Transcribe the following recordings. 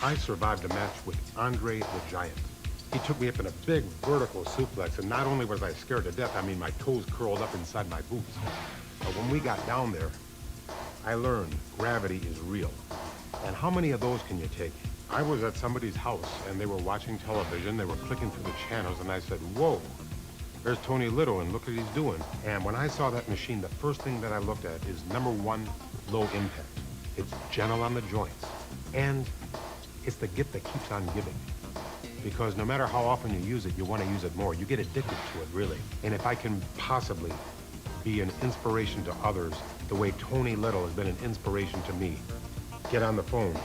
I survived a match with Andre the Giant. He took me up in a big vertical suplex, and not only was I scared to death, I mean, my toes curled up inside my boots. But when we got down there, I learned gravity is real. And how many of those can you take? I was at somebody's house, and they were watching television. They were clicking through the channels, and I said, whoa, there's Tony Little, and look what he's doing. And when I saw that machine, the first thing that I looked at is, number one, low impact. It's gentle on the joints. And it's the gift that keeps on giving. Because no matter how often you use it, you want to use it more. You get addicted to it, really. And if I can possibly be an inspiration to others, the way Tony Little has been an inspiration to me, get on the phone,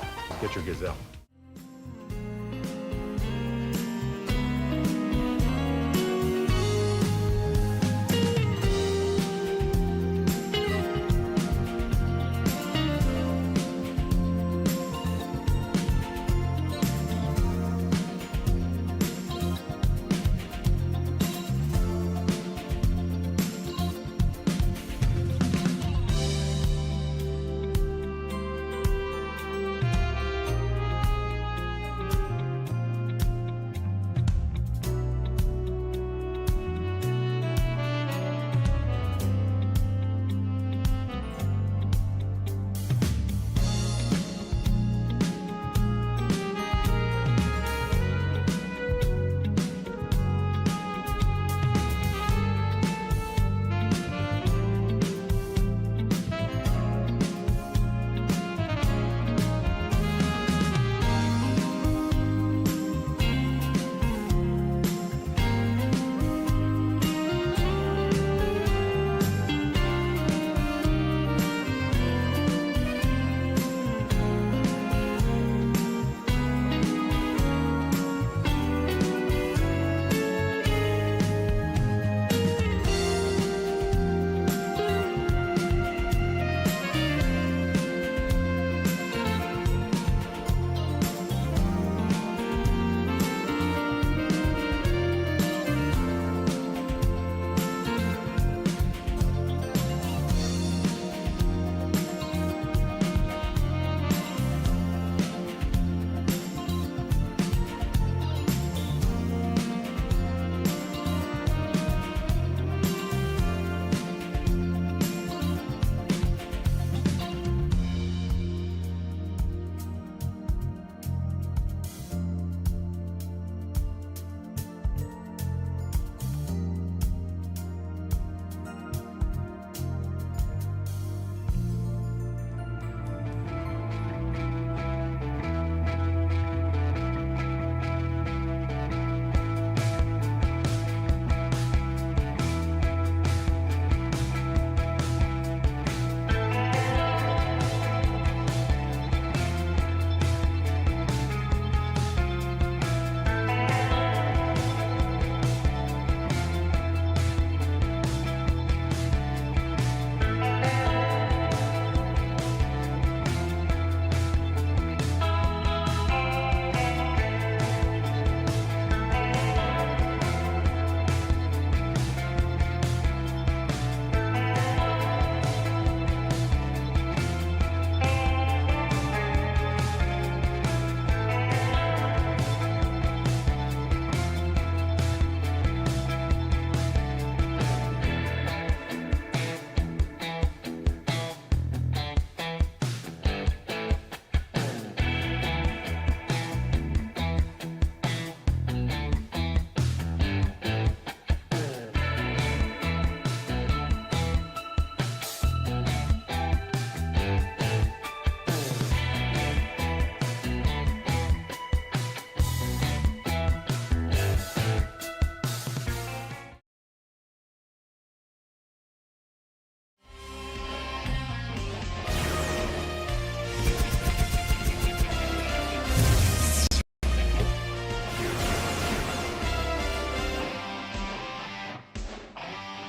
get your Gazelle.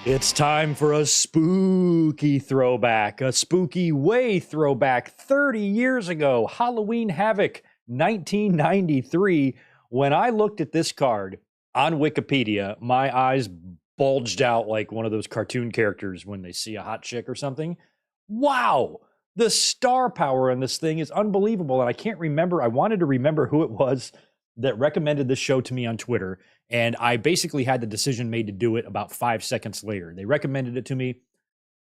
It's time for a spooky throwback, a spooky way throwback 30 years ago, Halloween Havoc 1993. When I looked at this card on Wikipedia, my eyes bulged out like one of those cartoon characters when they see a hot chick or something. Wow, The star power in this thing is unbelievable. And I can't remember. I wanted to remember who it was that recommended this show to me on Twitter. And I basically had the decision made to do it about 5 seconds later. They recommended it to me.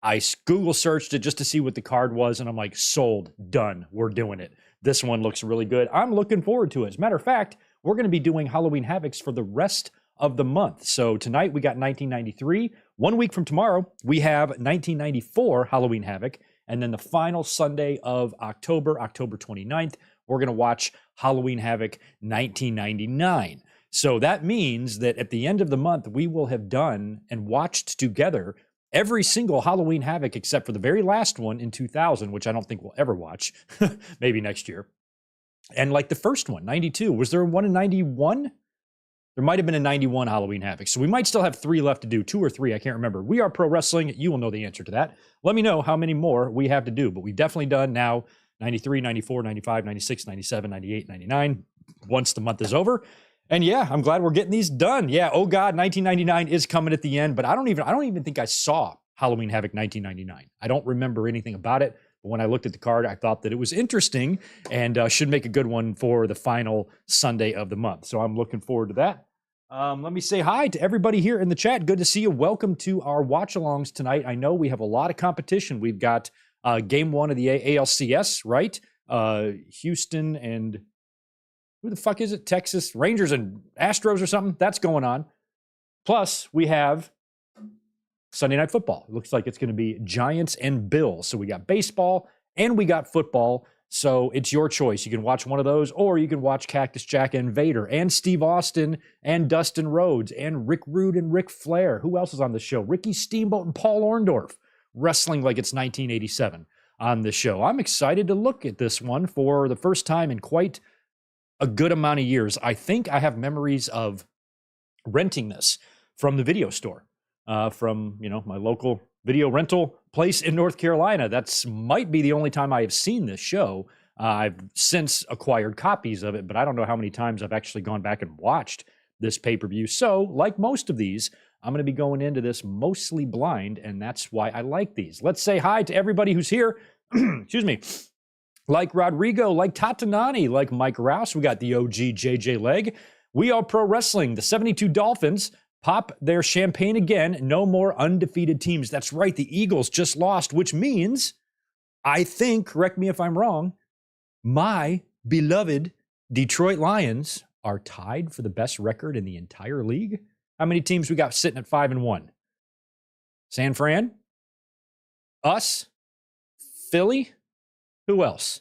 I Google searched it just to see what the card was. And I'm like, sold, done. We're doing it. This one looks really good. I'm looking forward to it. As a matter of fact, we're going to be doing Halloween Havocs for the rest of the month. So tonight we got 1993. 1 week from tomorrow, we have 1994 Halloween Havoc. And then the final Sunday of October, October 29th, we're going to watch Halloween Havoc 1999. So that means that at the end of the month, we will have done and watched together every single Halloween Havoc except for the very last one in 2000, which I don't think we'll ever watch, maybe next year. And like the first one, 92. Was there one in 91? There might have been a 91 Halloween Havoc. So we might still have 3 left to do, 2 or 3. I can't remember. We Are Pro Wrestling. You will know the answer to that. Let me know how many more we have to do. But we've definitely done now 93, 94, 95, 96, 97, 98, 99 once the month is over. And yeah, I'm glad we're getting these done. Yeah, oh God, 1999 is coming at the end. But I don't even think I saw Halloween Havoc 1999. I don't remember anything about it. But when I looked at the card, I thought that it was interesting and should make a good one for the final Sunday of the month. So I'm looking forward to that. Let me say hi to everybody here in the chat. Good to see you. Welcome to our watch-alongs tonight. I know we have a lot of competition. We've got game 1 of the ALCS, right? Houston and who the fuck is it? Texas Rangers and Astros or something. That's going on. Plus, we have Sunday Night Football. It looks like it's going to be Giants and Bills. So we got baseball and we got football. So it's your choice. You can watch one of those, or you can watch Cactus Jack and Vader and Steve Austin and Dustin Rhodes and Rick Rude and Ric Flair. Who else is on the show? Ricky Steamboat and Paul Orndorff wrestling like it's 1987 on the show. I'm excited to look at this one for the first time in quite a good amount of years. I think I have memories of renting this from the video store, from my local video rental place in North Carolina. That's might be the only time I have seen this show. I've since acquired copies of it, but I don't know how many times I've actually gone back and watched this pay-per-view. So, like most of these, I'm going to be going into this mostly blind, and that's why I like these. Let's say hi to everybody who's here. Excuse me. Like Rodrigo, like Tatanani, like Mike Rouse. We got the OG JJ Leg. We Are Pro Wrestling, the 72 Dolphins. Pop their champagne again. No more undefeated teams. That's right. The Eagles just lost, which means, I think, correct me if I'm wrong, my beloved Detroit Lions are tied for the best record in the entire league. How many teams we got sitting at 5-1? San Fran? Us? Philly? Who else?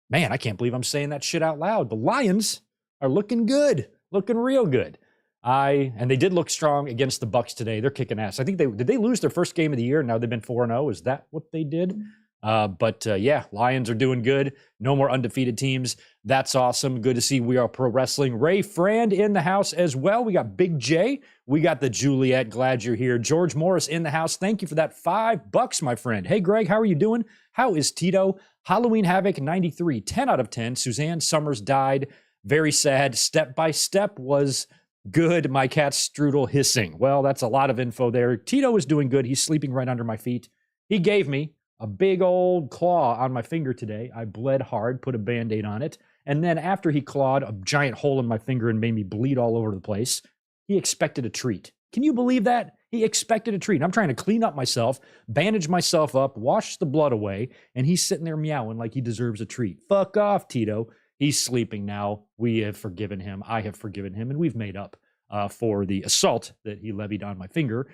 Man, I can't believe I'm saying that shit out loud. The Lions are looking good. Looking real good. And they did look strong against the Bucks today. They're kicking ass. I think did they lose their first game of the year? Now they've been 4-0. Is that what they did? Yeah, Lions are doing good. No more undefeated teams. That's awesome. Good to see We Are Pro Wrestling. Ray Frand in the house as well. We got Big J. We got the Juliet. Glad you're here. George Morris in the house. Thank you for that $5, my friend. Hey, Greg, how are you doing? How is Tito? Halloween Havoc 93, 10 out of 10. Suzanne Summers died. Very sad. Step by Step was good. My cat Strudel hissing. Well, that's a lot of info there. Tito is doing good. He's sleeping right under my feet. He gave me a big old claw on my finger today. I bled hard, put a Band-Aid on it. And then after he clawed a giant hole in my finger and made me bleed all over the place, he expected a treat. Can you believe that? He expected a treat. I'm trying to clean up myself, bandage myself up, wash the blood away, and he's sitting there meowing like he deserves a treat. Fuck off, Tito. He's sleeping now. We have forgiven him. I have forgiven him, and we've made up for the assault that he levied on my finger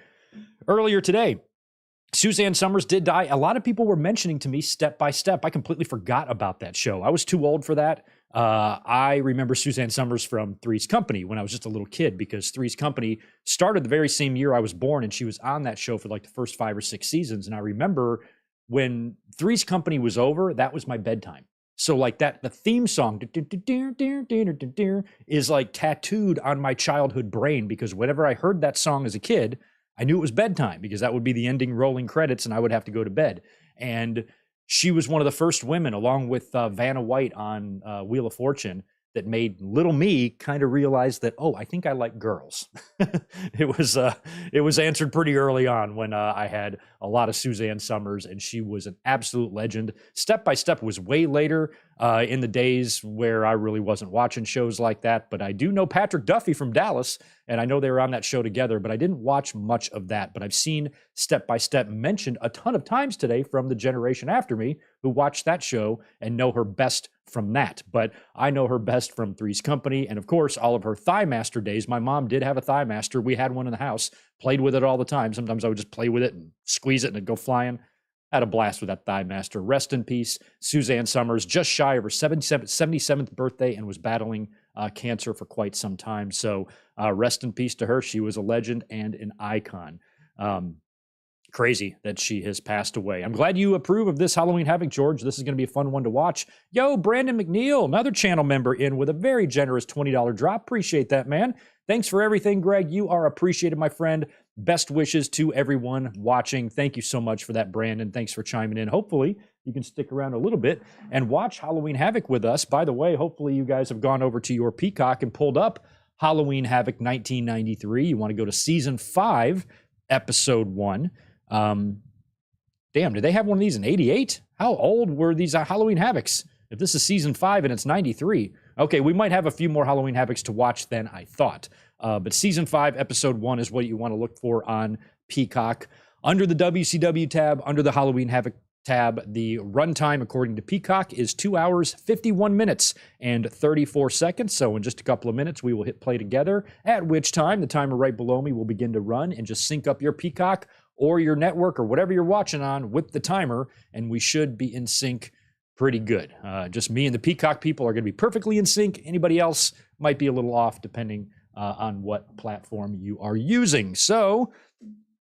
earlier today. Suzanne Summers did die. A lot of people were mentioning to me Step by Step. I completely forgot about that show. I was too old for that. I remember Suzanne Summers from Three's Company when I was just a little kid, because Three's Company started the very same year I was born, and she was on that show for like the first 5 or 6 seasons. And I remember when Three's Company was over, that was my bedtime. So like that, the theme song is like tattooed on my childhood brain, because whenever I heard that song as a kid, I knew it was bedtime, because that would be the ending rolling credits and I would have to go to bed. And she was one of the first women, along with Vanna White on Wheel of Fortune, that made little me kind of realize that, oh, I think I like girls. It was answered pretty early on when I had a lot of Suzanne Summers, and she was an absolute legend. Step by Step was way later in the days where I really wasn't watching shows like that, but I do know Patrick Duffy from Dallas, and I know they were on that show together, but I didn't watch much of that. But I've seen Step by Step mentioned a ton of times today from the generation after me who watched that show and know her best from that. But I know her best from Three's Company, and of course, all of her Thigh Master days. My mom did have a Thigh Master. We had one in the house, played with it all the time. Sometimes I would just play with it and squeeze it and it'd go flying. Had a blast with that Thigh Master. Rest in peace, Suzanne Summers, just shy of her 77th birthday and was battling cancer for quite some time. So rest in peace to her. She was a legend and an icon. Crazy that she has passed away. I'm glad you approve of this Halloween Havoc, George. This is going to be a fun one to watch. Yo, Brandon McNeil, another channel member in with a very generous $20 drop. Appreciate that, man. Thanks for everything, Greg. You are appreciated, my friend. Best wishes to everyone watching. Thank you so much for that, Brandon. Thanks for chiming in. Hopefully, you can stick around a little bit and watch Halloween Havoc with us. By the way, hopefully you guys have gone over to your Peacock and pulled up Halloween Havoc 1993. You want to go to Season 5, Episode 1. Damn, did they have one of these in 88? How old were these Halloween Havocs? If this is Season 5 and it's 93. Okay, we might have a few more Halloween Havocs to watch than I thought. But Season 5, Episode 1 is what you want to look for on Peacock. Under the WCW tab, under the Halloween Havoc tab, the runtime, according to Peacock, is 2 hours, 51 minutes, and 34 seconds. So in just a couple of minutes, we will hit play together, at which time the timer right below me will begin to run, and just sync up your Peacock or your network or whatever you're watching on with the timer, and we should be in sync pretty good. Just me and the Peacock people are going to be perfectly in sync. Anybody else might be a little off depending on what platform you are using. So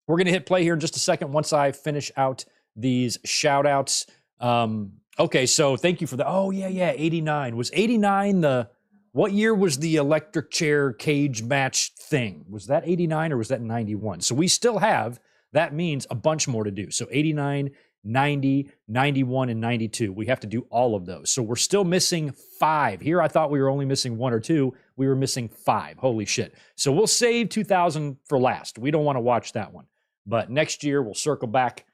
we're going to hit play here in just a second once I finish out these shout outs. Okay, so thank you for the, 89. Was 89 what year was the electric chair cage match thing? Was that 89 or was that 91? So we still have, that means a bunch more to do. So 89, 90, 91, and 92. We have to do all of those. So we're still missing 5. Here I thought we were only missing 1 or 2. We were missing 5. Holy shit. So we'll save 2000 for last. We don't want to watch that one. But next year we'll circle back,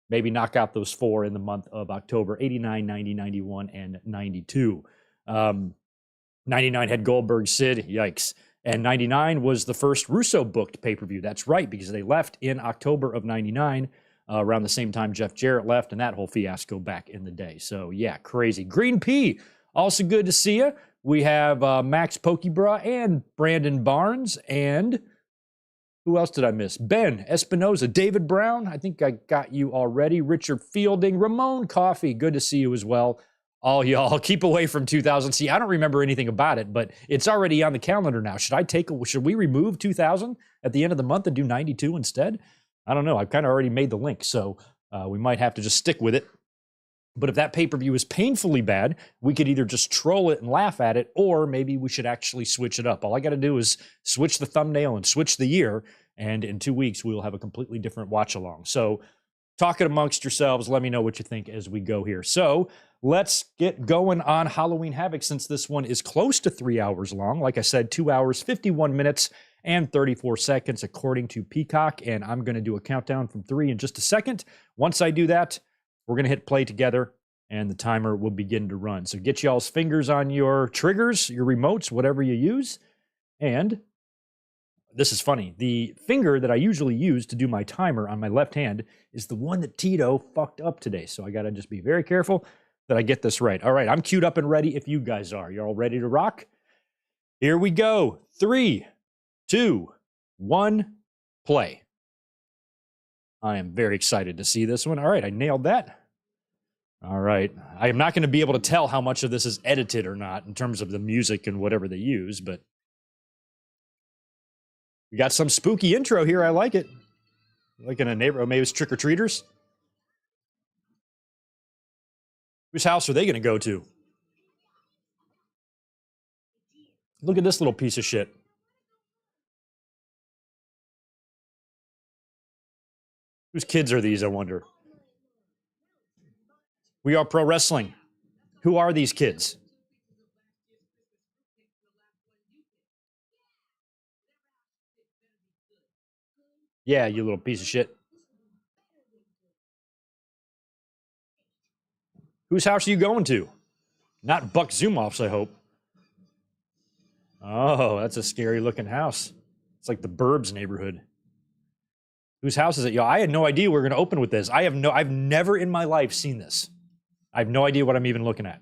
maybe knock out those 4 in the month of October. 89, 90, 91, and 92. 99 had Goldberg, Sid. Yikes. And 99 was the first Russo-booked pay-per-view. That's right, because they left in October of 99, around the same time Jeff Jarrett left, and that whole fiasco back in the day. So, yeah, crazy. Green P, also good to see you. We have Max Pokebra and Brandon Barnes, and who else did I miss? Ben Espinoza, David Brown. I think I got you already. Richard Fielding, Ramon Coffee. Good to see you as well. All y'all, keep away from 2000. See, I don't remember anything about it, but it's already on the calendar now. Should we remove 2000 at the end of the month and do 92 instead? I don't know. I've kind of already made the link, so we might have to just stick with it. But if that pay-per-view is painfully bad, we could either just troll it and laugh at it, or maybe we should actually switch it up. All I got to do is switch the thumbnail and switch the year, and in 2 weeks, we will have a completely different watch-along. So talk it amongst yourselves. Let me know what you think as we go here. So let's get going on Halloween Havoc, since this one is close to 3 hours long. Like I said, 2 hours, 51 minutes, and 34 seconds, according to Peacock. And I'm going to do a countdown from 3 in just a second. Once I do that, we're going to hit play together, and the timer will begin to run. So get y'all's fingers on your triggers, your remotes, whatever you use. And this is funny. The finger that I usually use to do my timer on my left hand is the one that Tito fucked up today. So I got to just be very careful that I get this right. All right, I'm queued up and ready if you guys are. You're all ready to rock? Here we go. 3, 2, 1, play. I am very excited to see this one. All right, I nailed that. All right. I am not going to be able to tell how much of this is edited or not in terms of the music and whatever they use, but we got some spooky intro here. I like it. Like in a neighborhood, maybe it's trick-or-treaters. Whose house are they going to go to? Look at this little piece of shit. Whose kids are these, I wonder? We Are Pro Wrestling. Who are these kids? Yeah, you little piece of shit. Whose house are you going to? Not Buck Zumoff's, I hope. Oh, that's a scary looking house. It's like the Burbs neighborhood. Whose house is it? Yo, I had no idea we were going to open with this. I've never in my life seen this. I have no idea what I'm even looking at.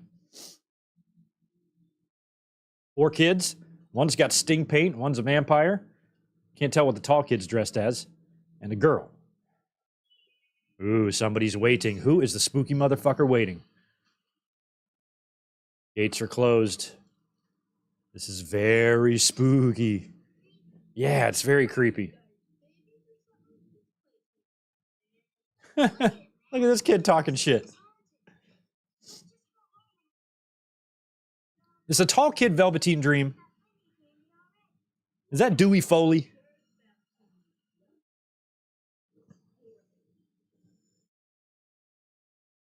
4 kids. One's got sting paint. One's a vampire. Can't tell what the tall kid's dressed as. And a girl. Ooh, somebody's waiting. Who is the spooky motherfucker waiting? Gates are closed. This is very spooky. Yeah, it's very creepy. Look at this kid talking shit. Is a tall kid Velveteen Dream? Is that Dewey Foley?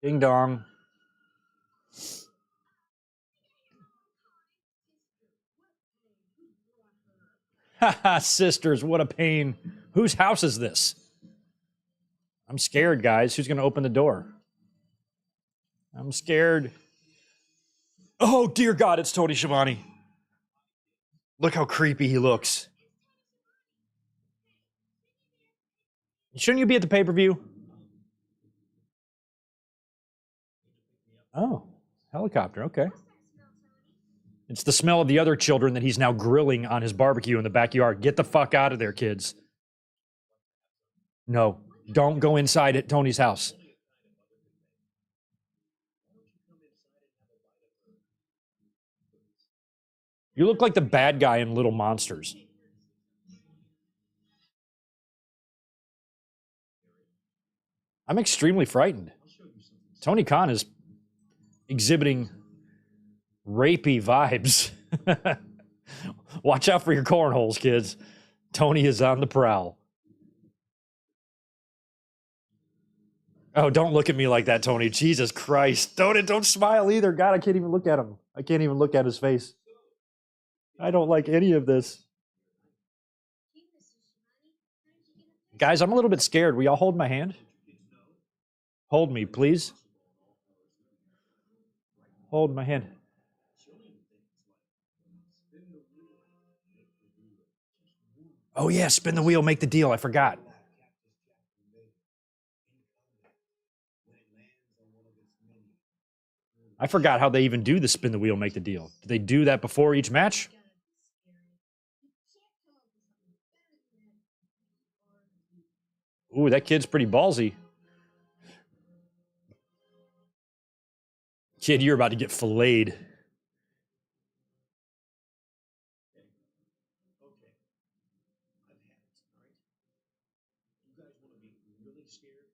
Ding dong. Haha, sisters, what a pain. Whose house is this? I'm scared, guys. Who's going to open the door? I'm scared. Oh, dear God, it's Tony Schiavone. Look how creepy he looks. Shouldn't you be at the pay-per-view? Oh, helicopter, okay. It's the smell of the other children that he's now grilling on his barbecue in the backyard. Get the fuck out of there, kids. No, don't go inside at Tony's house. You look like the bad guy in Little Monsters. I'm extremely frightened. Tony Khan is exhibiting rapey vibes. Watch out for your cornholes, kids. Tony is on the prowl. Oh, don't look at me like that, Tony. Jesus Christ. Don't smile either. God, I can't even look at him. I can't even look at his face. I don't like any of this. Guys, I'm a little bit scared. Will y'all hold my hand? Hold me, please. Hold my hand. Oh, yeah, spin the wheel, make the deal. I forgot. I forgot how they even do the spin the wheel, make the deal. Do they do that before each match? Ooh, that kid's pretty ballsy. Kid, you're about to get filleted.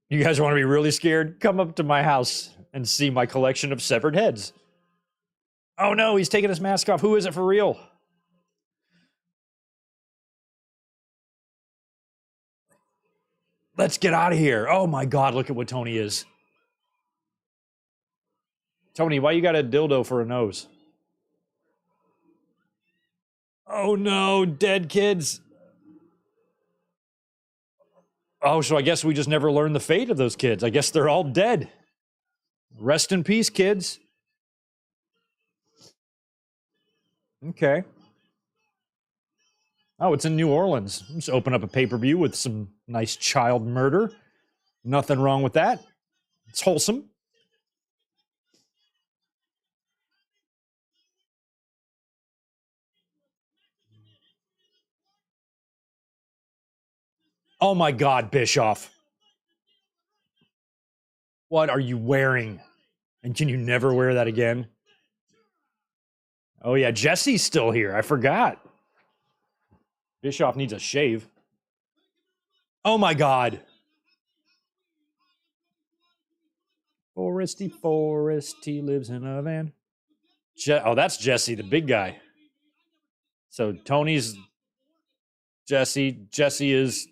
You guys want to be really scared? Come up to my house and see my collection of severed heads. Oh no, he's taking his mask off. Who is it for real? Let's get out of here. Oh my God, look at what Tony is. Tony, why you got a dildo for a nose? Oh no, dead kids. Oh, so I guess we just never learned the fate of those kids. I guess they're all dead. Rest in peace, kids. Okay. Oh, it's in New Orleans. Let's open up a pay-per-view with some nice child murder. Nothing wrong with that. It's wholesome. Oh my God, Bischoff. What are you wearing? And can you never wear that again? Oh yeah, Jesse's still here. I forgot. Bischoff needs a shave. Oh my God. Forest, he lives in a van. Oh, that's Jesse, the big guy. So Tony's Jesse. Jesse is...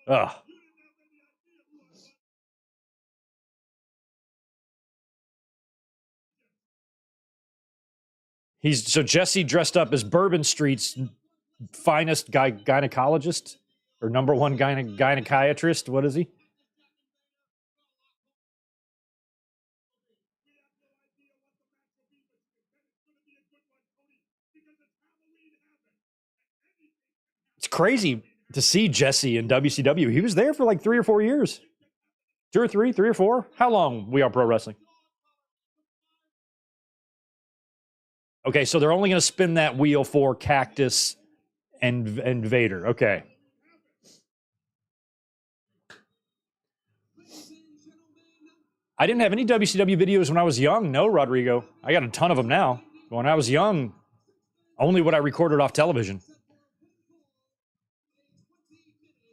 Ugh. So Jesse dressed up as Bourbon Street's finest gynecologist. Or number one gynecologist. What is he? It's crazy to see Jesse in WCW. He was there for like 3 or 4 years. 2 or 3, 3 or 4. How long We Are Pro Wrestling? Okay, so they're only going to spin that wheel for Cactus and Vader. Okay. I didn't have any WCW videos when I was young. No, Rodrigo. I got a ton of them now. When I was young, only what I recorded off television.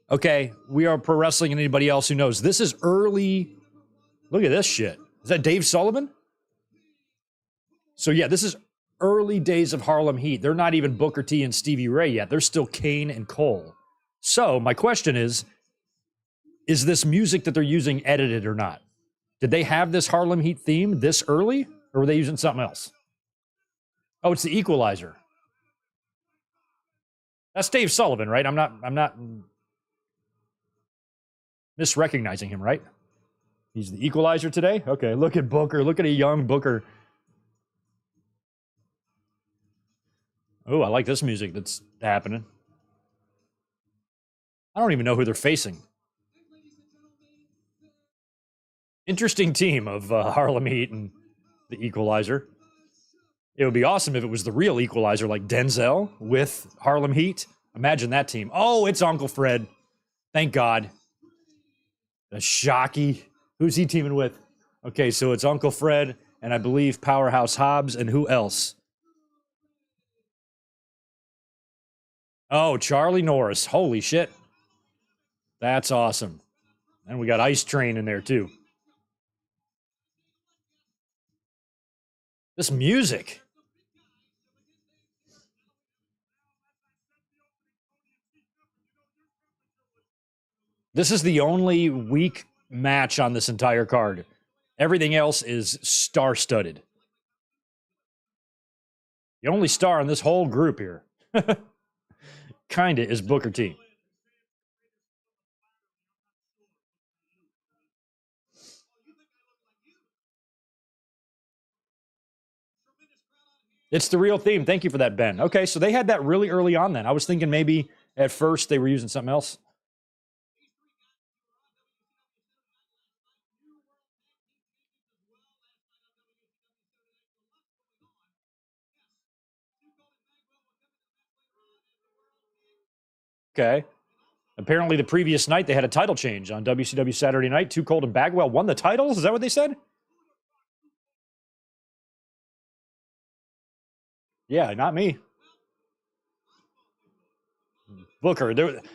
Okay, We Are Pro Wrestling and anybody else who knows. This is early. Look at this shit. Is that Dave Sullivan? So yeah, this is early days of Harlem Heat. They're not even Booker T and Stevie Ray yet. They're still Kane and Cole. So my question is this music that they're using edited or not? Did they have this Harlem Heat theme this early, or were they using something else? Oh, it's the Equalizer. That's Dave Sullivan, right? I'm not misrecognizing him, right? He's the Equalizer today? Okay, look at Booker. Look at a young Booker. Oh, I like this music that's happening. I don't even know who they're facing. Interesting team of Harlem Heat and the Equalizer. It would be awesome if it was the real Equalizer, like Denzel with Harlem Heat. Imagine that team. Oh, it's Uncle Fred. Thank God. The Shockey. Who's he teaming with? Okay, so it's Uncle Fred and I believe Powerhouse Hobbs and who else? Oh, Charlie Norris. Holy shit. That's awesome. And we got Ice Train in there too. This music. This is the only weak match on this entire card. Everything else is star-studded. The only star in this whole group here, kinda, is Booker T. It's the real theme. Thank you for that, Ben. Okay, so they had that really early on then. I was thinking maybe at first they were using something else. Okay. Apparently the previous night they had a title change on WCW Saturday Night. Too Cold and Bagwell won the titles? Is that what they said? Yeah, not me. Booker.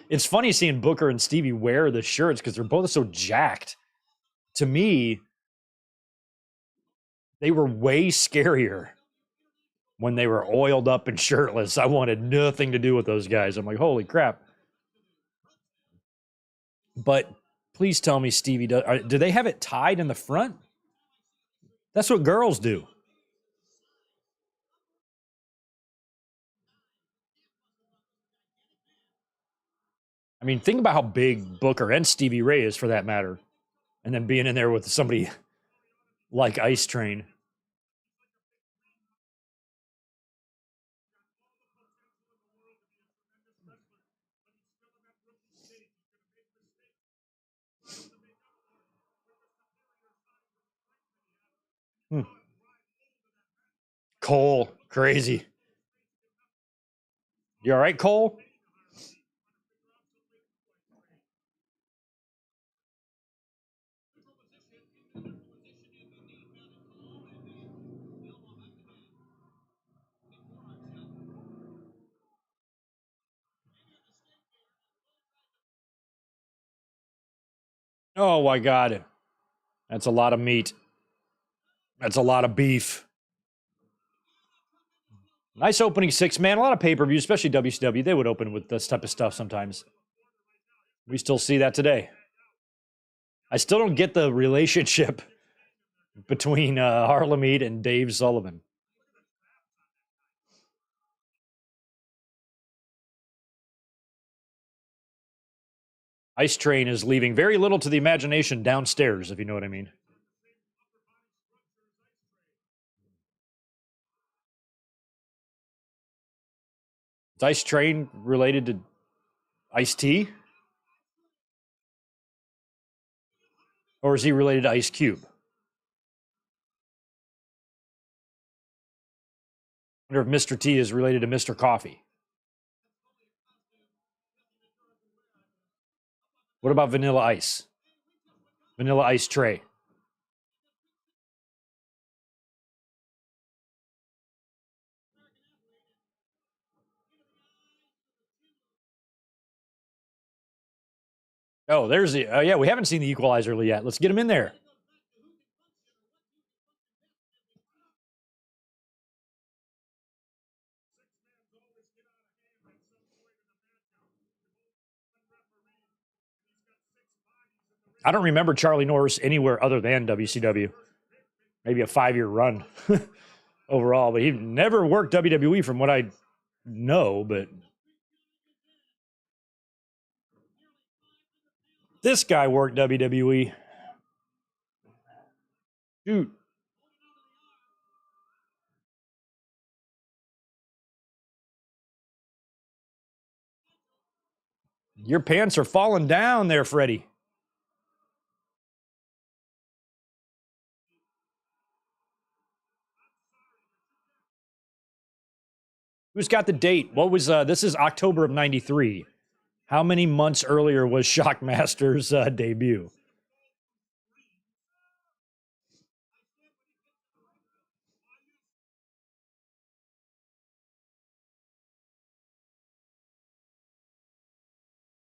It's funny seeing Booker and Stevie wear the shirts because they're both so jacked. To me, they were way scarier when they were oiled up and shirtless. I wanted nothing to do with those guys. I'm like, holy crap. But please tell me Stevie does. Do they have it tied in the front? That's what girls do. I mean, think about how big Booker and Stevie Ray is for that matter. And then being in there with somebody like Ice Train. Hmm. Cole, crazy. You all right, Cole? Oh my God. That's a lot of meat. That's a lot of beef. Nice opening 6-man. A lot of pay-per-view, especially WCW. They would open with this type of stuff sometimes. We still see that today. I still don't get the relationship between Harlem Heat and Dave Sullivan. Ice Train is leaving very little to the imagination downstairs, if you know what I mean. Is Ice Train related to Ice-T? Or is he related to Ice Cube? I wonder if Mr. T is related to Mr. Coffee. What about Vanilla Ice? Vanilla Ice Tray. Oh, there's the. Yeah, we haven't seen the Equalizer yet. Let's get him in there. I don't remember Charlie Norris anywhere other than WCW. Maybe a 5-year run overall, but he never worked WWE from what I know. But this guy worked WWE. Shoot. Your pants are falling down there, Freddie. Who's got the date? What was this is October of 93. How many months earlier was Shockmaster's debut?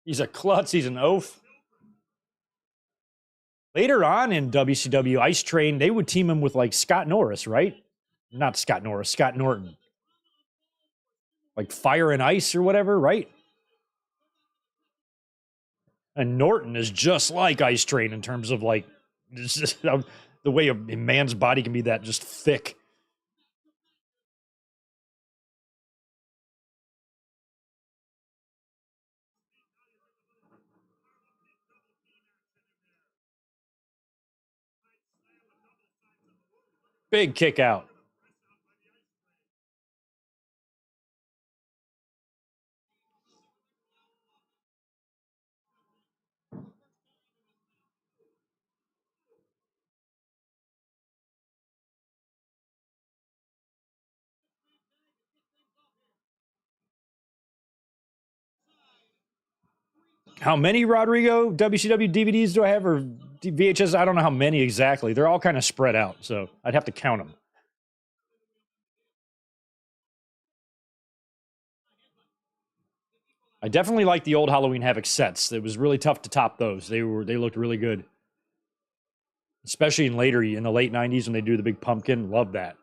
He's a klutz, he's an oaf. Later on in WCW Ice Train, they would team him with like Scott Norris, right? Not Scott Norris, Scott Norton. Like Fire and Ice or whatever, right? And Norton is just like Ice Train in terms of like just, the way a man's body can be that just thick. Big kick out. How many Rodrigo WCW DVDs do I have, or VHS? I don't know how many exactly. They're all kind of spread out, so I'd have to count them. I definitely like the old Halloween Havoc sets. It was really tough to top those. They looked really good, especially in the late '90s when they do the big pumpkin. Love that.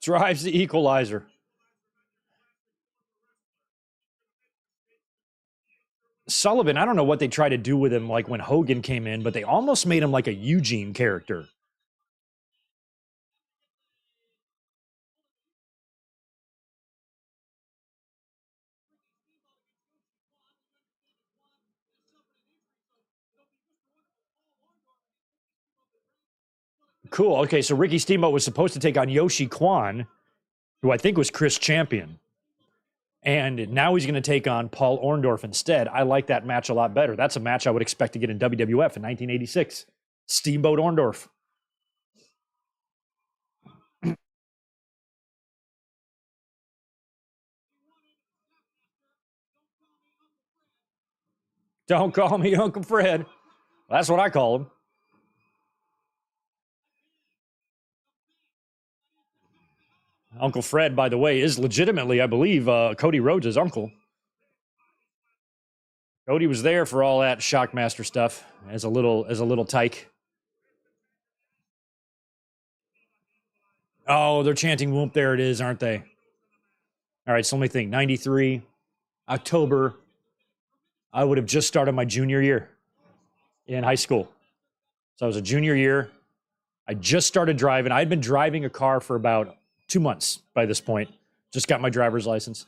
Drives the equalizer. Sullivan, I don't know what they tried to do with him like when Hogan came in, but they almost made him like a Eugene character. Cool. Okay, so Ricky Steamboat was supposed to take on Yoshi Kwan, who I think was Chris Champion. And now he's going to take on Paul Orndorff instead. I like that match a lot better. That's a match I would expect to get in WWF in 1986. Steamboat Orndorff. Don't call me Uncle Fred. That's what I call him. Uncle Fred, by the way, is legitimately, I believe, Cody Rhodes' uncle. Cody was there for all that Shockmaster stuff as a little tyke. Oh, they're chanting whoop. There it is, aren't they? All right, so let me think. 93, October. I would have just started my junior year in high school. So I was a junior year. I just started driving. I'd been driving a car for about 2 months by this point. Just got my driver's license.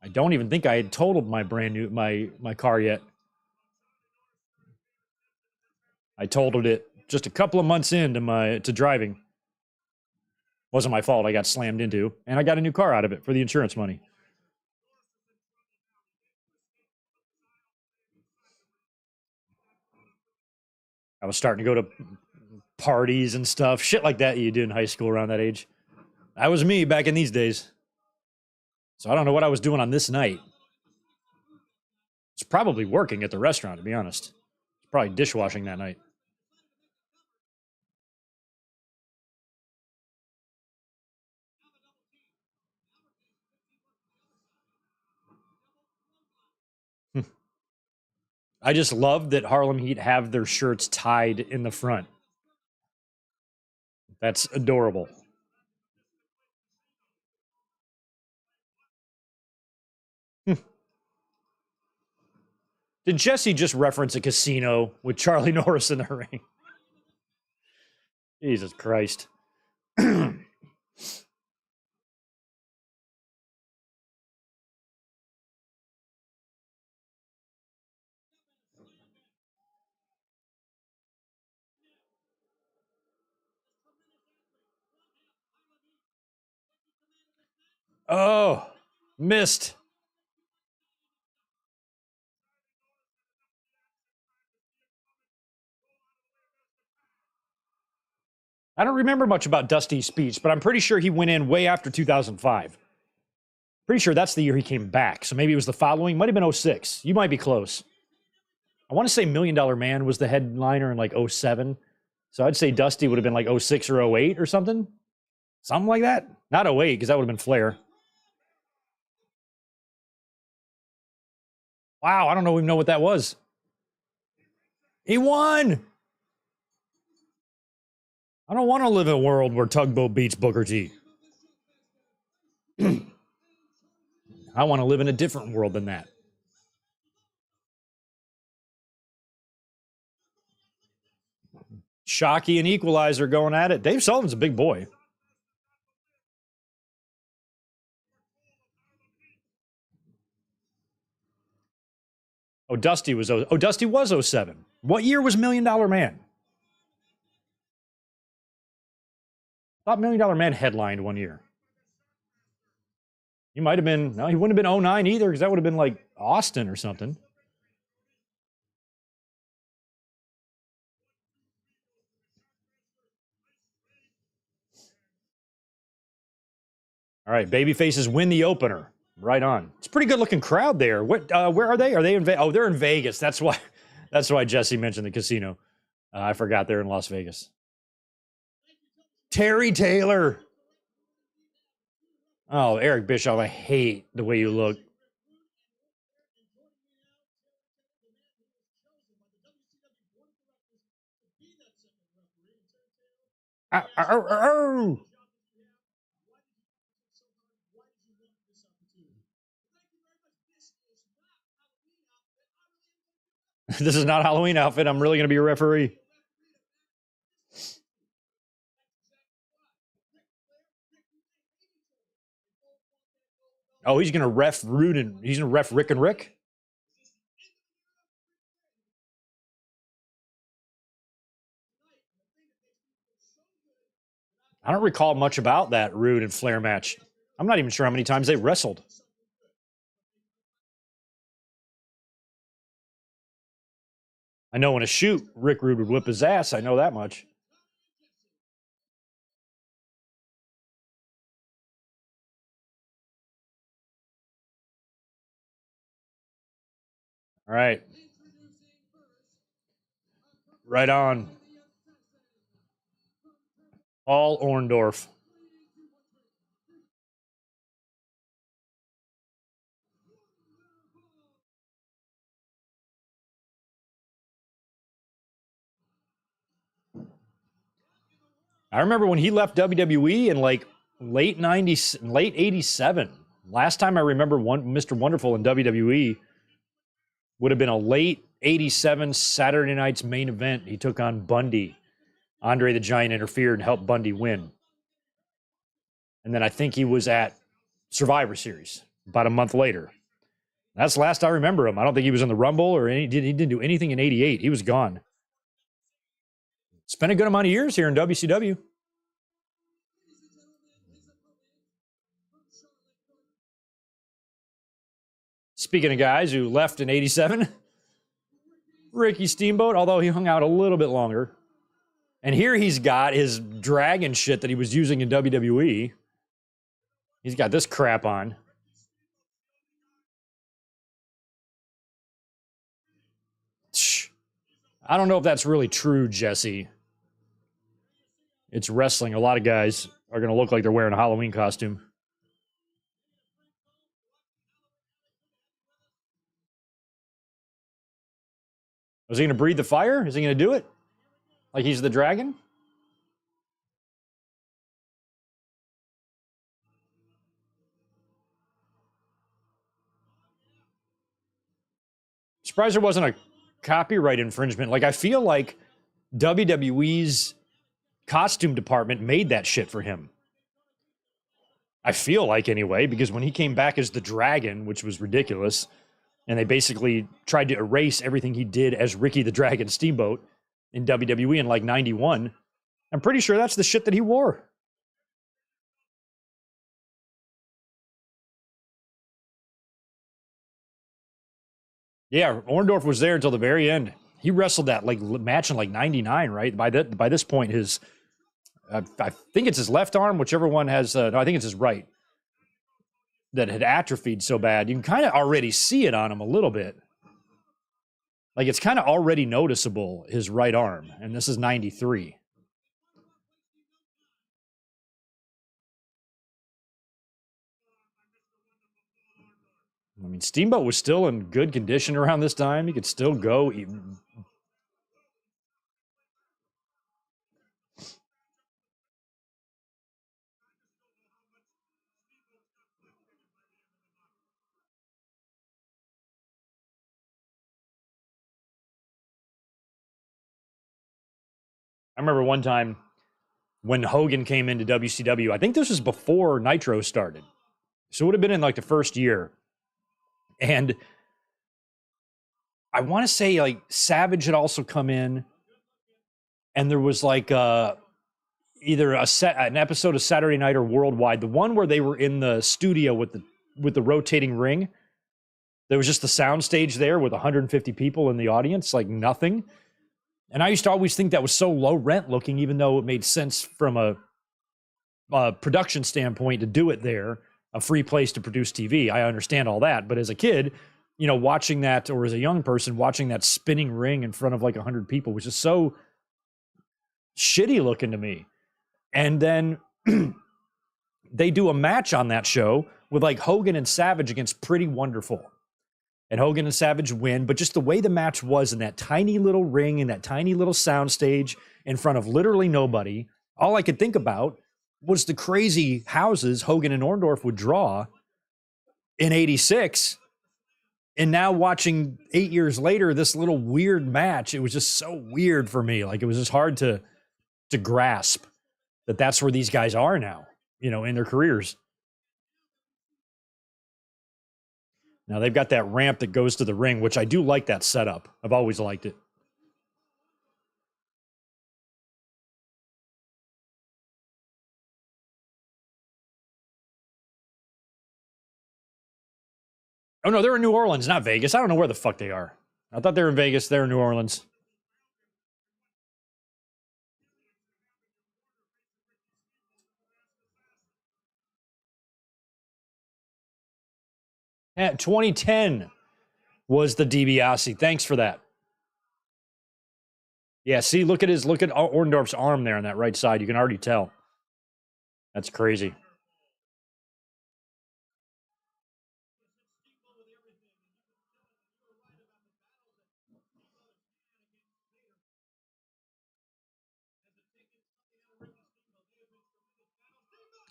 I don't even think I had totaled my brand new my car yet. I totaled it just a couple of months into to driving. Wasn't my fault. I got slammed into, and I got a new car out of it for the insurance money. I was starting to go to parties and stuff, shit like that you did in high school around that age. That was me back in these days. So I don't know what I was doing on this night. It's probably working at the restaurant, to be honest. Probably dishwashing that night. I just love that Harlem Heat have their shirts tied in the front. That's adorable. Did Jesse just reference a casino with Charlie Norris in the ring? Jesus Christ. Oh, missed. I don't remember much about Dusty's speech, but I'm pretty sure he went in way after 2005. Pretty sure that's the year he came back. So maybe it was the following. Might have been 06. You might be close. I want to say Million Dollar Man was the headliner in like 07. So I'd say Dusty would have been like 06 or 08 or something. Something like that. Not 08, because that would have been Flair. Wow, I don't even know what that was. He won! I don't want to live in a world where Tugboat beats Booker T. I want to live in a different world than that. Shockey and Equalizer going at it. Dave Sullivan's a big boy. Dusty was 07. What year was Million Dollar Man? I thought Million Dollar Man headlined one year. He might have been, no, he wouldn't have been 09 either, because that would have been like Austin or something. All right, Babyfaces win the opener. Right on. It's a pretty good looking crowd there. What? Where are they? Are they in Vegas? Oh, they're in Vegas. That's why Jesse mentioned the casino. I forgot they're in Las Vegas. Terry Taylor. Oh, Eric Bischoff, I hate the way you look. This is not a Halloween outfit. I'm really going to be a referee. Oh, he's going to ref Rude and he's going to ref Rick and Rick? I don't recall much about that Rude and Flair match. I'm not even sure how many times they wrestled. I know in a shoot, Rick Rude would whip his ass. I know that much. All right. Right on. Paul Orndorff. I remember when he left WWE in like late 90s, late 87. Last time I remember Mr. Wonderful in WWE would have been a late 87 Saturday night's main event. He took on Bundy. Andre the Giant interfered and helped Bundy win. And then I think he was at Survivor Series about a month later. That's the last I remember him. I don't think he was in the Rumble or he didn't do anything in 88. He was gone. Spent a good amount of years here in WCW. Speaking of guys who left in 87, Ricky Steamboat, although he hung out a little bit longer. And here he's got his dragon shit that he was using in WWE. He's got this crap on. I don't know if that's really true, Jesse. It's wrestling. A lot of guys are going to look like they're wearing a Halloween costume. Was he going to breathe the fire? Is he going to do it? Like he's the dragon? Surprised there wasn't a copyright infringement. Like, I feel like WWE's costume department made that shit for him. I feel like, anyway, because when he came back as the dragon, which was ridiculous, and they basically tried to erase everything he did as Ricky the Dragon Steamboat in WWE in like 91, I'm pretty sure that's the shit that he wore. Yeah, Orndorff was there until the very end. He wrestled that like match in like 99, right? By this point, his I think it's his left arm, whichever one has. No, I think it's his right that had atrophied so bad. You can kind of already see it on him a little bit. Like it's kind of already noticeable, his right arm, and this is 93. I mean, Steamboat was still in good condition around this time. He could still go. I remember one time when Hogan came into WCW, I think this was before Nitro started. So it would have been in like the first year. And I want to say like Savage had also come in, and there was like either an episode of Saturday Night or Worldwide, the one where they were in the studio with the rotating ring. There was just the sound stage there with 150 people in the audience, like nothing. And I used to always think that was so low rent looking, even though it made sense from a production standpoint to do it there, a free place to produce TV. I understand all that. But as a kid, you know, watching that, or as a young person, watching that spinning ring in front of like 100 people was just so shitty looking to me. And then they do a match on that show with like Hogan and Savage against Pretty Wonderful. And Hogan and Savage win, but just the way the match was in that tiny little ring, in that tiny little sound stage in front of literally nobody, all I could think about was the crazy houses Hogan and Orndorff would draw in 86. And now watching 8 years later, this little weird match, it was just so weird for me. Like it was just hard to grasp that that's where these guys are now, you know, in their careers. Now they've got that ramp that goes to the ring, which I do like that setup. I've always liked it. Oh no, they're in New Orleans, not Vegas. I don't know where the fuck they are. I thought they were in Vegas. They're in New Orleans. Yeah, 2010 was the DiBiase. Thanks for that. Yeah, see, look at Orndorff's arm there on that right side. You can already tell. That's crazy.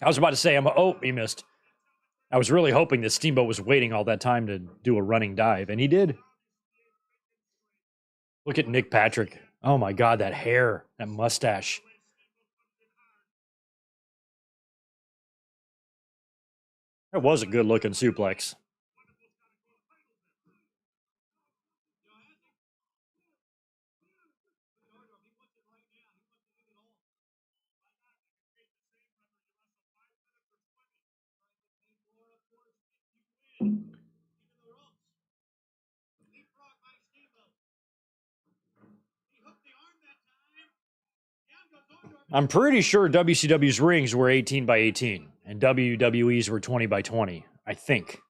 I was about to say, he missed. I was really hoping that Steamboat was waiting all that time to do a running dive, and he did. Look at Nick Patrick. Oh my God, that hair, that mustache. That was a good looking suplex. I'm pretty sure WCW's rings were 18 by 18 and WWE's were 20 by 20. I think.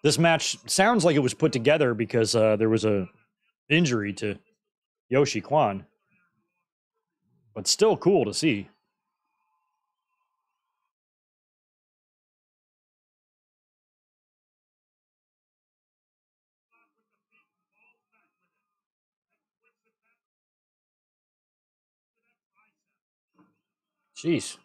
This match sounds like it was put together because there was a injury to Yoshi Kwan, but still cool to see. Jeez.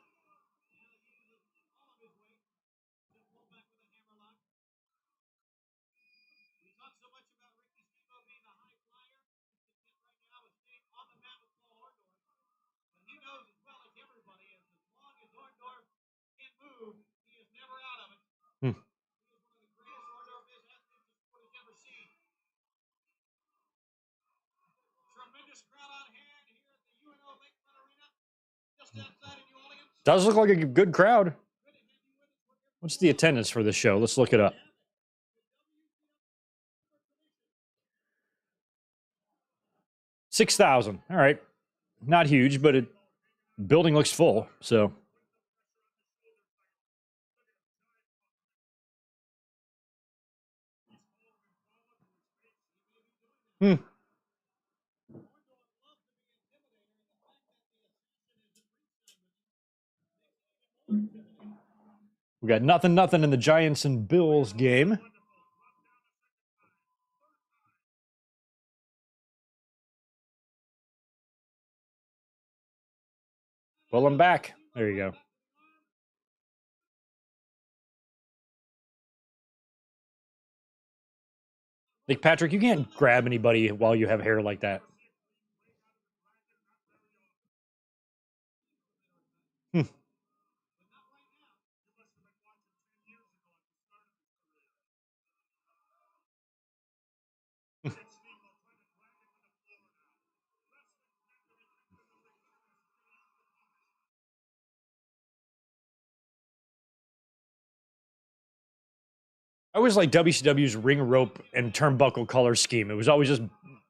Hmm. Does look like a good crowd. What's the attendance for this show? Let's look it up. 6,000. All right. Not huge, but it building looks full. So hmm. We got nothing in the Giants and Bills game. Well, I'm back. There you go. Like, Patrick, you can't grab anybody while you have hair like that. Hmm. I always like WCW's ring rope and turnbuckle color scheme. It was always just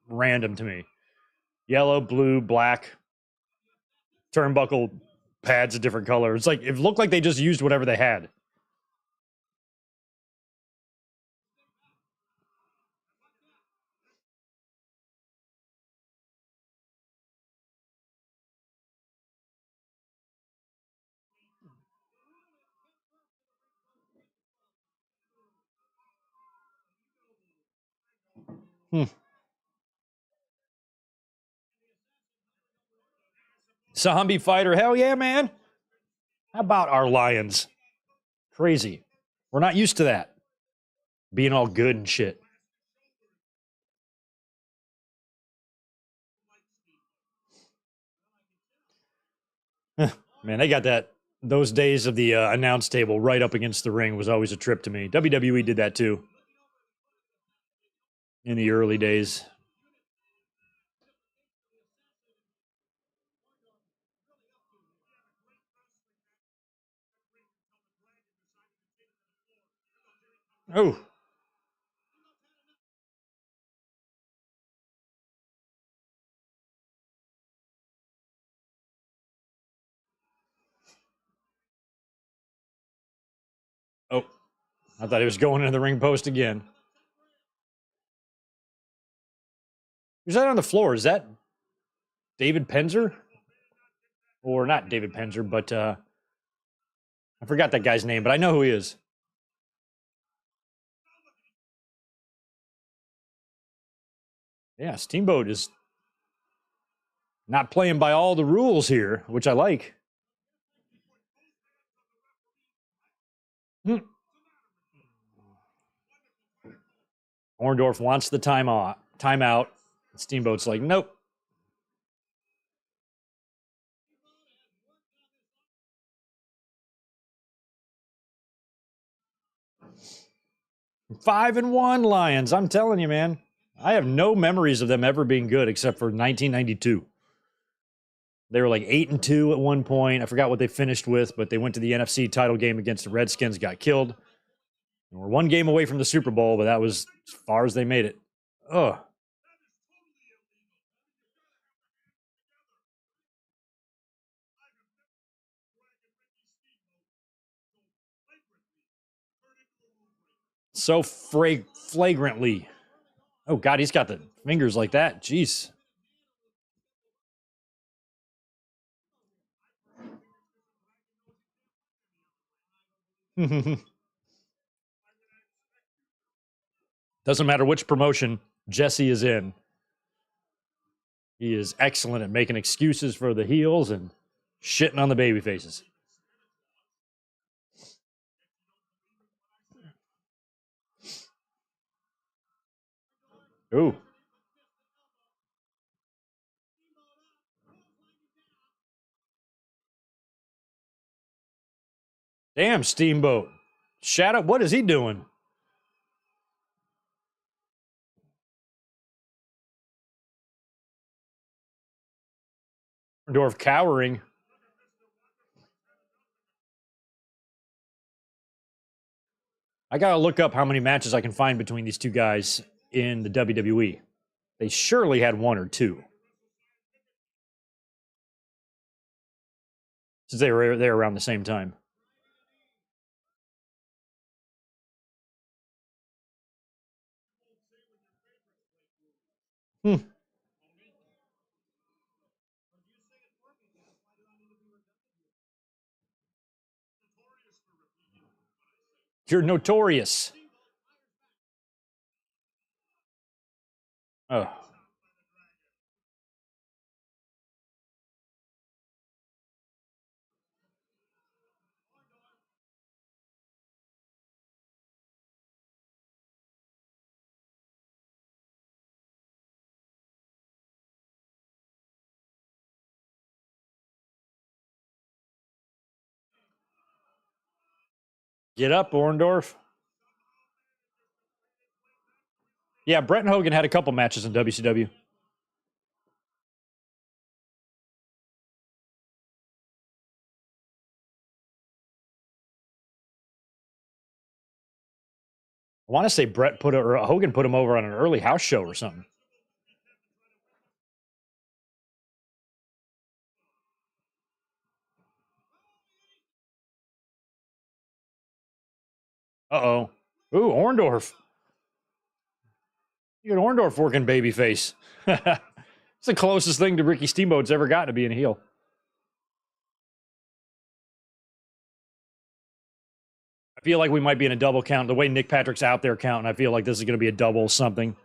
random to me. Yellow, blue, black, turnbuckle pads of different colors. It's like it looked like they just used whatever they had. Hmm. Zombie fighter, hell yeah, man. How about our Lions? Crazy. We're not used to that. Being all good and shit. Man, they got that. Those days of the announce table right up against the ring was always a trip to me. WWE did that too in the early days. Oh, oh, I thought he was going into the ring post again. Who's that on the floor? Is that David Penzer? Or not David Penzer, but I forgot that guy's name, but I know who he is. Yeah, Steamboat is Not playing by all the rules here, which I like. Orndorff wants the timeout. Steamboat's like, nope. Five and one Lions. I'm telling you, man. I have no memories of them ever being good except for 1992. They were like 8-2 at one point. I forgot what they finished with, but they went to the NFC title game against the Redskins, got killed. And we're one game away from the Super Bowl, but that was as far as they made it. Ugh. So flagrantly. Oh, God, he's got the fingers like that. Jeez. Doesn't matter which promotion Jesse is in. He is excellent at making excuses for the heels and shitting on the baby faces. Ooh. Damn, Steamboat. Shadow, what is he doing? Dorf cowering. I gotta look up how many matches I can find between these two guys in the WWE. They surely had one or two. Since they were there around the same time. You're notorious. Oh. Get up, Orndorff. Yeah, Brett and Hogan had a couple matches in WCW. I want to say Hogan put him over on an early house show or something. Uh-oh. Ooh, Orndorff. You got Orndorff working babyface. It's the closest thing to Ricky Steamboat's ever got to being a heel. I feel like we might be in a double count. The way Nick Patrick's out there counting, I feel like this is going to be a double something.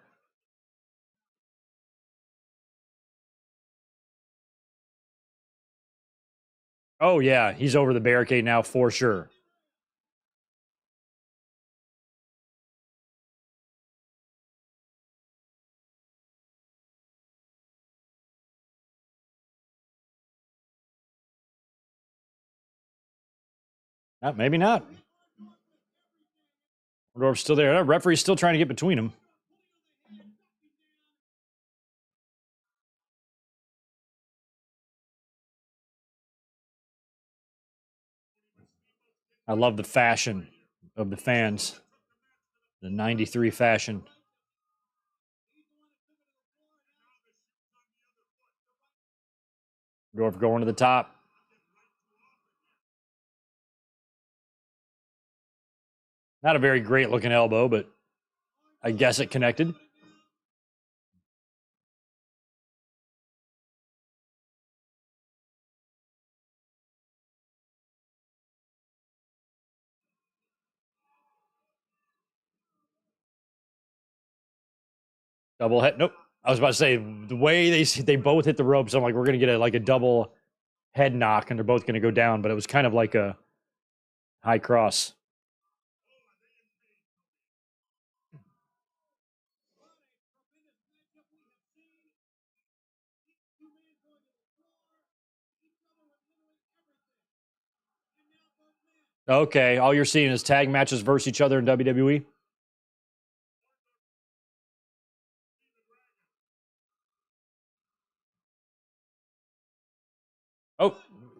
Oh, yeah. He's over the barricade now for sure. Maybe not. Orndorff's still there. Referee's still trying to get between them. I love the fashion of the fans. The 93 fashion. Orndorff going to the top. Not a very great looking elbow, but I guess it connected. Double head. Nope. I was about to say, the way they both hit the ropes, I'm like, we're going to get a double head knock, and they're both going to go down, but it was kind of like a high cross. Okay, all you're seeing is tag matches versus each other in WWE? Oh,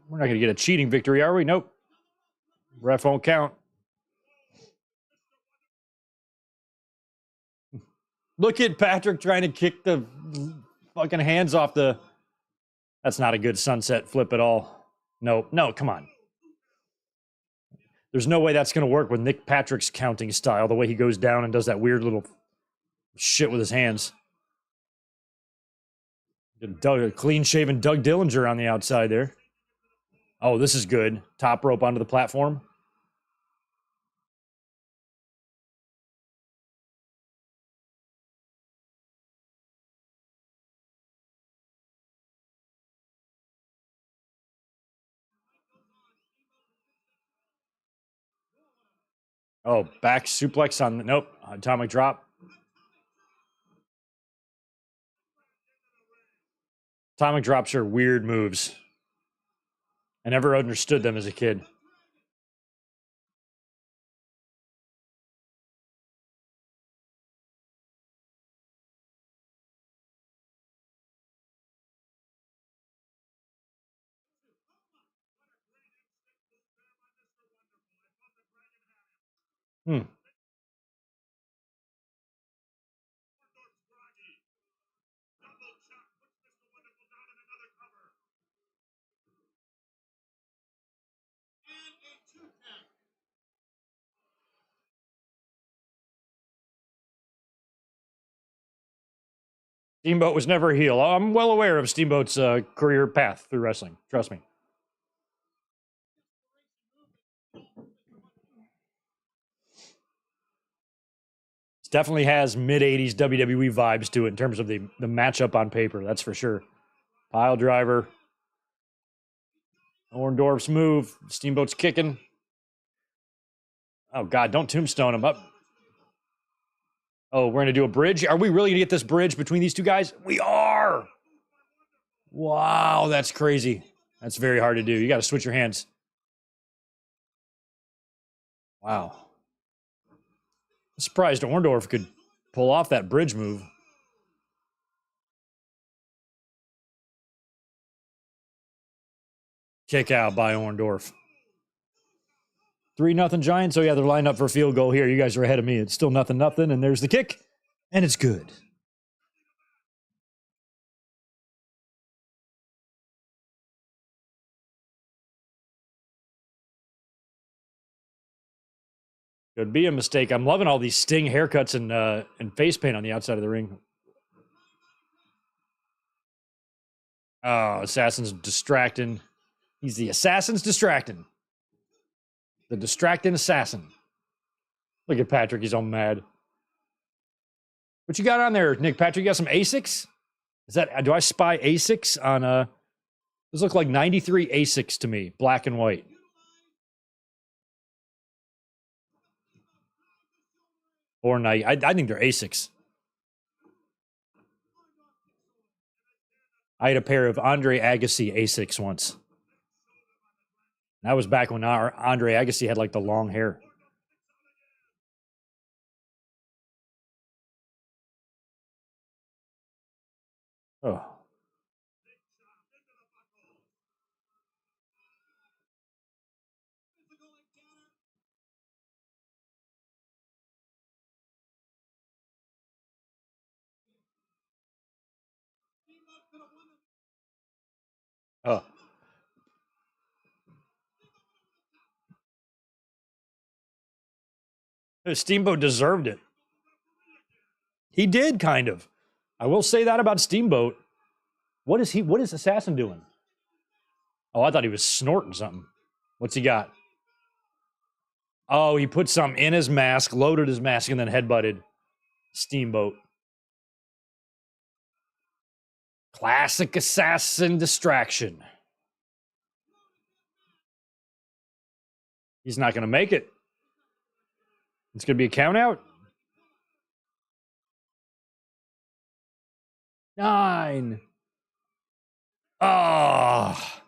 we're not going to get a cheating victory, are we? Nope. Ref won't count. Look at Patrick trying to kick the fucking hands off the... That's not a good sunset flip at all. No, come on. There's no way that's going to work with Nick Patrick's counting style, the way he goes down and does that weird little shit with his hands. Clean-shaven Doug Dillinger on the outside there. Oh, this is good. Top rope onto the platform. Oh, back suplex on... Nope. Atomic drop. Atomic drops are weird moves. I never understood them as a kid. Steamboat was never a heel. I'm well aware of Steamboat's career path through wrestling. Trust me. It definitely has mid-'80s WWE vibes to it in terms of the matchup on paper. That's for sure. Pile driver. Orndorff's move. Steamboat's kicking. Oh, God, don't tombstone him up. Oh, we're going to do a bridge? Are we really going to get this bridge between these two guys? We are! Wow, that's crazy. That's very hard to do. You got to switch your hands. Wow. I'm surprised Orndorff could pull off that bridge move. Kick out by Orndorff. 3-0 Giants. Oh, yeah, they're lined up for a field goal here. You guys are ahead of me. It's still 0-0, and there's the kick, and it's good. Could be a mistake. I'm loving all these Sting haircuts and face paint on the outside of the ring. Oh, Assassin's distracting. He's the Assassin's distracting. The distracting assassin. Look at Patrick. He's all mad. What you got on there, Nick Patrick? You got some Asics? Is that... Do I spy Asics on... Those look like 93 Asics to me. Black and white. Or night. I think they're Asics. I had a pair of Andre Agassi Asics once. That was back when Andre Agassi had like the long hair. Oh. Oh. Steamboat deserved it. He did, kind of. I will say that about Steamboat. What is Assassin doing? Oh, I thought he was snorting something. What's he got? Oh, he put something in his mask, loaded his mask, and then headbutted Steamboat. Classic assassin distraction. He's not going to make it. It's going to be a count out. 9. Ah.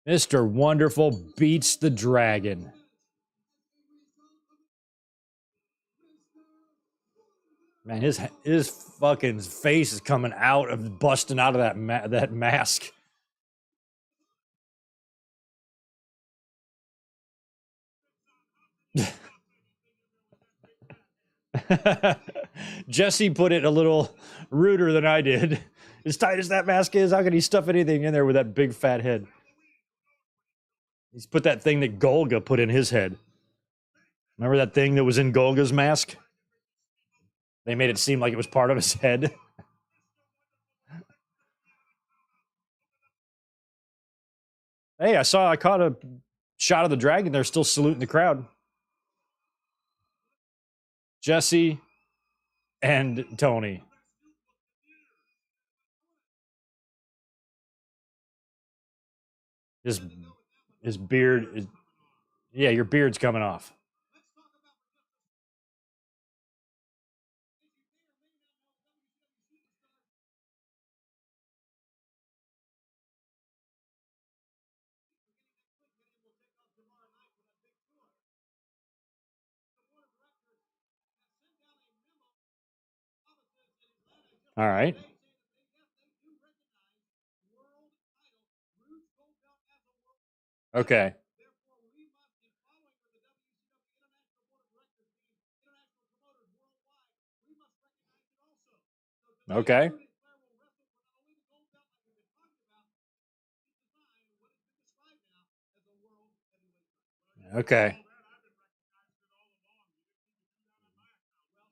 Mr. Wonderful beats the dragon. Man, his fucking face is coming out of busting out of that mask. Jesse put it a little ruder than I did. As tight as that mask is, how can he stuff anything in there with that big fat head? He's put that thing that Golga put in his head. Remember that thing that was in Golga's mask? They made it seem like it was part of his head. Hey, I caught a shot of the dragon. They're still saluting the crowd. Jesse and Tony. His beard is, yeah, your beard's coming off. All right. Okay. Okay. Okay.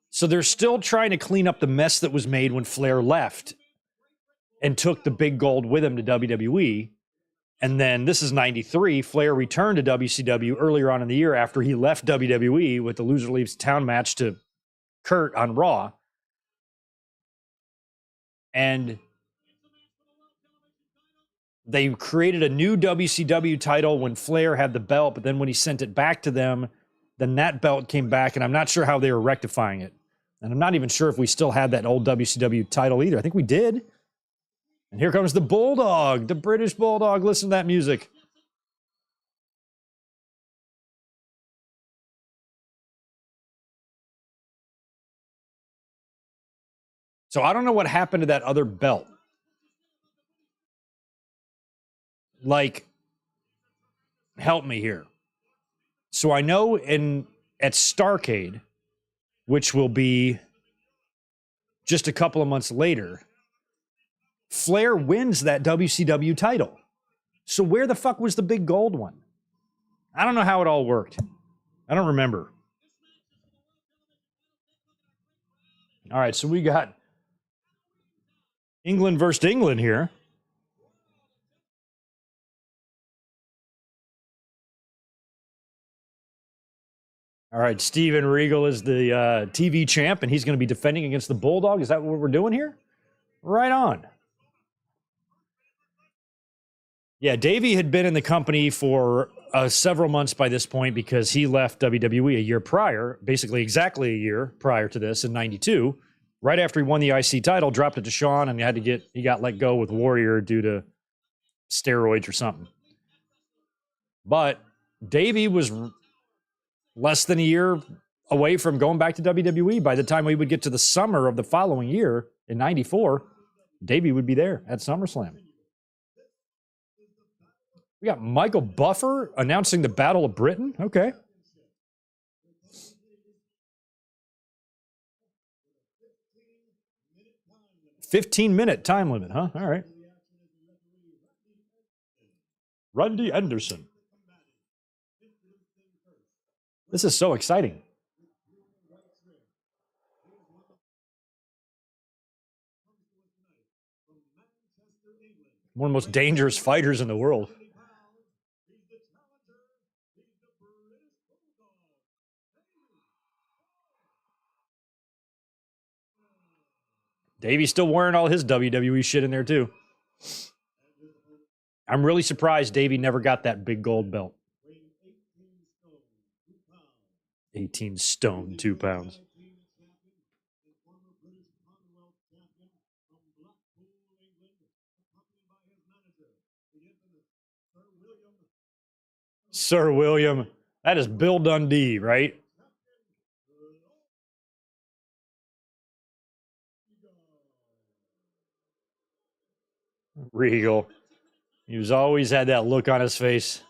So they're still trying to clean up the mess that was made when Flair left and took the big gold with him to WWE. And then this is 93. Flair returned to WCW earlier on in the year after he left WWE with the Loser Leaves Town match to Kurt on Raw. And they created a new WCW title when Flair had the belt, but then when he sent it back to them, then that belt came back, and I'm not sure how they were rectifying it. And I'm not even sure if we still had that old WCW title either. I think we did. And here comes the Bulldog, the British Bulldog. Listen to that music. So I don't know what happened to that other belt. Like, help me here. So I know at Starrcade, which will be just a couple of months later, Flair wins that WCW title. So where the fuck was the big gold one? I don't know how it all worked. I don't remember. All right, so we got England versus England here. All right, Steven Regal is the TV champ, and he's going to be defending against the Bulldog. Is that what we're doing here? Right on. Yeah, Davey had been in the company for several months by this point because he left WWE a year prior, basically exactly a year prior to this in 92. Right after he won the IC title, dropped it to Shawn, and he got let go with Warrior due to steroids or something. But Davey was less than a year away from going back to WWE. By the time we would get to the summer of the following year in 94, Davey would be there at SummerSlam. We got Michael Buffer announcing the Battle of Britain. Okay. $15-minute time limit, huh? All right. Randy Anderson. This is so exciting. One of the most dangerous fighters in the world. Davey's still wearing all his WWE shit in there, too. I'm really surprised Davey never got that big gold belt. 18 stone, 2 pounds. Sir William. That is Bill Dundee, right? Regal. He was always had that look on his face.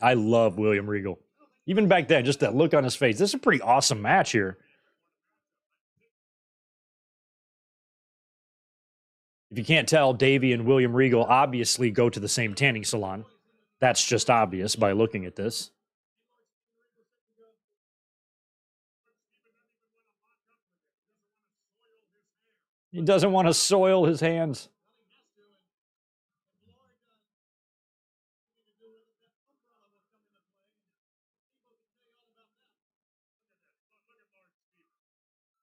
I love William Regal. Even back then, just that look on his face. This is a pretty awesome match here. If you can't tell, Davey and William Regal obviously go to the same tanning salon. That's just obvious by looking at this. He doesn't want to soil his hands.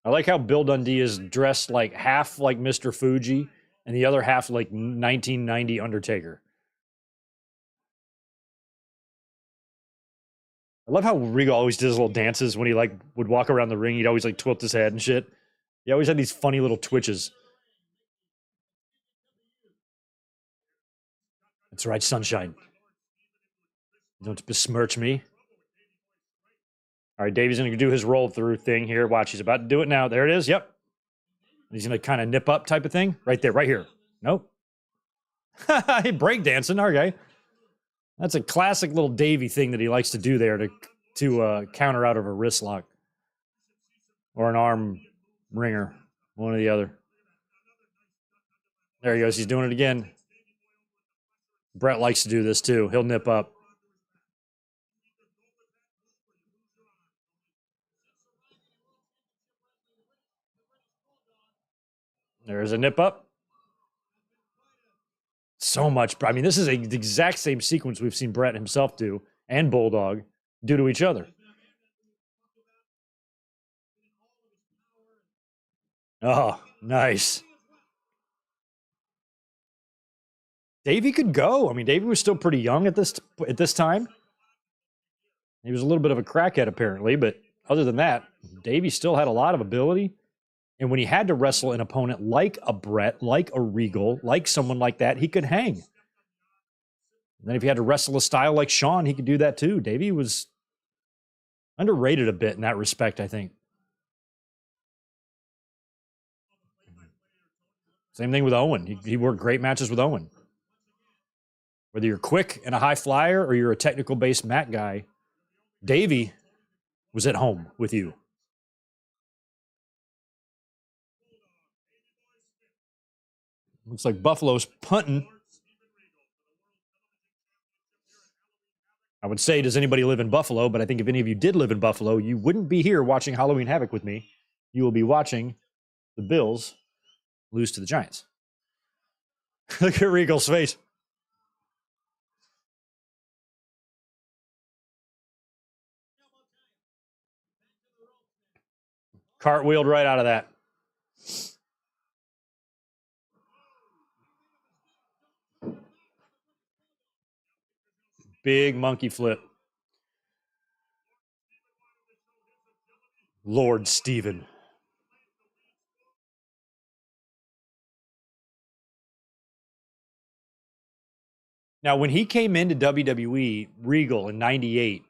I like how Bill Dundee is dressed like half like Mr. Fuji and the other half like 1990 Undertaker. I love how Regal always did his little dances when he like would walk around the ring. He'd always like tilt his head and shit. He always had these funny little twitches. That's right, sunshine. Don't besmirch me. All right, Davey's going to do his roll through thing here. Watch, he's about to do it now. There it is. Yep. He's going to kind of nip up type of thing. Right there, right here. Nope. Break dancing. Okay. That's a classic little Davey thing that he likes to do there to counter out of a wrist lock or an arm ringer, one or the other. There he goes. He's doing it again. Brett likes to do this too. He'll nip up. There's a nip up. So much. I mean, this is the exact same sequence we've seen Brett himself do and Bulldog do to each other. Oh, nice. Davey could go. I mean, Davey was still pretty young at this time. He was a little bit of a crackhead, apparently, but other than that, Davey still had a lot of ability. And when he had to wrestle an opponent like a Brett, like a Regal, like someone like that, he could hang. And then if he had to wrestle a style like Shawn, he could do that too. Davey was underrated a bit in that respect, I think. Same thing with Owen. He worked great matches with Owen. Whether you're quick and a high flyer or you're a technical-based mat guy, Davey was at home with you. Looks like Buffalo's punting. I would say, does anybody live in Buffalo? But I think if any of you did live in Buffalo, you wouldn't be here watching Halloween Havoc with me. You will be watching the Bills lose to the Giants. Look at Regal's face. Cartwheeled right out of that. Big monkey flip. Lord Steven. Now, when he came into WWE, Regal in 98,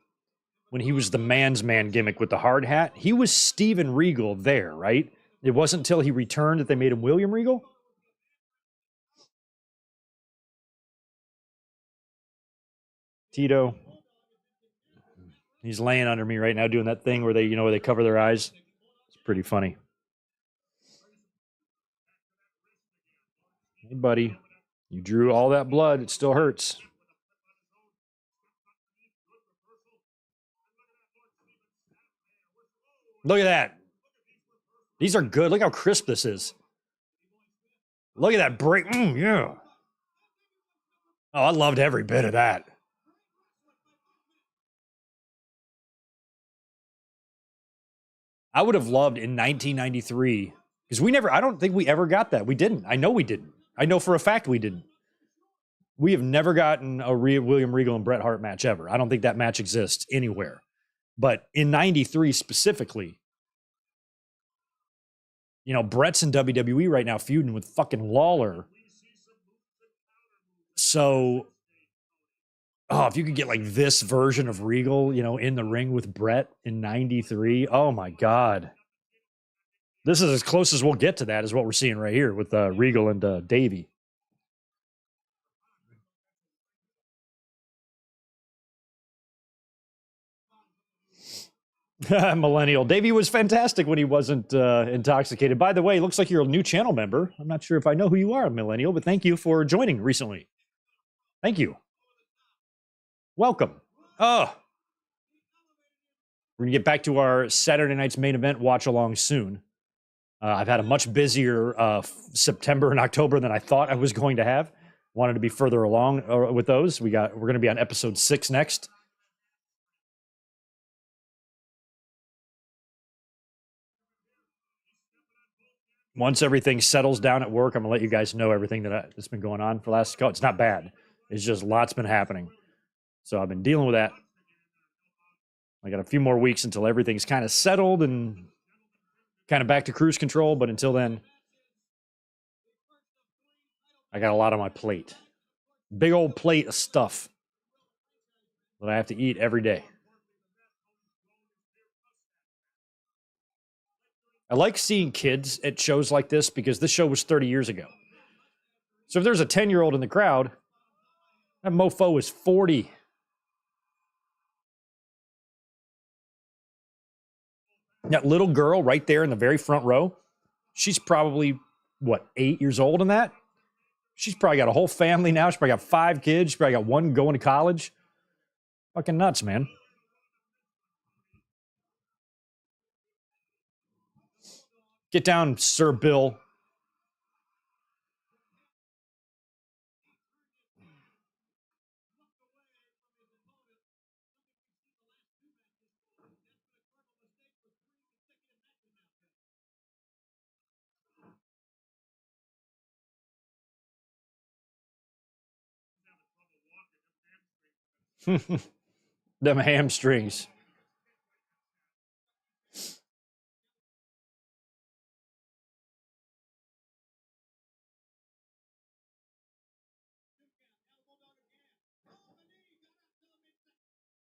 when he was the man's man gimmick with the hard hat, he was Steven Regal there, right? It wasn't until he returned that they made him William Regal? Tito. He's laying under me right now doing that thing where they cover their eyes. It's pretty funny. Hey, buddy. You drew all that blood. It still hurts. Look at that. These are good. Look how crisp this is. Look at that break. Yeah. Oh, I loved every bit of that. I would have loved in 1993 because I don't think we ever got that. We didn't. I know we didn't. I know for a fact we didn't. We have never gotten a William Regal and Bret Hart match ever. I don't think that match exists anywhere. But in 93 specifically, you know, Bret's in WWE right now feuding with fucking Lawler. So, if you could get like this version of Regal, you know, in the ring with Bret in 93, oh my God. This is as close as we'll get to that, is what we're seeing right here with Regal and Davey. Millennial. Davey was fantastic when he wasn't intoxicated. By the way, looks like you're a new channel member. I'm not sure if I know who you are, Millennial, but thank you for joining recently. Thank you. Welcome. Oh. We're going to get back to our Saturday night's main event watch along soon. I've had a much busier September and October than I thought I was going to have. Wanted to be further along with those. We're going to be on episode 6 next. Once everything settles down at work, I'm going to let you guys know everything that's been going on for the last couple. It's not bad. It's just lots been happening. So I've been dealing with that. I got a few more weeks until everything's kind of settled and kind of back to cruise control. But until then, I got a lot on my plate. Big old plate of stuff that I have to eat every day. I like seeing kids at shows like this because this show was 30 years ago. So if there's a 10-year-old in the crowd, that mofo is 40. That little girl right there in the very front row, she's probably, 8 years old in that? She's probably got a whole family now. She's probably got 5 kids. She's probably got one going to college. Fucking nuts, man. Get down, Sir Bill. Them hamstrings.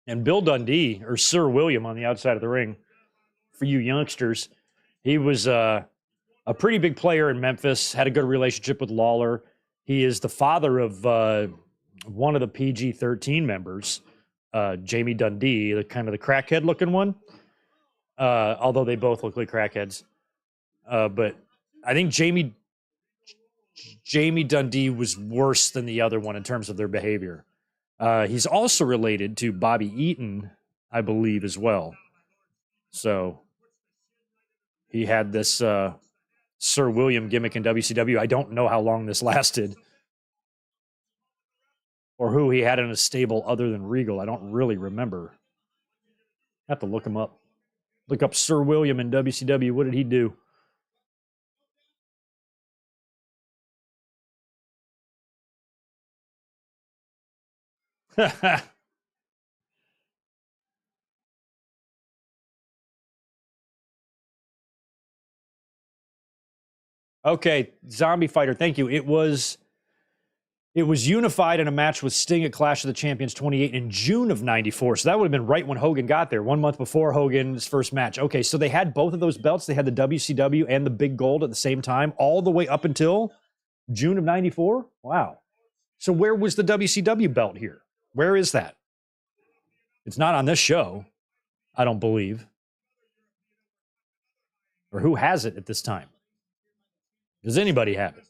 And Bill Dundee, or Sir William on the outside of the ring, for you youngsters, he was a pretty big player in Memphis, had a good relationship with Lawler. He is the father of one of the PG-13 members, Jamie Dundee, the kind of the crackhead looking one. Although they both look like crackheads. But I think Jamie Dundee was worse than the other one in terms of their behavior. He's also related to Bobby Eaton, I believe, as well. So he had this Sir William gimmick in WCW. I don't know how long this lasted or who he had in a stable other than Regal. I don't really remember. I have to look him up. Look up Sir William in WCW. What did he do? Okay, Zombie Fighter, thank you. It was unified in a match with Sting at Clash of the Champions 28 in June of 94. So that would have been right when Hogan got there, 1 month before Hogan's first match. Okay, so they had both of those belts. They had the WCW and the Big Gold at the same time, all the way up until June of 94? Wow. So where was the WCW belt here? Where is that? It's not on this show, I don't believe. Or who has it at this time? Does anybody have it?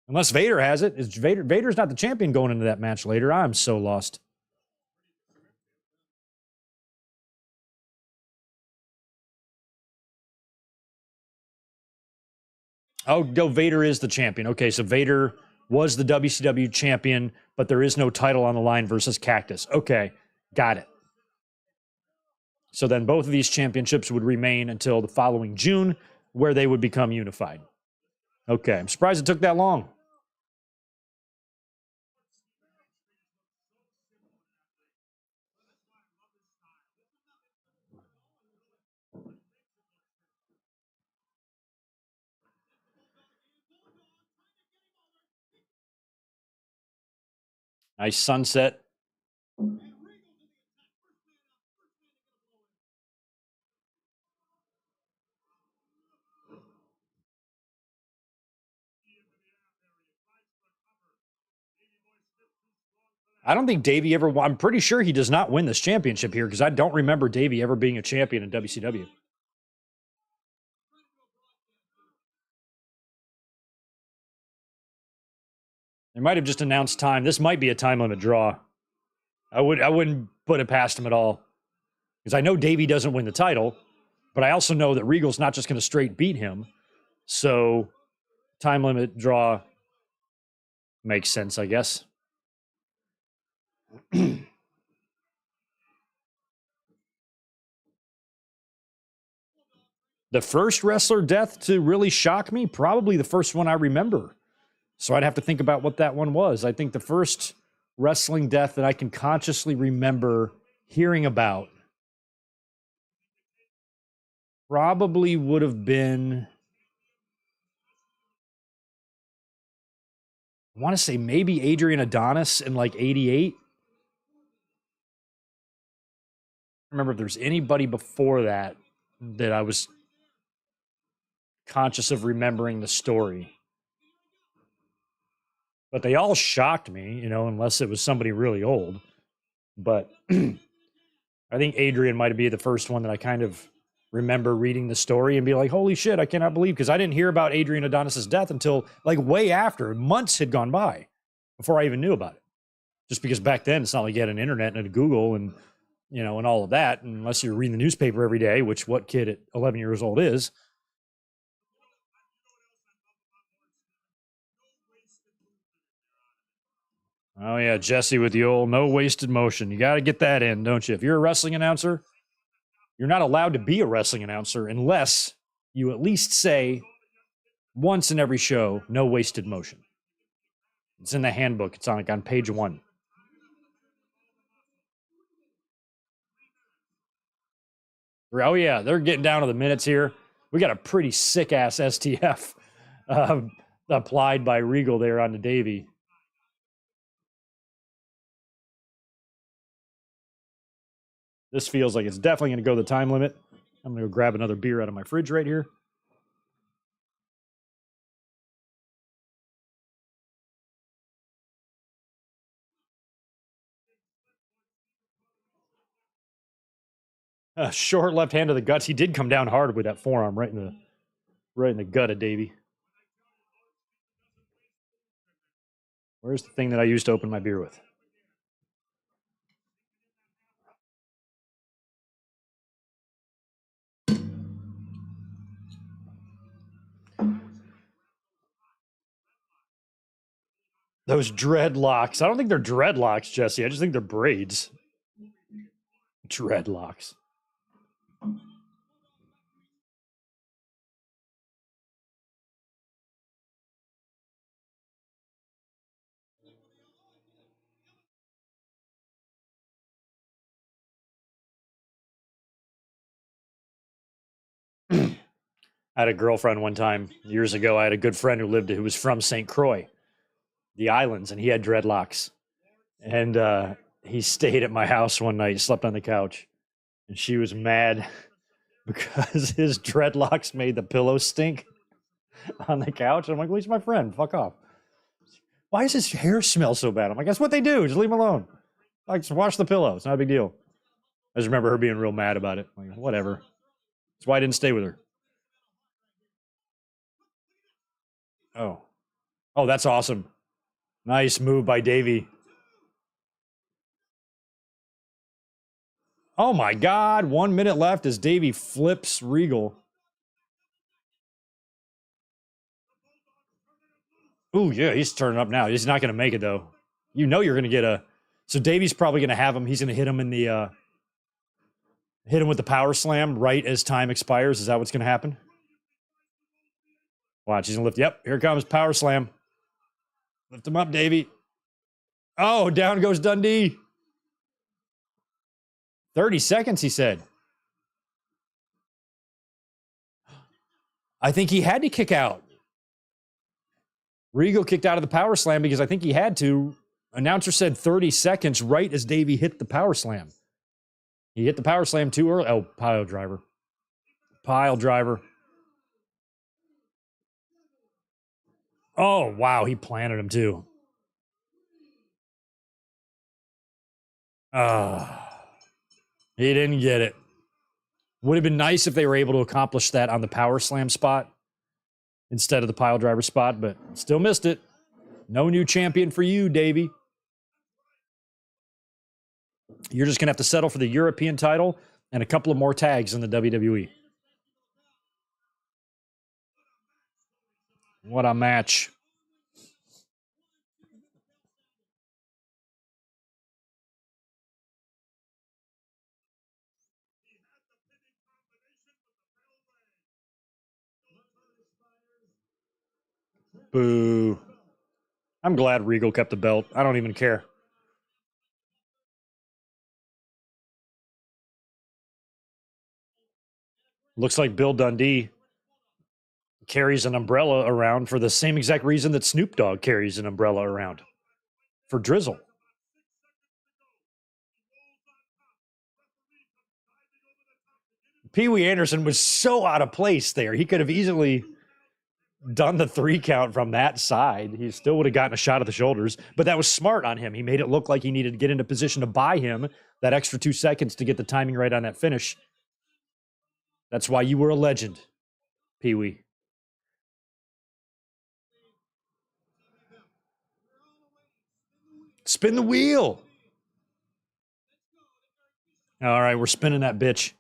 Unless Vader has it. Vader's not the champion going into that match later. I'm so lost. Oh, no, Vader is the champion. Okay, so Vader was the WCW champion, but there is no title on the line versus Cactus. Okay, got it. So then both of these championships would remain until the following June, where they would become unified. Okay, I'm surprised it took that long. Nice sunset. I don't think Davey ever. I'm pretty sure he does not win this championship here because I don't remember Davey ever being a champion in WCW. They might have just announced time. This might be a time limit draw. I wouldn't put it past him at all because I know Davey doesn't win the title, but I also know that Regal's not just going to straight beat him. So time limit draw makes sense, I guess. The first wrestler death to really shock me, probably the first one I remember. So I'd have to think about what that one was. I think the first wrestling death that I can consciously remember hearing about probably would have been, I want to say maybe Adrian Adonis in like 88. I remember if there's anybody before that that I was conscious of remembering the story. But they all shocked me, unless it was somebody really old. But I think Adrian might be the first one that I kind of remember reading the story and be like, holy shit, I cannot believe, because I didn't hear about Adrian Adonis's death until like way after. Months had gone by before I even knew about it. Just because back then it's not like you had an internet and a Google and and all of that, unless you're reading the newspaper every day, which what kid at 11 years old is. Oh yeah, Jesse with the old no wasted motion. You got to get that in, don't you? If you're a wrestling announcer, you're not allowed to be a wrestling announcer unless you at least say once in every show, no wasted motion. It's in the handbook. It's on page 1. Oh yeah, they're getting down to the minutes here. We got a pretty sick ass STF applied by Regal there on the Davey. This feels like it's definitely going to go the time limit. I'm going to go grab another beer out of my fridge right here. Short left hand to the guts. He did come down hard with that forearm right in the gut of Davey. Where's the thing that I used to open my beer with? Those dreadlocks. I don't think they're dreadlocks, Jesse. I just think they're braids. Dreadlocks. I had a girlfriend one time years ago. I had a good friend who was from St. Croix, the islands, and he had dreadlocks. And he stayed at my house one night, slept on the couch, and she was mad because his dreadlocks made the pillow stink on the couch. I'm like, well, he's my friend. Fuck off. Why does his hair smell so bad? I'm like, that's what they do. Just leave him alone. Like, just wash the pillow. It's not a big deal. I just remember her being real mad about it. Like, whatever. That's why I didn't stay with her. Oh, that's awesome. Nice move by Davey. Oh my God. 1 minute left as Davey flips Regal. Oh, yeah, he's turning up now. He's not going to make it, though. You know you're going to get a... So Davey's probably going to have him. He's going to hit him in the... hit him with the power slam right as time expires. Is that what's going to happen? Watch, he's going to lift. Yep, here comes power slam. Lift him up, Davey. Oh, down goes Dundee. 30 seconds, he said. I think he had to kick out. Regal kicked out of the power slam because I think he had to. Announcer said 30 seconds right as Davey hit the power slam. He hit the power slam too early. Oh, pile driver. Pile driver. Oh, wow. He planted him too. He didn't get it. Would have been nice if they were able to accomplish that on the power slam spot instead of the pile driver spot, but still missed it. No new champion for you, Davey. You're just going to have to settle for the European title and a couple of more tags in the WWE. What a match. Boo. I'm glad Regal kept the belt. I don't even care. Looks like Bill Dundee carries an umbrella around for the same exact reason that Snoop Dogg carries an umbrella around. For drizzle. Pee Wee Anderson was so out of place there. He could have easily done the 3 count from that side. He still would have gotten a shot at the shoulders, but that was smart on him. He made it look like he needed to get into position to buy him that extra 2 seconds to get the timing right on that finish. That's why you were a legend, Pee Wee. Spin the wheel. All right, we're spinning that bitch.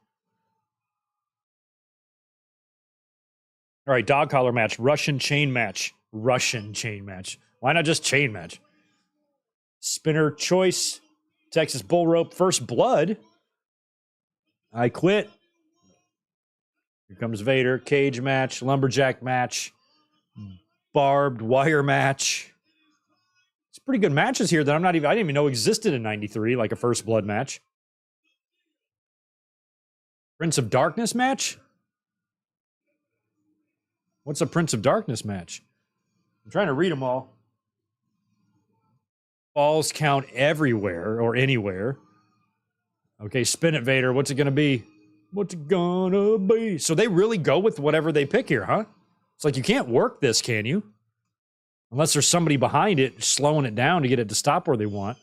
All right, dog collar match, Russian chain match. Russian chain match. Why not just chain match? Spinner choice, Texas bull rope, first blood. I quit. Here comes Vader, cage match, lumberjack match, barbed wire match. It's pretty good matches here that I didn't even know existed in 93, like a first blood match. Prince of Darkness match? What's a Prince of Darkness match? I'm trying to read them all. Falls count everywhere or anywhere. Okay, spin it, Vader. What's it going to be? What's it gonna be? So they really go with whatever they pick here, huh? It's like you can't work this, can you? Unless there's somebody behind it slowing it down to get it to stop where they want.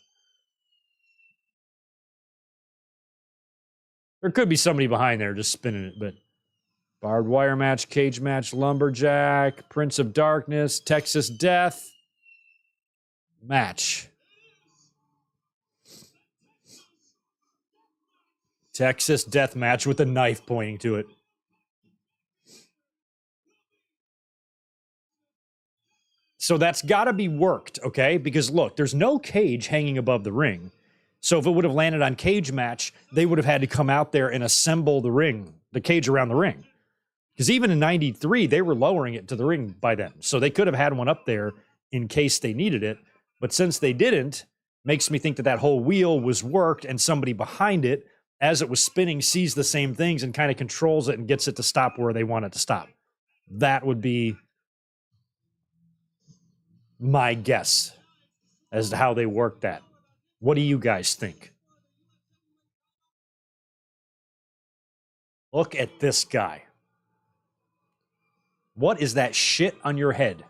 There could be somebody behind there just spinning it, but barbed wire match, cage match, lumberjack, Prince of Darkness, Texas Death match. Texas Death match with a knife pointing to it. So that's got to be worked, okay? Because look, there's no cage hanging above the ring. So if it would have landed on cage match, they would have had to come out there and assemble the ring, the cage around the ring. Because even in 93, they were lowering it to the ring by then. So they could have had one up there in case they needed it. But since they didn't, makes me think that that whole wheel was worked and somebody behind it, as it was spinning, sees the same things and kind of controls it and gets it to stop where they want it to stop. That would be my guess as to how they worked that. What do you guys think? Look at this guy. What is that shit on your head?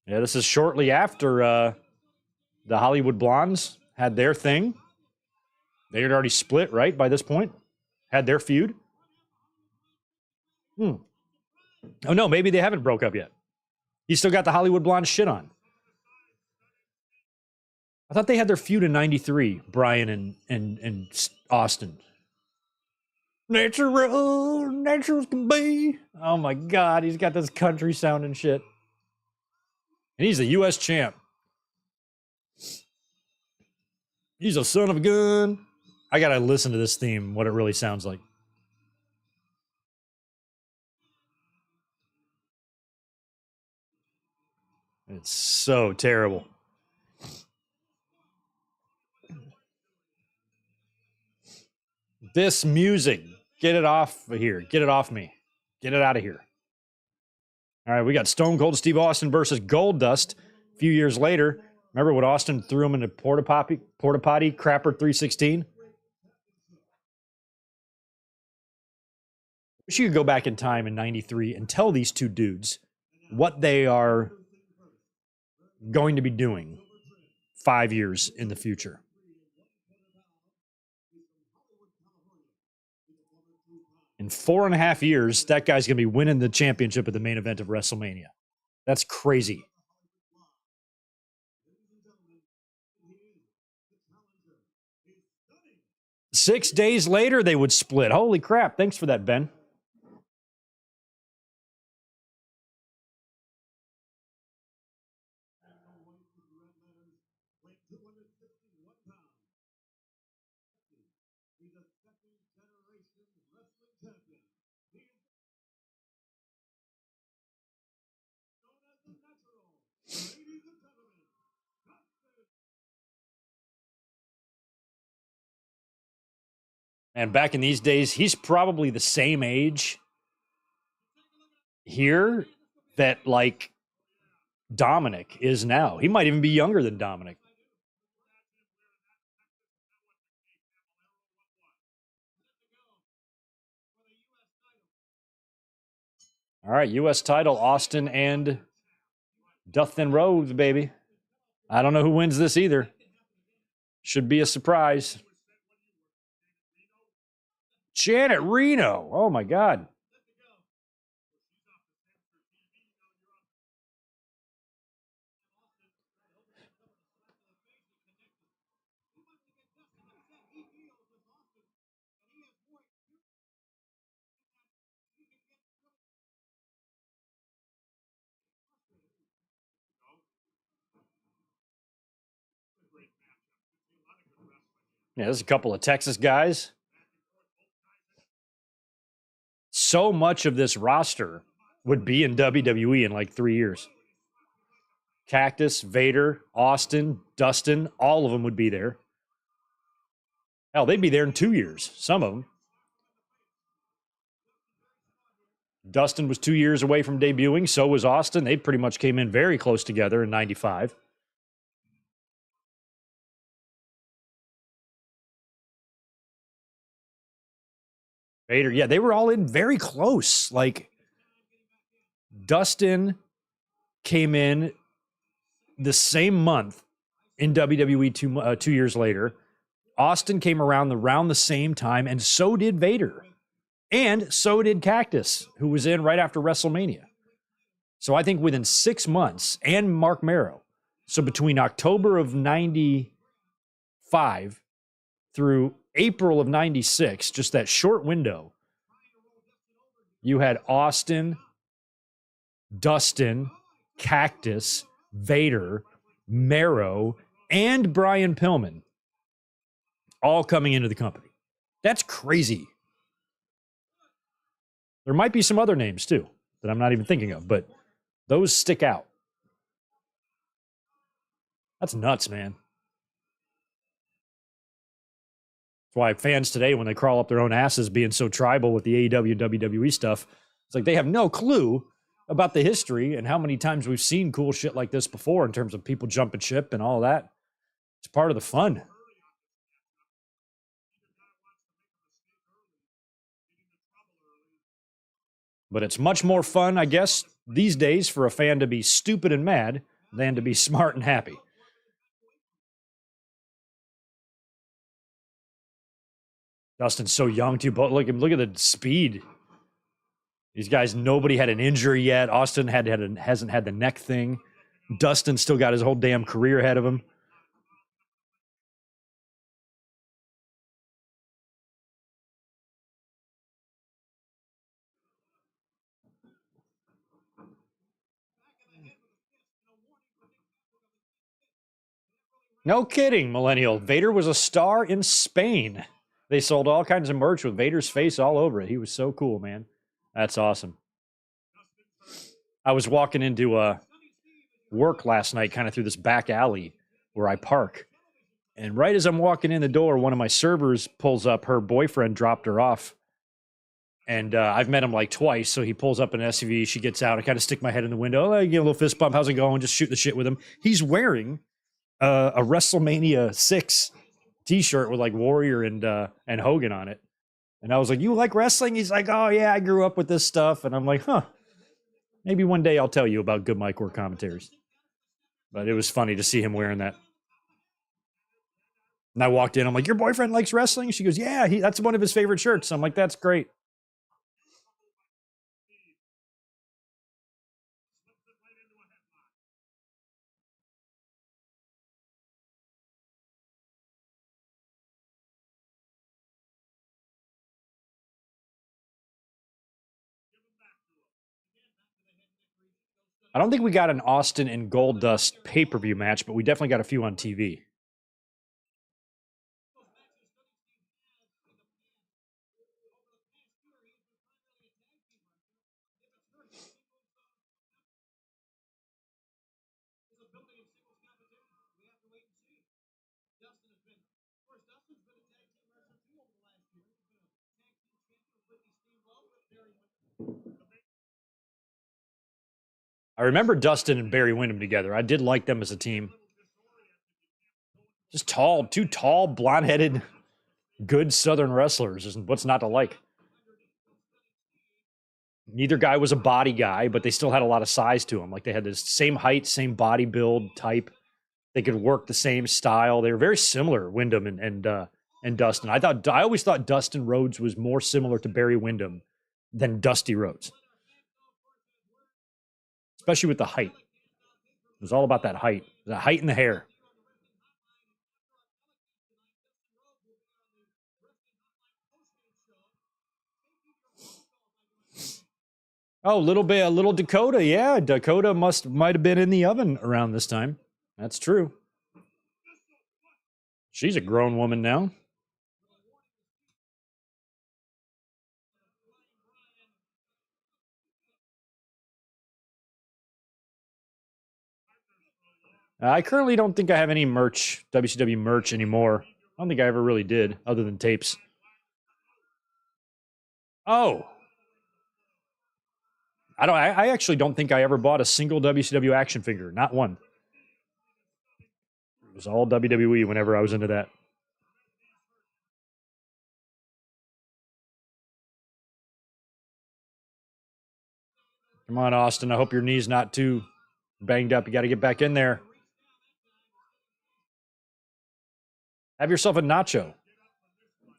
Yeah, this is shortly after the Hollywood Blondes had their thing. They had already split, right, by this point? Had their feud? Oh, no, maybe they haven't broke up yet. He's still got the Hollywood Blonde shit on. I thought they had their feud in '93, Brian and Austin. Natural can be. Oh my God, he's got this country sounding shit. And he's a U.S. champ. He's a son of a gun. I gotta listen to this theme, what it really sounds like. It's so terrible. This music, get it off of here. Get it off me. Get it out of here. All right, we got Stone Cold Steve Austin versus Goldust a few years later. Remember when Austin threw him in a porta potty crapper 316? Wish you could go back in time in '93 and tell these two dudes what they are going to be doing 5 years in the future. In 4.5 years, that guy's going to be winning the championship at the main event of WrestleMania. That's crazy. Six days later, they would split. Holy crap. Thanks for that, Ben. And back in these days, he's probably the same age here that, like, Dominic is now. He might even be younger than Dominic. All right, U.S. title, Austin and Dustin Rhodes, baby. I don't know who wins this either. Should be a surprise. Janet Reno. Oh, my God. Yeah, there's a couple of Texas guys. So much of this roster would be in WWE in like 3 years. Cactus, Vader, Austin, Dustin, all of them would be there. Hell, they'd be there in 2 years, some of them. Dustin was 2 years away from debuting. So was Austin. They pretty much came in very close together in '95. Vader, yeah, they were all in very close. Like, Dustin came in the same month in WWE 2 years later. Austin came around the same time, and so did Vader. And so did Cactus, who was in right after WrestleMania. So I think within 6 months, and Mark Marrow. So between October of '95 through April of '96, just that short window, you had Austin, Dustin, Cactus, Vader, Marrow, and Brian Pillman all coming into the company. That's crazy. There might be some other names too that I'm not even thinking of, but those stick out. That's nuts, man. That's why fans today, when they crawl up their own asses being so tribal with the AEW and WWE stuff, it's like they have no clue about the history and how many times we've seen cool shit like this before in terms of people jumping ship and all that. It's part of the fun. But it's much more fun, I guess, these days for a fan to be stupid and mad than to be smart and happy. Dustin's so young, too. But look at the speed. These guys, nobody had an injury yet. Austin hasn't had the neck thing. Dustin still got his whole damn career ahead of him. No kidding, Millennial. Vader was a star in Spain. They sold all kinds of merch with Vader's face all over it. He was so cool, man. That's awesome. I was walking into work last night, kind of through this back alley where I park. And right as I'm walking in the door, one of my servers pulls up. Her boyfriend dropped her off. And I've met him like twice. So he pulls up an SUV. She gets out. I kind of stick my head in the window. I get a little fist bump. How's it going? Just shoot the shit with him. He's wearing a WrestleMania 6 T-shirt with like Warrior and Hogan on it. And I was like, "You like wrestling?" He's like, "Oh yeah, I grew up with this stuff." And I'm like, "Huh, maybe one day I'll tell you about good mic work commentaries." But it was funny to see him wearing that. And I walked in. I'm like, "Your boyfriend likes wrestling?" She goes, "Yeah, that's one of his favorite shirts." I'm like, "That's great." I don't think we got an Austin and Goldust pay-per-view match, but we definitely got a few on TV. I remember Dustin and Barry Windham together. I did like them as a team. Just tall, two tall, blonde-headed, good Southern wrestlers. What's not to like? Neither guy was a body guy, but they still had a lot of size to them. Like they had the same height, same body build type. They could work the same style. They were very similar, Windham and Dustin. I always thought Dustin Rhodes was more similar to Barry Windham than Dusty Rhodes, especially with the height. It was all about that height, the height and the hair. Oh, a little Dakota. Yeah, Dakota might have been in the oven around this time. That's true. She's a grown woman now. I currently don't think I have any merch, WCW merch anymore. I don't think I ever really did, other than tapes. Oh, I actually don't think I ever bought a single WCW action figure. Not one. It was all WWE whenever I was into that. Come on, Austin. I hope your knee's not too banged up. You got to get back in there. Have yourself a nacho.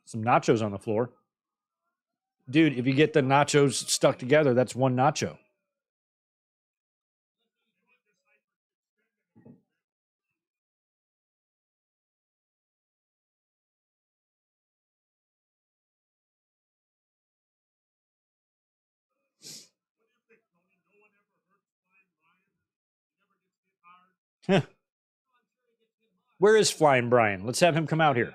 Some nachos on the floor. Dude, if you get the nachos stuck together, that's one nacho. Where is Flying Brian? Let's have him come out here.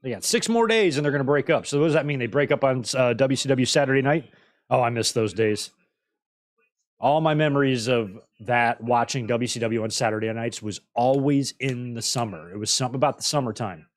They got 6 more days and they're going to break up. So what does that mean? They break up on WCW Saturday night? Oh, I miss those days. All my memories of that watching WCW on Saturday nights was always in the summer. It was something about the summertime.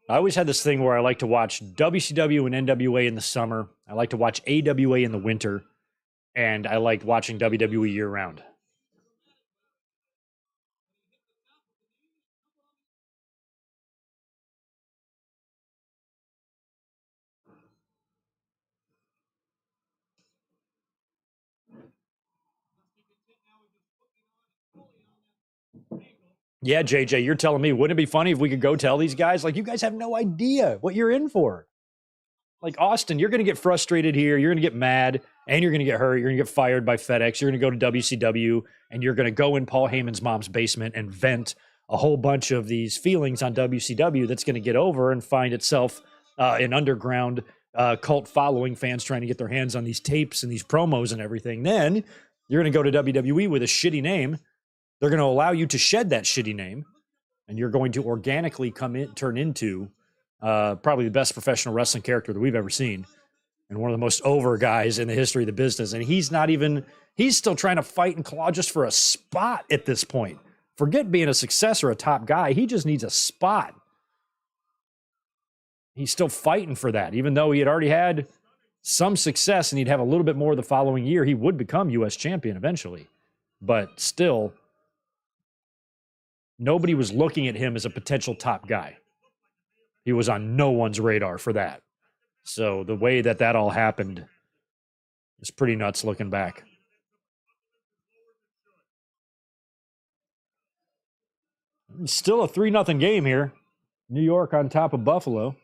I always had this thing where I like to watch WCW and NWA in the summer. I like to watch AWA in the winter. And I liked watching WWE year round. Yeah, JJ, you're telling me, wouldn't it be funny if we could go tell these guys, like, you guys have no idea what you're in for? Like, Austin, you're going to get frustrated here. You're going to get mad, and you're going to get hurt. You're going to get fired by FedEx. You're going to go to WCW, and you're going to go in Paul Heyman's mom's basement and vent a whole bunch of these feelings on WCW that's going to get over and find itself an underground cult following, fans trying to get their hands on these tapes and these promos and everything. Then you're going to go to WWE with a shitty name. They're going to allow you to shed that shitty name, and you're going to organically turn into probably the best professional wrestling character that we've ever seen, and one of the most over guys in the history of the business. And he's still trying to fight and claw just for a spot at this point. Forget being a success or a top guy. He just needs a spot. He's still fighting for that, even though he had already had some success and he'd have a little bit more the following year. He would become U.S. champion eventually, but still, nobody was looking at him as a potential top guy. He was on no one's radar for that. So the way that all happened is pretty nuts looking back. It's still a 3-0 game here. New York on top of Buffalo.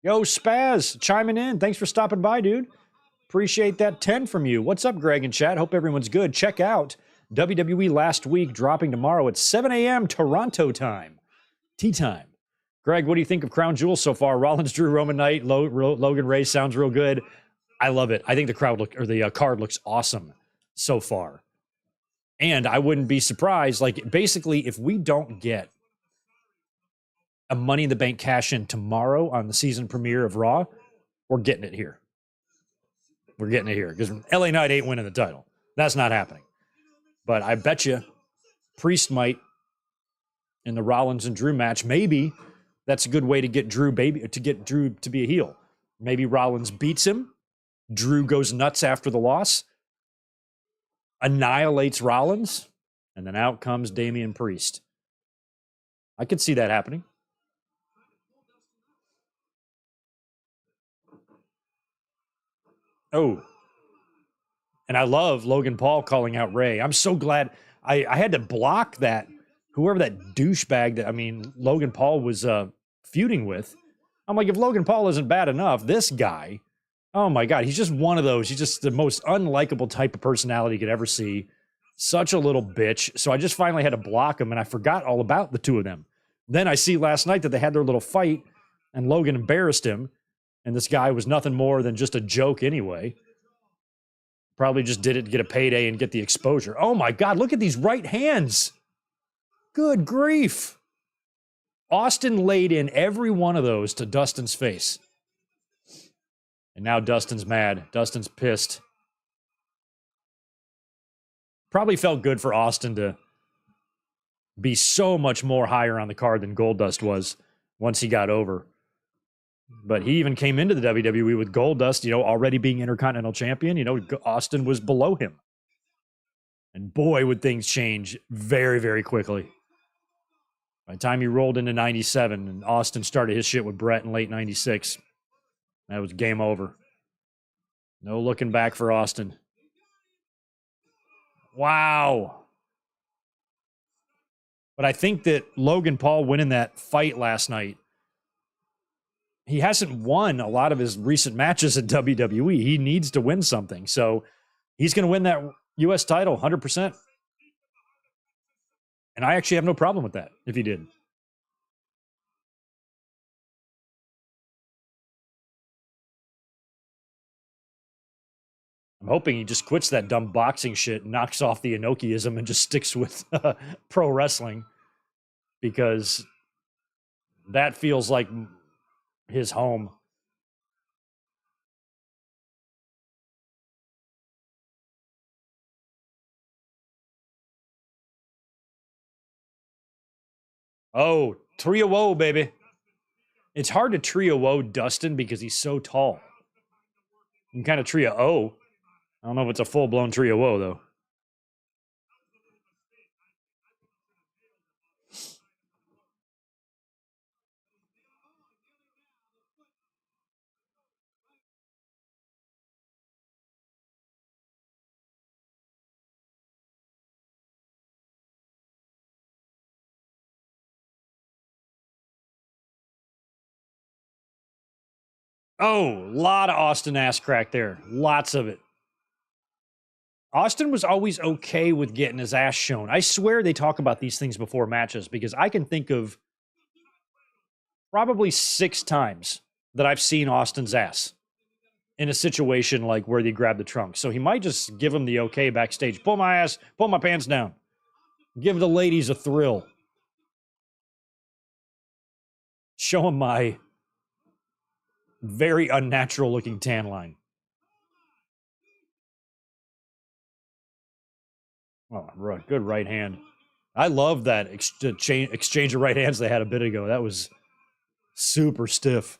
Yo, Spaz, chiming in. Thanks for stopping by, dude. Appreciate that 10 from you. What's up, Greg and chat? Hope everyone's good. Check out WWE Last Week, dropping tomorrow at 7 a.m. Toronto time. Tea time. Greg, what do you think of Crown Jewel so far? Rollins, Drew, Roman Knight, Logan Ray sounds real good. I love it. I think the card looks awesome so far. And I wouldn't be surprised, like, basically, if we don't get a Money in the Bank cash in tomorrow on the season premiere of Raw, we're getting it here. We're getting it here because LA Knight ain't winning the title. That's not happening. But I bet you Priest might in the Rollins and Drew match. Maybe that's a good way to get Drew to be a heel. Maybe Rollins beats him. Drew goes nuts after the loss, annihilates Rollins, and then out comes Damian Priest. I could see that happening. Oh, and I love Logan Paul calling out Ray. I'm so glad I had to block that, whoever that douchebag Logan Paul was feuding with. I'm like, if Logan Paul isn't bad enough, this guy, oh my God, he's just one of those. He's just the most unlikable type of personality you could ever see. Such a little bitch. So I just finally had to block him, and I forgot all about the two of them. Then I see last night that they had their little fight, and Logan embarrassed him, and this guy was nothing more than just a joke anyway. Probably just did it to get a payday and get the exposure. Oh my God, look at these right hands. Good grief. Austin laid in every one of those to Dustin's face. And now Dustin's mad. Dustin's pissed. Probably felt good for Austin to be so much more higher on the card than Goldust was once he got over. But he even came into the WWE with Goldust, already being Intercontinental Champion. Austin was below him. And boy, would things change very, very quickly. By the time he rolled into 97 and Austin started his shit with Brett in late 96, that was game over. No looking back for Austin. Wow. But I think that Logan Paul winning that fight last night, he hasn't won a lot of his recent matches at WWE. He needs to win something. So he's going to win that U.S. title 100%. And I actually have no problem with that if he did. I'm hoping he just quits that dumb boxing shit, knocks off the Inokiism, and just sticks with pro wrestling, because that feels like his home. Oh, Trio Woe, baby. It's hard to Trio Woe Dustin because he's so tall. You can kind of Trio O. I don't know if it's a full-blown Trio Woe, though. Oh, a lot of Austin ass crack there. Lots of it. Austin was always okay with getting his ass shown. I swear they talk about these things before matches because I can think of probably 6 times that I've seen Austin's ass in a situation like where they grab the trunk. So he might just give him the okay backstage. Pull my ass, pull my pants down. Give the ladies a thrill. Show him my very unnatural looking tan line. Oh, good right hand. I love that exchange of right hands they had a bit ago. That was super stiff.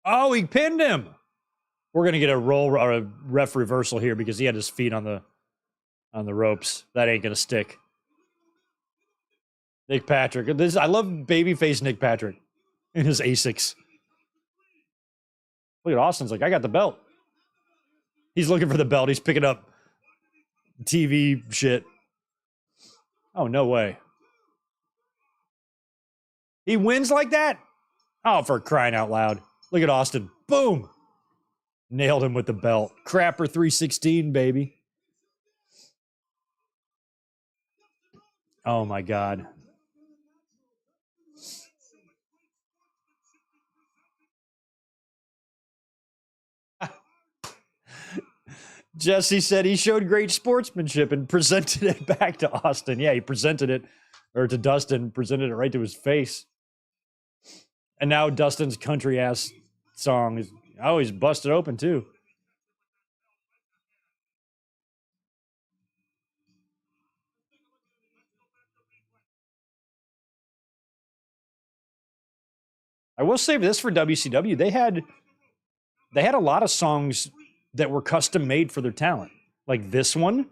Oh, he pinned him. We're gonna get a roll or a ref reversal here because he had his feet on the ropes. That ain't gonna stick. Nick Patrick. I love babyface Nick Patrick in his Asics. Look at Austin's like, I got the belt. He's looking for the belt. He's picking up TV shit. Oh, no way. He wins like that? Oh, for crying out loud. Look at Austin. Boom. Nailed him with the belt. Crapper 316, baby. Oh, my God. Jesse said he showed great sportsmanship and presented it back to Austin. Yeah, he presented it, or to Dustin, presented it right to his face. And now Dustin's country ass song is always busted open too. I will say this for WCW, they had a lot of songs that were custom made for their talent. Like this one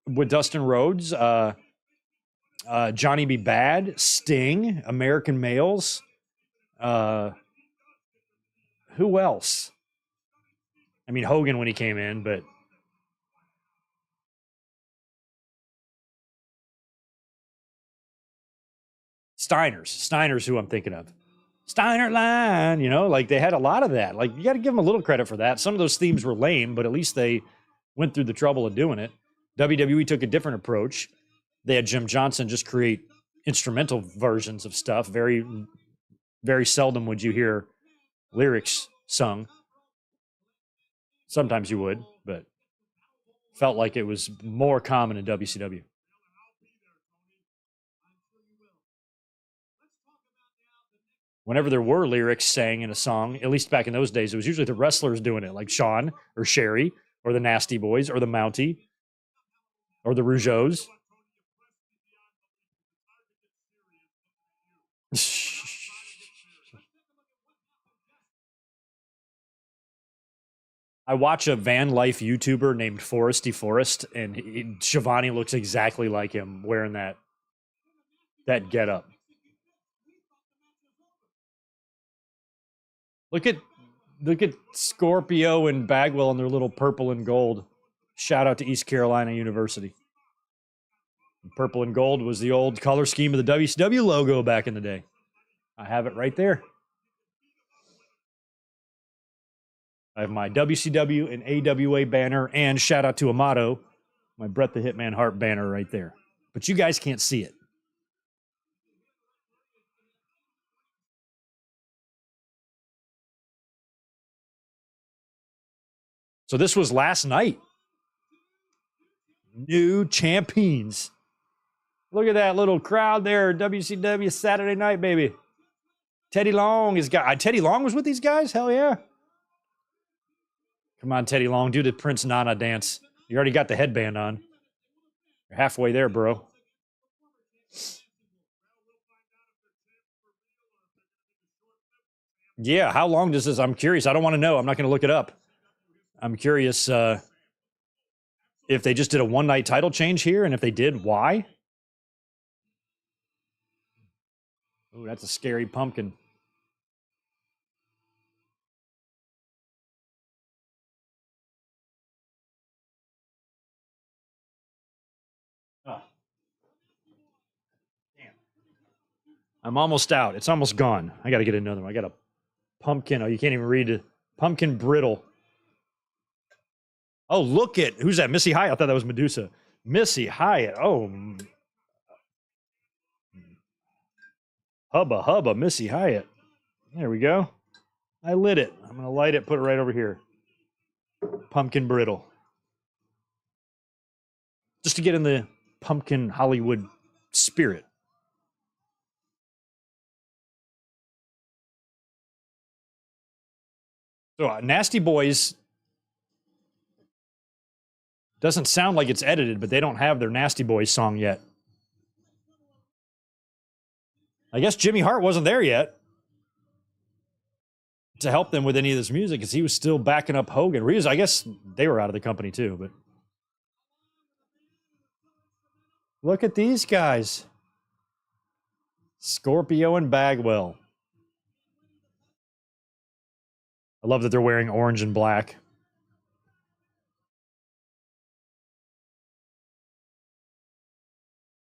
with Dustin Rhodes, Johnny B. Bad, Sting, American Males. Who else? I mean, Hogan when he came in, but Steiner's who I'm thinking of. Steiner line, like they had a lot of that. Like you got to give them a little credit for that. Some of those themes were lame, but at least they went through the trouble of doing it. WWE took a different approach. They had Jim Johnson just create instrumental versions of stuff. Very, very seldom would you hear lyrics sung. Sometimes you would, but felt like it was more common in WCW. Whenever there were lyrics sang in a song, at least back in those days, it was usually the wrestlers doing it, like Shawn or Sherry or the Nasty Boys or the Mountie or the Rougeaus. I watch a van life YouTuber named Foresty Forest, and Shivani looks exactly like him wearing that getup. Look at Scorpio and Bagwell in their little purple and gold. Shout out to East Carolina University. Purple and gold was the old color scheme of the WCW logo back in the day. I have it right there. I have my WCW and AWA banner, and shout out to Amato, my Bret the Hitman Hart banner right there. But you guys can't see it. So this was last night. New champions. Look at that little crowd there. WCW Saturday night, baby. Teddy Long Teddy Long was with these guys? Hell yeah. Come on, Teddy Long. Do the Prince Nana dance. You already got the headband on. You're halfway there, bro. Yeah, how long does this? I'm curious. I don't want to know. I'm not going to look it up. I'm curious if they just did a one-night title change here, and if they did, why? Oh, that's a scary pumpkin. I'm almost out. It's almost gone. I got to get another one. I got a pumpkin. Oh, you can't even read it. Pumpkin brittle. Oh, look at who's that? Missy Hyatt. I thought that was Medusa. Missy Hyatt. Oh, hubba hubba, Missy Hyatt. There we go. I lit it. I'm gonna light it. Put it right over here. Pumpkin brittle. Just to get in the pumpkin Hollywood spirit. So, Nasty Boys doesn't sound like it's edited, but they don't have their Nasty Boys song yet. I guess Jimmy Hart wasn't there yet to help them with any of this music because he was still backing up Hogan. I guess they were out of the company too, but look at these guys. Scorpio and Bagwell. I love that they're wearing orange and black.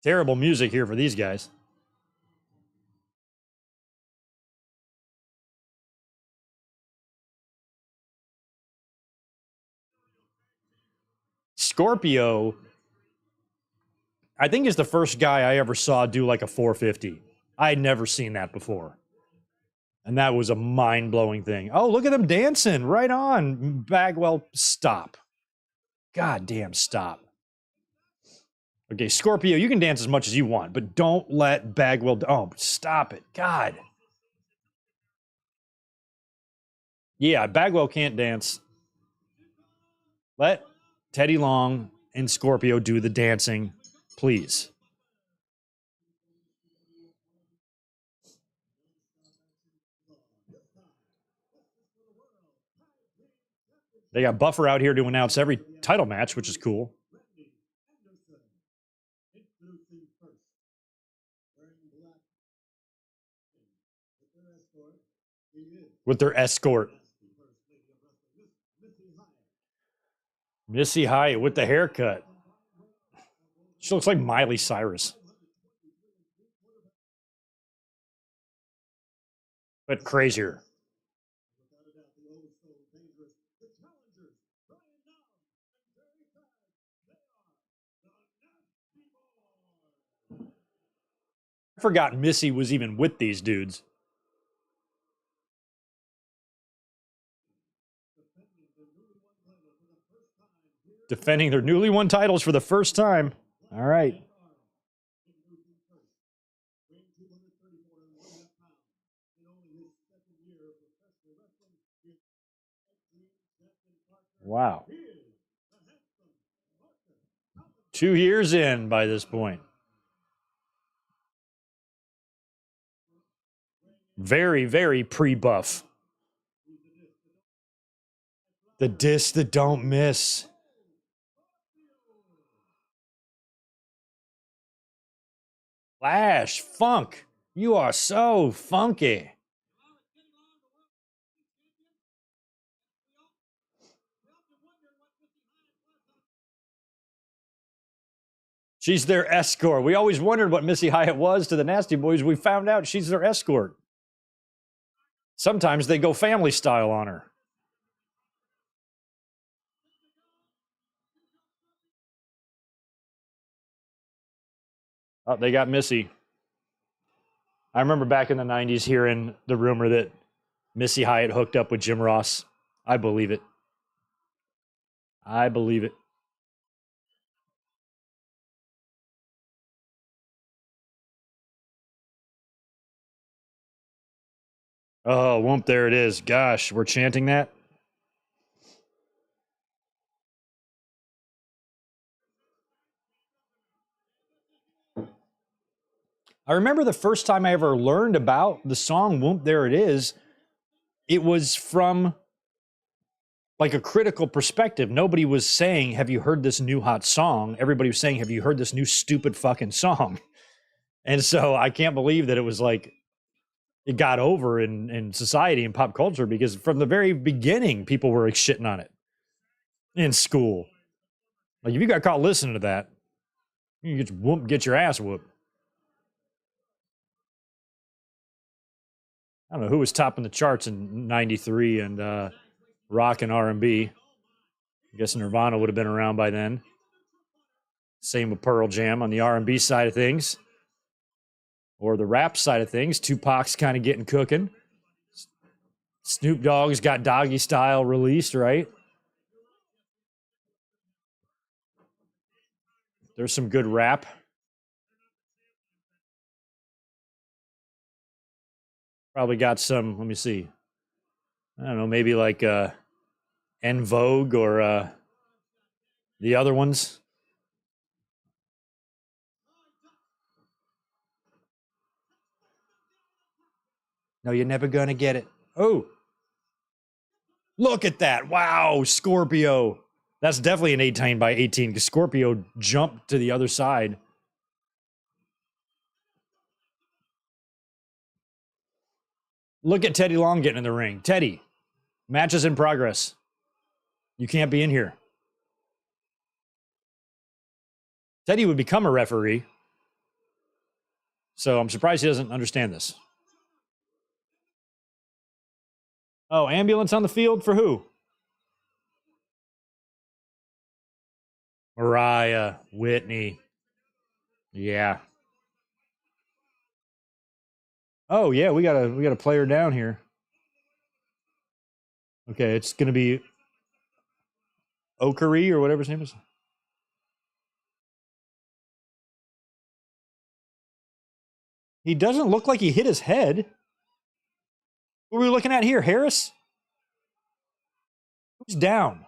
Terrible music here for these guys. Scorpio, I think, is the first guy I ever saw do like a 450. I had never seen that before. And that was a mind-blowing thing. Oh, look at them dancing. Right on. Bagwell, stop. God damn, stop. Okay, Scorpio, you can dance as much as you want, but don't let Bagwell... Oh, stop it. God. Yeah, Bagwell can't dance. Let Teddy Long and Scorpio do the dancing, please. They got Buffer out here to announce every title match, which is cool. With their escort. Missy Hyatt with the haircut. She looks like Miley Cyrus. But crazier. I forgot Missy was even with these dudes. Defending their newly won titles for the first time. All right. Wow. 2 years in by this point. Very, very pre-buff. The disc that don't miss. Flash, funk. You are so funky. She's their escort. We always wondered what Missy Hyatt was to the Nasty Boys. We found out she's their escort. Sometimes they go family style on her. Oh, they got Missy. I remember back in the 90s hearing the rumor that Missy Hyatt hooked up with Jim Ross. I believe it. I believe it. Oh, whoop, there it is. Gosh, we're chanting that? I remember the first time I ever learned about the song Whoop, There It Is, it was from like a critical perspective. Nobody was saying, have you heard this new hot song? Everybody was saying, have you heard this new stupid fucking song? And so I can't believe that it was like, it got over in society and pop culture because from the very beginning, people were like shitting on it in school. Like if you got caught listening to that, you get your ass whooped. I don't know who was topping the charts in '93 and rock and R&B. I guess Nirvana would have been around by then. Same with Pearl Jam on the R&B side of things. Or the rap side of things, Tupac's kind of getting cooking. Snoop Dogg's got Doggy Style released, right? There's some good rap. Probably got some, let me see. I don't know, maybe like En Vogue or the other ones. No, you're never going to get it. Oh, look at that. Wow, Scorpio. That's definitely an 18 by 18 because Scorpio jumped to the other side. Look at Teddy Long getting in the ring. Teddy, match is in progress. You can't be in here. Teddy would become a referee. So I'm surprised he doesn't understand this. Oh, ambulance on the field for who? Mariah Whitney. Yeah. Oh yeah, we got a player down here. Okay, it's gonna be Okari or whatever his name is. He doesn't look like he hit his head. What are we looking at here? Harris? Who's down?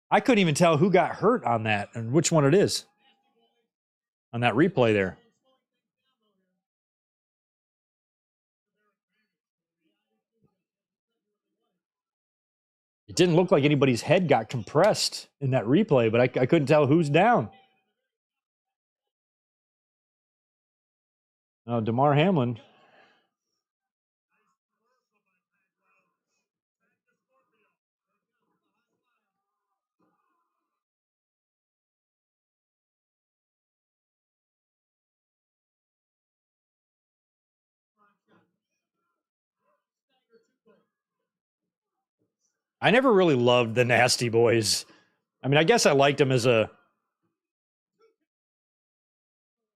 I couldn't even tell who got hurt on that and which one it is on that replay there. It didn't look like anybody's head got compressed in that replay, but I couldn't tell who's down. Oh, DeMar Hamlin. I never really loved the Nasty Boys. I mean, I guess I liked them as a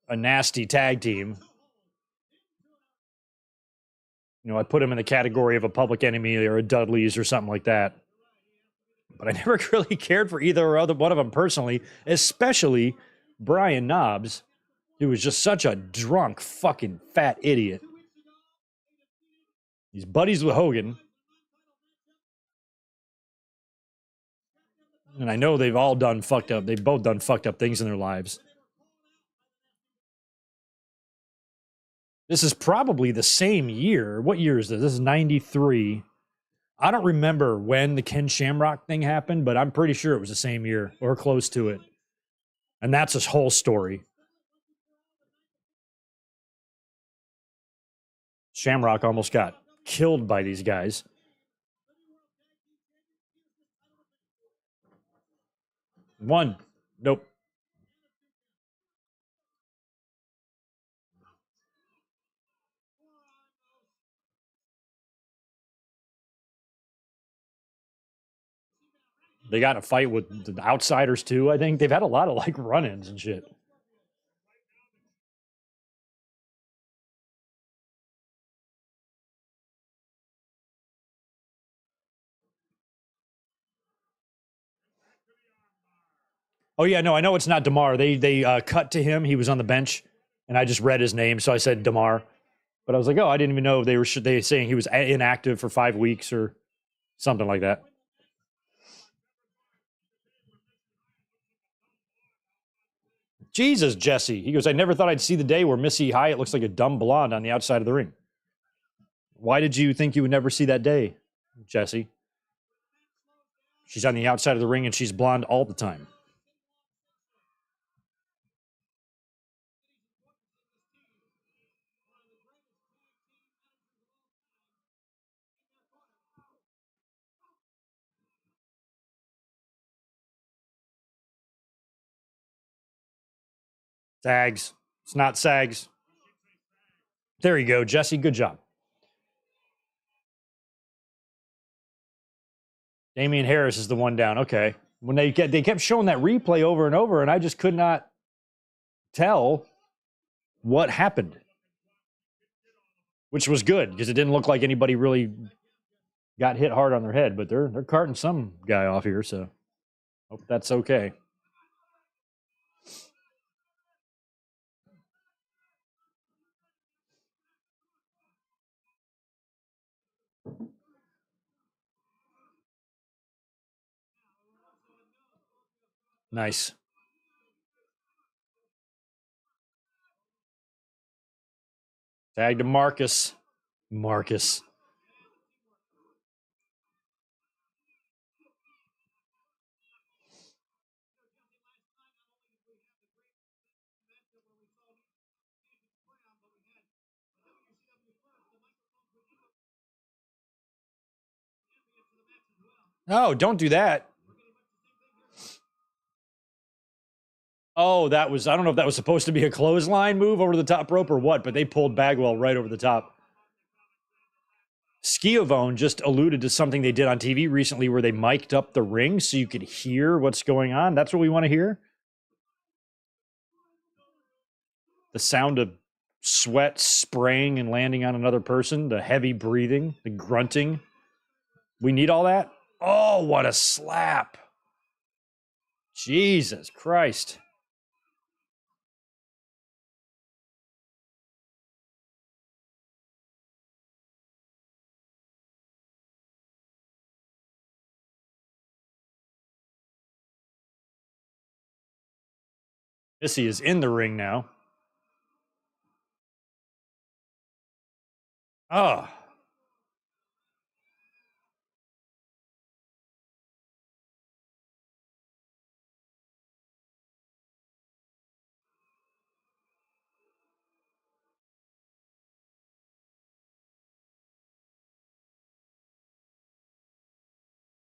nasty tag team. You know, I put them in the category of a Public Enemy or a Dudley's or something like that. But I never really cared for either or other one of them personally, especially Brian Knobbs, who was just such a drunk, fucking fat idiot. He's buddies with Hogan. And I know they've all done fucked up. They've both done fucked up things in their lives. This is probably the same year. What year is this? This is 93. I don't remember when the Ken Shamrock thing happened, but I'm pretty sure it was the same year or close to it. And that's his whole story. Shamrock almost got killed by these guys. One. Nope. They got in a fight with the Outsiders too, I think. They've had a lot of like run-ins and shit. Oh yeah, no, I know it's not DeMar. They cut to him. He was on the bench, and I just read his name, so I said DeMar. But I was like, oh, I didn't even know they were saying he was inactive for 5 weeks or something like that. Jesus, Jesse. He goes, I never thought I'd see the day where Missy Hyatt looks like a dumb blonde on the outside of the ring. Why did you think you would never see that day, Jesse? She's on the outside of the ring and she's blonde all the time. Sags. It's not Sags. There you go, Jesse. Good job. Damian Harris is the one down. Okay. When they kept showing that replay over and over, and I just could not tell what happened, which was good because it didn't look like anybody really got hit hard on their head, but they're carting some guy off here, so hope that's okay. Nice. Tag to Marcus. Marcus. No, don't do that. Oh, that was, I don't know if that was supposed to be a clothesline move over the top rope or what, but they pulled Bagwell right over the top. Schiavone just alluded to something they did on TV recently where they mic'd up the ring so you could hear what's going on. That's what we want to hear. The sound of sweat spraying and landing on another person, the heavy breathing, the grunting. We need all that? Oh, what a slap. Jesus Christ. Missy is in the ring now. Oh.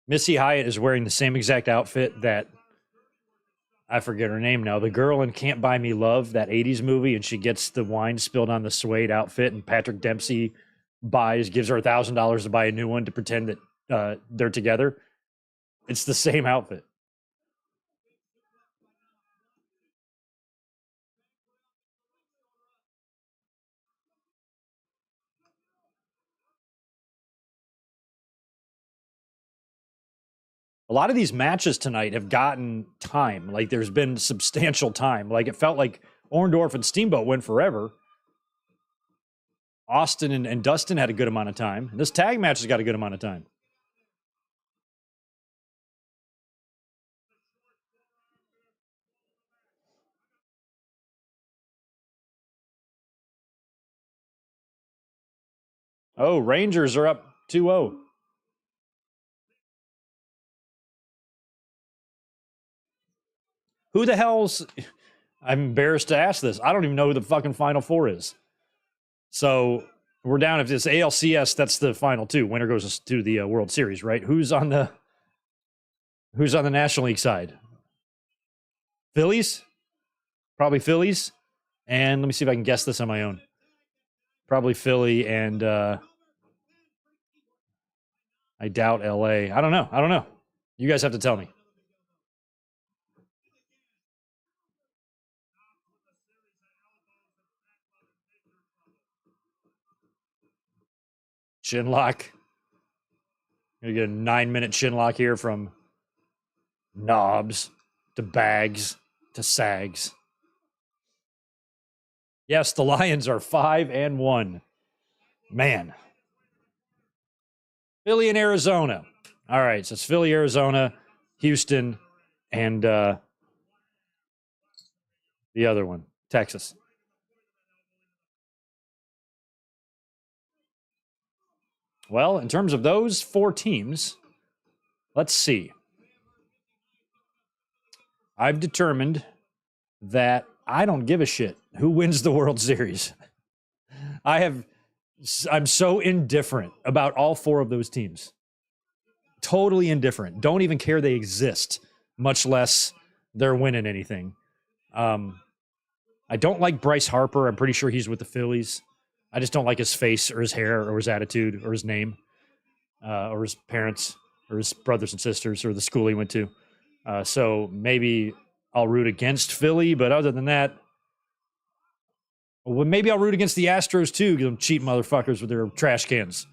Missy Hyatt is wearing the same exact outfit that, I forget her name now, the girl in Can't Buy Me Love, that 80s movie, and she gets the wine spilled on the suede outfit, and Patrick Dempsey gives her $1,000 to buy a new one to pretend that they're together. It's the same outfit. A lot of these matches tonight have gotten time. Like, there's been substantial time. Like, it felt like Orndorff and Steamboat went forever. Austin and Dustin had a good amount of time. This tag match has got a good amount of time. Oh, Rangers are up 2-0. Who the hell's... I'm embarrassed to ask this. I don't even know who the fucking Final Four is. So we're down. If it's ALCS, that's the final two. Winner goes to the World Series, right? Who's on the National League side? Phillies? Probably Phillies. And let me see if I can guess this on my own. Probably Philly and I doubt LA. I don't know. You guys have to tell me. Chinlock. Gonna get a 9-minute chinlock here from Knobs to Bags to Sags. Yes, the Lions are 5-1. Man. Philly and Arizona. All right, so it's Philly, Arizona, Houston, and the other one, Texas. Well, in terms of those 4 teams, let's see. I've determined that I don't give a shit who wins the World Series. I'm so indifferent about all 4 of those teams. Totally indifferent. Don't even care they exist, much less they're winning anything. I don't like Bryce Harper. I'm pretty sure he's with the Phillies. I just don't like his face or his hair or his attitude or his name or his parents or his brothers and sisters or the school he went to. So maybe I'll root against Philly, but other than that, well, maybe I'll root against the Astros too, because I'm cheap motherfuckers with their trash cans.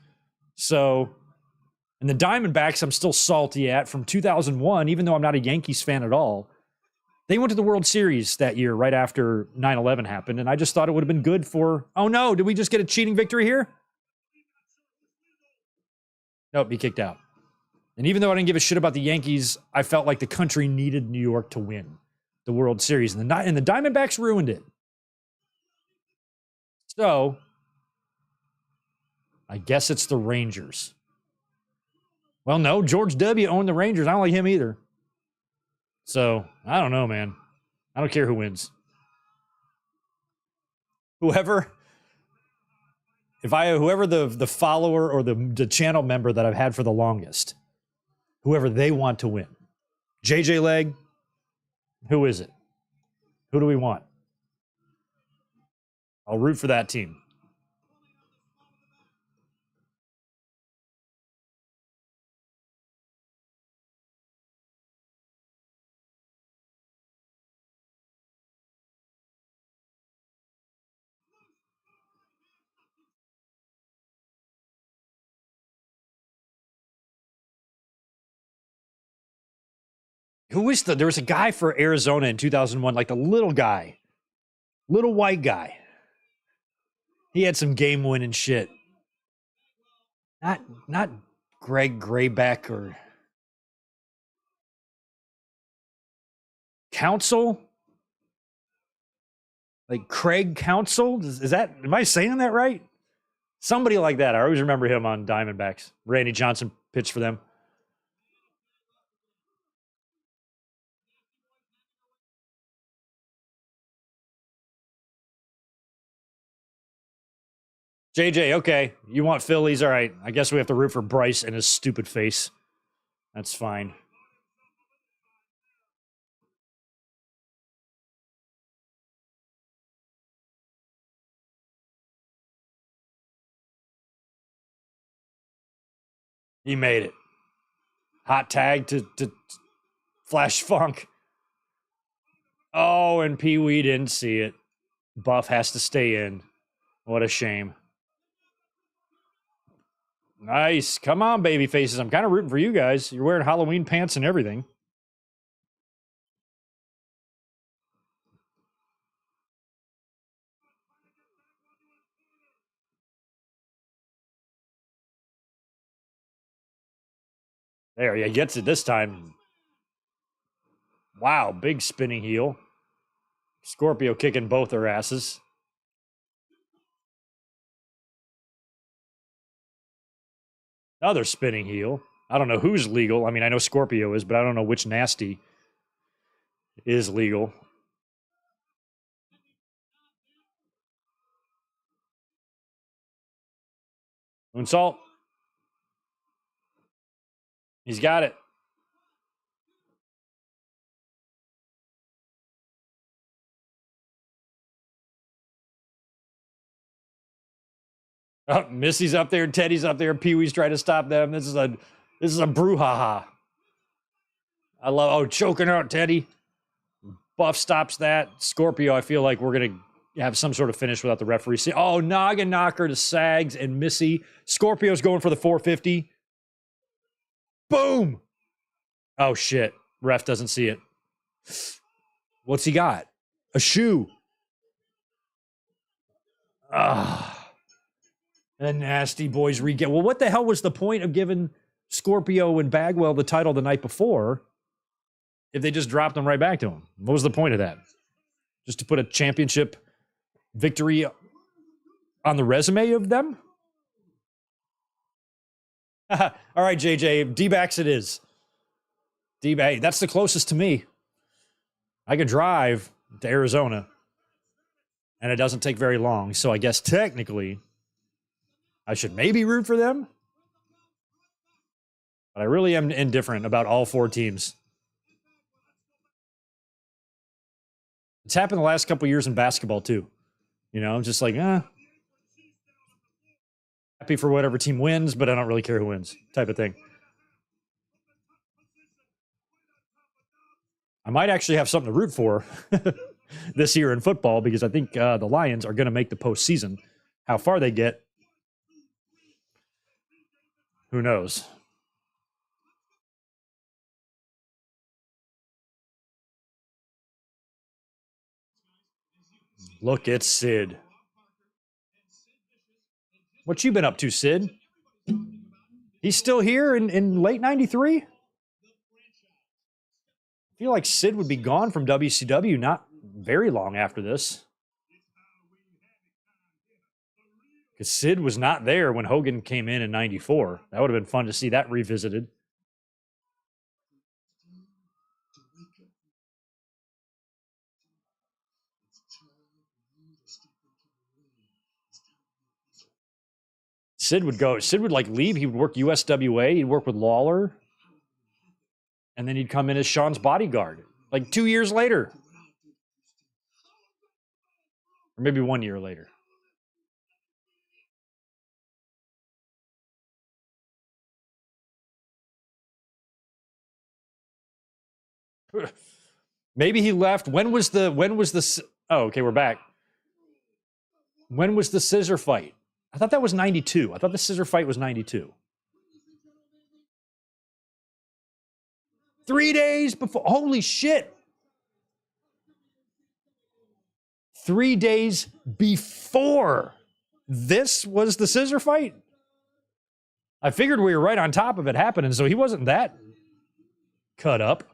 So, and the Diamondbacks, I'm still salty at from 2001, even though I'm not a Yankees fan at all. They went to the World Series that year right after 9/11 happened, and I just thought it would have been good for. Oh no, did we just get a cheating victory here? Nope, he kicked out. And even though I didn't give a shit about the Yankees, I felt like the country needed New York to win the World Series, and the Diamondbacks ruined it. So, I guess it's the Rangers. Well, no, George W. owned the Rangers. I don't like him either. So, I don't know, man. I don't care who wins. Whoever the follower or the channel member that I've had for the longest, whoever they want to win. JJ Leg, who is it? Who do we want? I'll root for that team. There was a guy for Arizona in 2001, like the little guy, little white guy. He had some game winning shit. Not Greg Graybeck or Council. Like Craig Council? Is that, am I saying that right? Somebody like that. I always remember him on Diamondbacks. Randy Johnson pitched for them. JJ, okay. You want Phillies? All right. I guess we have to root for Bryce and his stupid face. That's fine. He made it. Hot tag to Flash Funk. Oh, and Pee Wee didn't see it. Buff has to stay in. What a shame. Nice. Come on, baby faces. I'm kind of rooting for you guys. You're wearing Halloween pants and everything. There, yeah, gets it this time. Wow, big spinning heel. Scorpio kicking both their asses. Another spinning heel. I don't know who's legal. I mean, I know Scorpio is, but I don't know which nasty is legal. Moonsault. He's got it. Oh, Missy's up there, Teddy's up there, Pee Wee's trying to stop them. This is a brouhaha. Choking out Teddy. Buff stops that. Scorpio, I feel like we're gonna have some sort of finish without the referee. Noggin knocker to Sags and Missy. Scorpio's going for the 450. Boom. Oh shit. Ref doesn't see it. What's he got? A shoe. The nasty boys reget. Well, what the hell was the point of giving Scorpio and Bagwell the title the night before if they just dropped them right back to him? What was the point of that? Just to put a championship victory on the resume of them? All right, JJ, D-backs it is. D-back, that's the closest to me. I could drive to Arizona, and it doesn't take very long, so I guess technically I should maybe root for them. But I really am indifferent about all four teams. It's happened the last couple years in basketball too. You know, just like, happy for whatever team wins, but I don't really care who wins type of thing. I might actually have something to root for this year in football because I think the Lions are going to make the postseason. How far they get, who knows? Look at Sid. What you been up to, Sid? He's still here in late 93? I feel like Sid would be gone from WCW not very long after this. Because Sid was not there when Hogan came in 94. That would have been fun to see that revisited. Sid would like leave. He would work USWA. He'd work with Lawler. And then he'd come in as Sean's bodyguard. Like 2 years later. Or maybe 1 year later. Maybe he left. When was the oh, okay, we're back. When was the scissor fight? I thought that was 92. I thought the scissor fight was 92. 3 days before. Holy shit. 3 days before this was the scissor fight? I figured we were right on top of it happening, so he wasn't that cut up.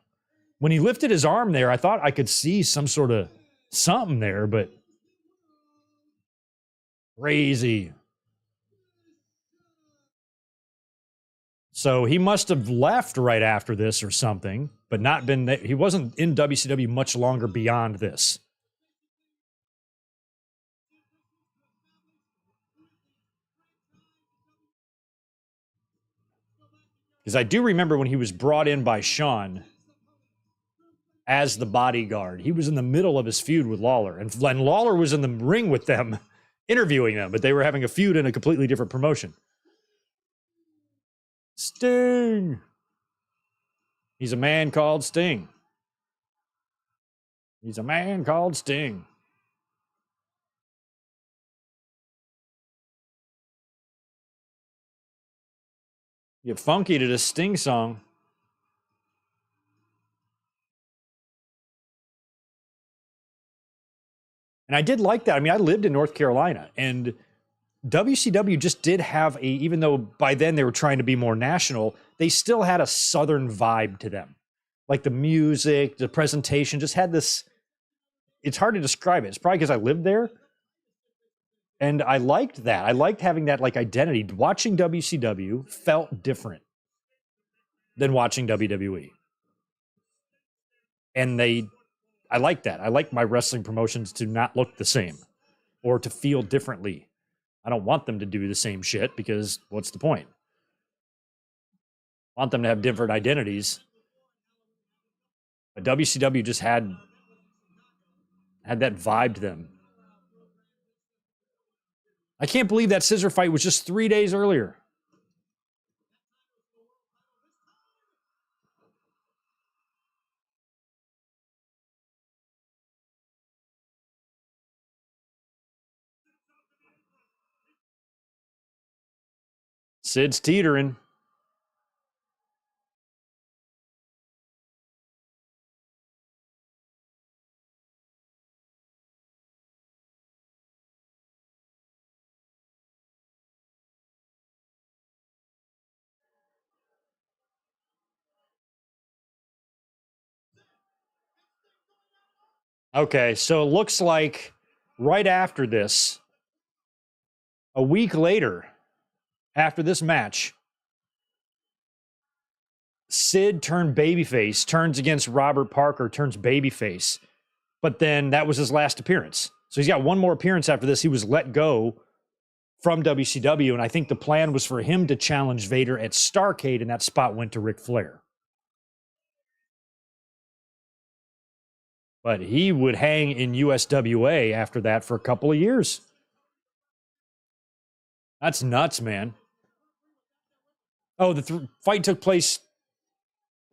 When he lifted his arm there, I thought I could see some sort of something there, but crazy. So he must have left right after this or something, but not been. He wasn't in WCW much longer beyond this. Because I do remember when he was brought in by Sean as the bodyguard. He was in the middle of his feud with Lawler, and Lawler was in the ring with them, interviewing them, but they were having a feud in a completely different promotion. Sting. He's a man called Sting. He's a man called Sting. Get funky to the Sting song. And I did like that. I mean, I lived in North Carolina, and WCW just did have even though by then they were trying to be more national, they still had a Southern vibe to them. Like the music, the presentation just had this, it's hard to describe it. It's probably because I lived there. And I liked that. I liked having that like identity. Watching WCW felt different than watching WWE. And I like that. I like my wrestling promotions to not look the same or to feel differently. I don't want them to do the same shit because what's the point? I want them to have different identities. But WCW just had that vibe to them. I can't believe that scissor fight was just 3 days earlier. Sid's teetering. Okay, so it looks like right after this, a week later, after this match, Sid turned babyface, turns against Robert Parker, turns babyface. But then that was his last appearance. So he's got one more appearance after this. He was let go from WCW, and I think the plan was for him to challenge Vader at Starrcade, and that spot went to Ric Flair. But he would hang in USWA after that for a couple of years. That's nuts, man. Oh, the fight took place.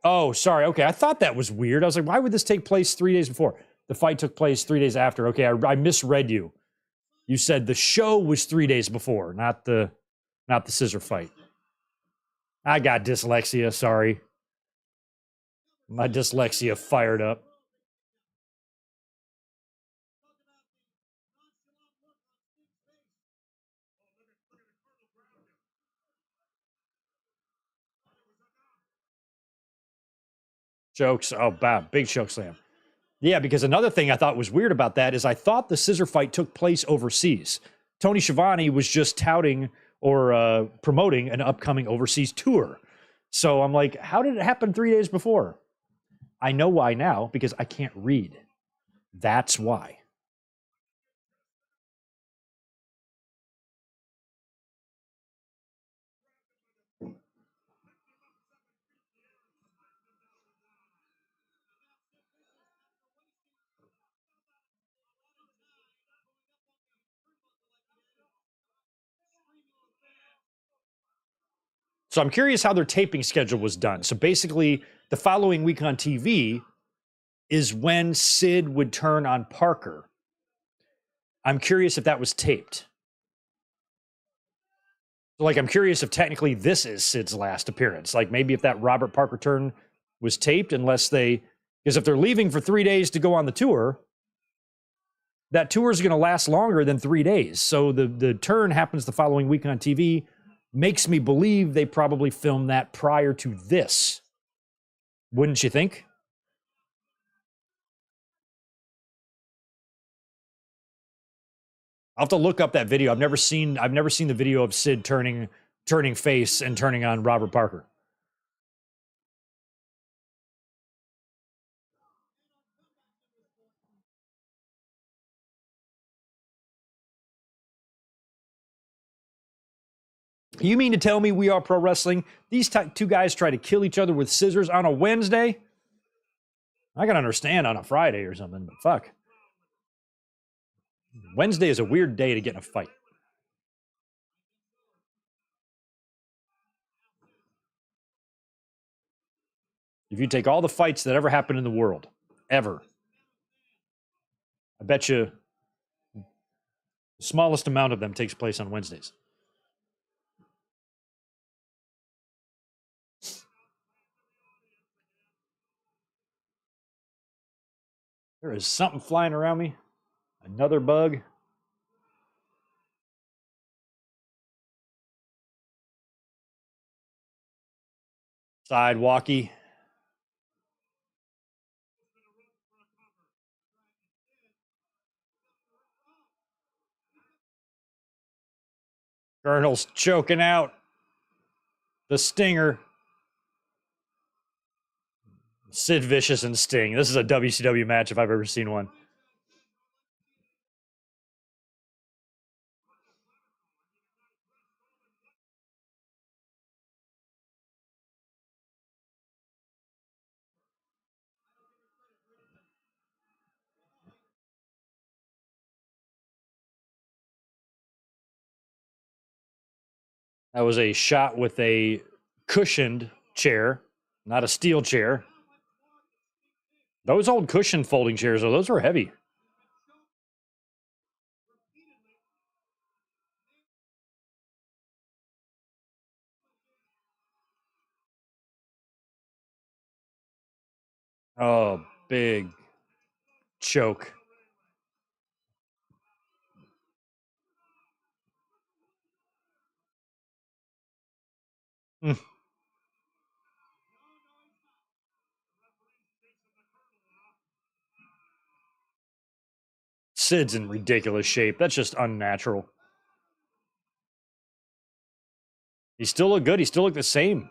Oh, sorry. Okay, I thought that was weird. I was like, why would this take place 3 days before? The fight took place 3 days after. Okay, I misread you. You said the show was 3 days before, not the scissor fight. I got dyslexia. Sorry, my dyslexia fired up. Jokes. Oh, bam. Big choke slam. Yeah, because another thing I thought was weird about that is I thought the scissor fight took place overseas. Tony Schiavone was just touting or promoting an upcoming overseas tour. So I'm like, how did it happen 3 days before? I know why now, because I can't read. That's why. So I'm curious how their taping schedule was done. So basically, the following week on TV is when Sid would turn on Parker. I'm curious if that was taped. Like, I'm curious if technically this is Sid's last appearance. Like, maybe if that Robert Parker turn was taped, because if they're leaving for 3 days to go on the tour, that tour is going to last longer than 3 days. So the turn happens the following week on TV. Makes me believe they probably filmed that prior to this. Wouldn't you think? I'll have to look up that video. I've never seen the video of Sid turning face and turning on Robert Parker. You mean to tell me We Are Pro Wrestling, these two guys try to kill each other with scissors on a Wednesday? I can understand on a Friday or something, but fuck. Wednesday is a weird day to get in a fight. If you take all the fights that ever happened in the world, ever, I bet you the smallest amount of them takes place on Wednesdays. There is something flying around me. Another bug. Sidewalkie. Colonel's choking out the Stinger. Sid Vicious and Sting. This is a WCW match if I've ever seen one. That was a shot with a cushioned chair, not a steel chair. Those old cushion folding chairs, though, those were heavy. Oh, big choke. Mm. Sid's in ridiculous shape. That's just unnatural. He still look good. He still look the same.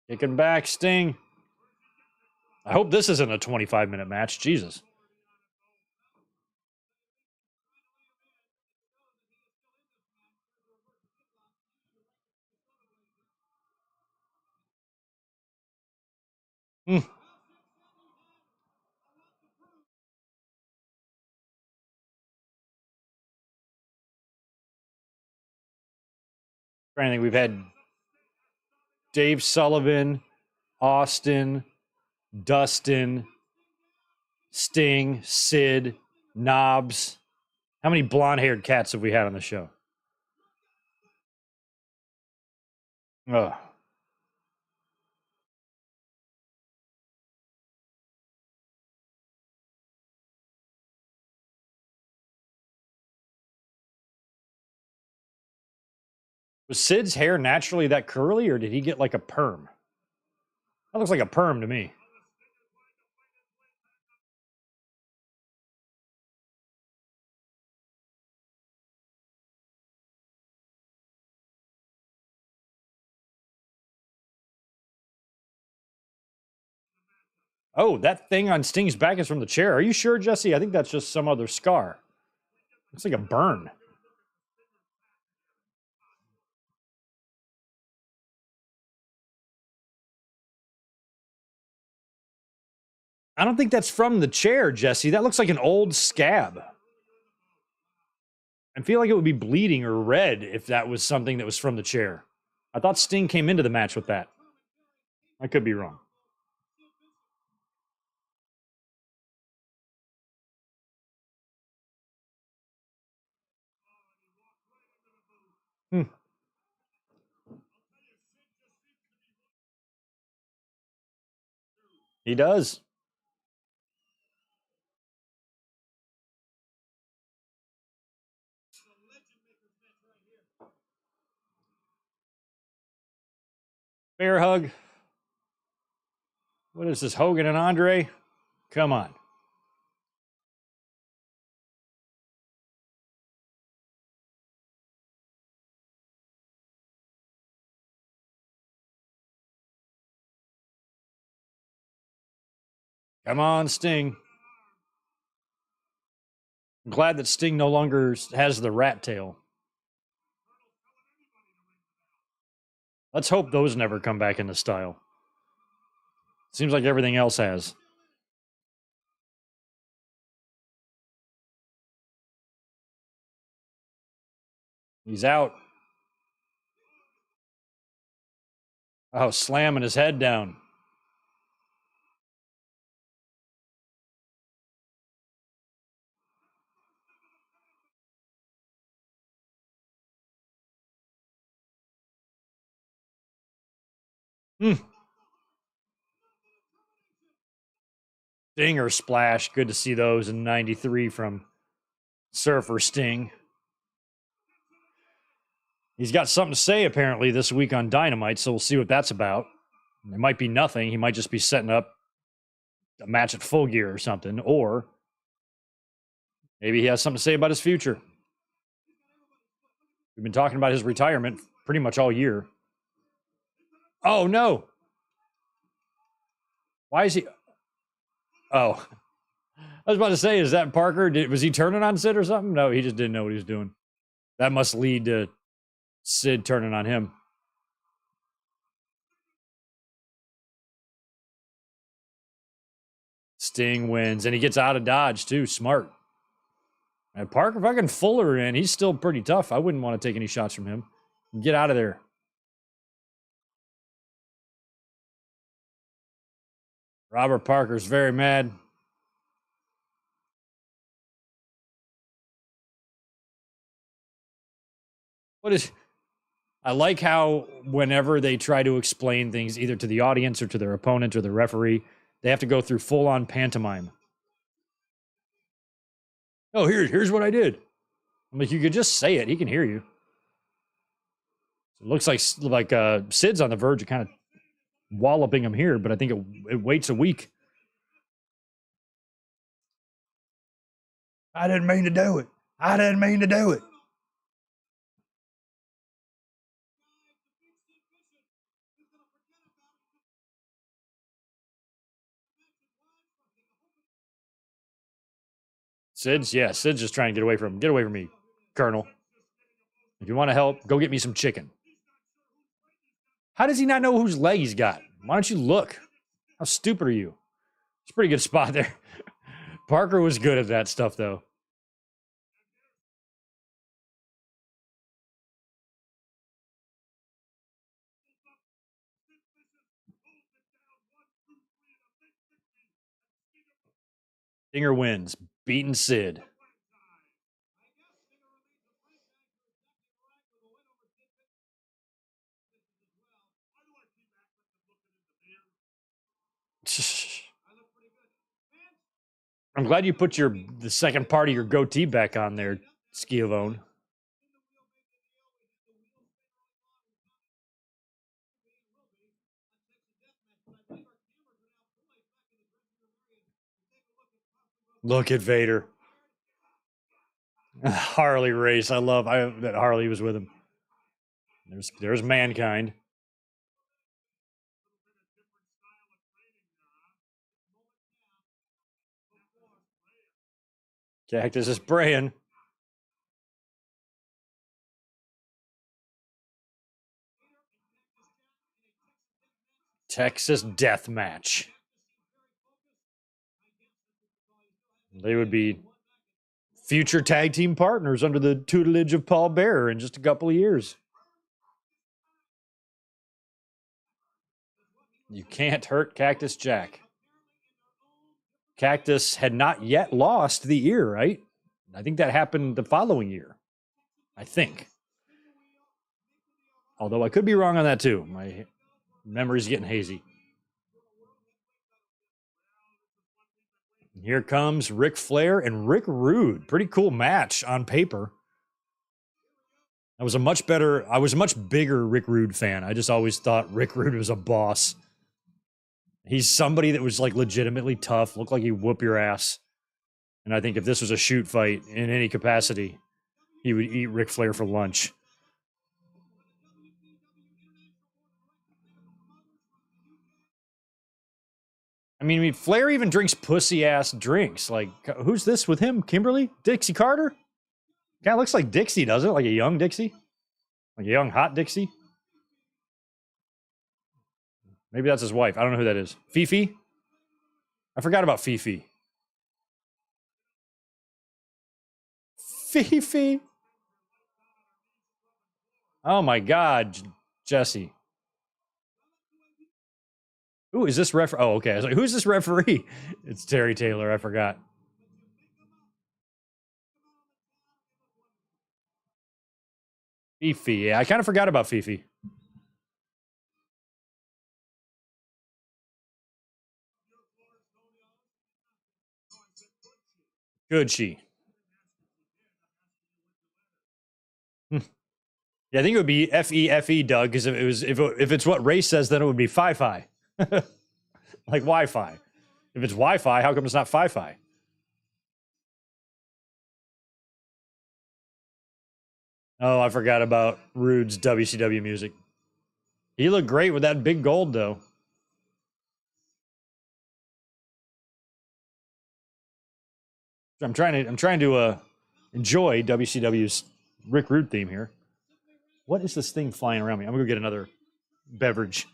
Kicking back, Sting. I hope this isn't a 25-minute match. Jesus. Hmm. I think we've had Dave Sullivan, Austin, Dustin, Sting, Sid, Knobs. How many blonde-haired cats have we had on the show? Ugh. Was Sid's hair naturally that curly, or did he get like a perm? That looks like a perm to me. Oh, that thing on Sting's back is from the chair. Are you sure, Jesse? I think that's just some other scar. Looks like a burn. I don't think that's from the chair, Jesse. That looks like an old scab. I feel like it would be bleeding or red if that was something that was from the chair. I thought Sting came into the match with that. I could be wrong. Hmm. He does. Bear hug. What is this, Hogan and Andre? Come on. Come on, Sting. I'm glad that Sting no longer has the rat tail. Let's hope those never come back into style. Seems like everything else has. He's out. Oh, slamming his head down. Hmm. Stinger splash. Good to see those in 93 from Surfer Sting. He's got something to say apparently this week on Dynamite, so we'll see what that's about. It might be nothing. He might just be setting up a match at Full Gear or something, or maybe he has something to say about his future. We've been talking about his retirement pretty much all year. Oh, no. Why is he? Oh, I was about to say, is that Parker? Was he turning on Sid or something? No, he just didn't know what he was doing. That must lead to Sid turning on him. Sting wins, and he gets out of Dodge, too. Smart. And Parker fucking Fuller in. He's still pretty tough. I wouldn't want to take any shots from him. Get out of there. Robert Parker's very mad. What is... I like how whenever they try to explain things either to the audience or to their opponent or the referee, they have to go through full-on pantomime. Oh, here's what I did. I'm like, you could just say it. He can hear you. It looks like Sid's on the verge of kind of walloping him here, but I think it waits a week. I didn't mean to do it. I didn't mean to do it. Sid's just trying to get away from him. Get away from me, Colonel. If you want to help, go get me some chicken. How does he not know whose leg he's got? Why don't you look? How stupid are you? It's a pretty good spot there. Parker was good at that stuff, though. Stinger wins, beating Sid. I'm glad you put the second part of your goatee back on there, Schiavone. Look at Vader. Harley race. I love that Harley was with him. There's Mankind. Cactus is praying. Texas Death Match. They would be future tag team partners under the tutelage of Paul Bearer in just a couple of years. You can't hurt Cactus Jack. Cactus had not yet lost the ear, right? I think that happened the following year. I think. Although I could be wrong on that too. My memory's getting hazy. Here comes Ric Flair and Rick Rude. Pretty cool match on paper. I was a much bigger Rick Rude fan. I just always thought Rick Rude was a boss. He's somebody that was like legitimately tough, looked like he'd whoop your ass. And I think if this was a shoot fight in any capacity, he would eat Ric Flair for lunch. I mean, Flair even drinks pussy-ass drinks. Like, who's this with him? Kimberly? Dixie Carter? Kind of looks like Dixie, doesn't it? Like a young Dixie? Like a young, hot Dixie? Maybe that's his wife. I don't know who that is. Fifi? I forgot about Fifi. Fifi? Oh my God, Jesse. Who is this referee? Oh, okay. I was like, who's this referee? It's Terry Taylor. I forgot. Fifi. Yeah, I kind of forgot about Fifi. Good she. Yeah, I think it would be F-E-F-E, Doug, because if it's what Ray says, then it would be Fi-Fi. Like Wi-Fi. If it's Wi-Fi, how come it's not Fi-Fi? Oh, I forgot about Rude's WCW music. He looked great with that big gold, though. I'm trying to enjoy WCW's Rick Rude theme here. What is this thing flying around me? I'm gonna go get another beverage.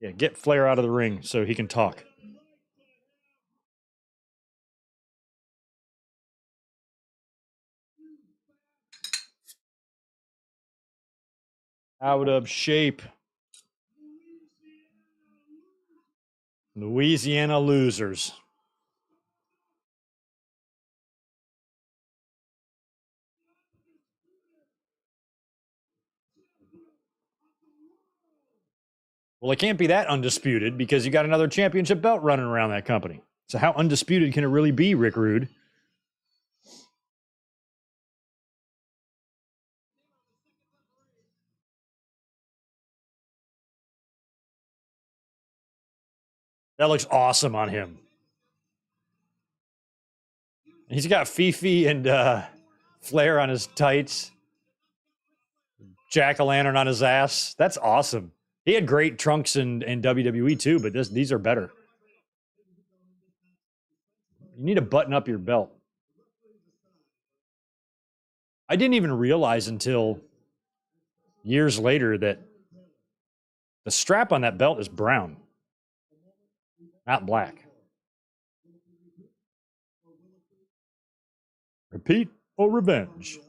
Yeah, get Flair out of the ring so he can talk. Out of shape. Louisiana losers. Well, it can't be that undisputed because you got another championship belt running around that company. So how undisputed can it really be, Rick Rude? That looks awesome on him. He's got Fifi and Flair on his tights. Jack-o'-lantern on his ass. That's awesome. He had great trunks in WWE too, but these are better. You need to button up your belt. I didn't even realize until years later that the strap on that belt is brown, not black. Repeat or revenge?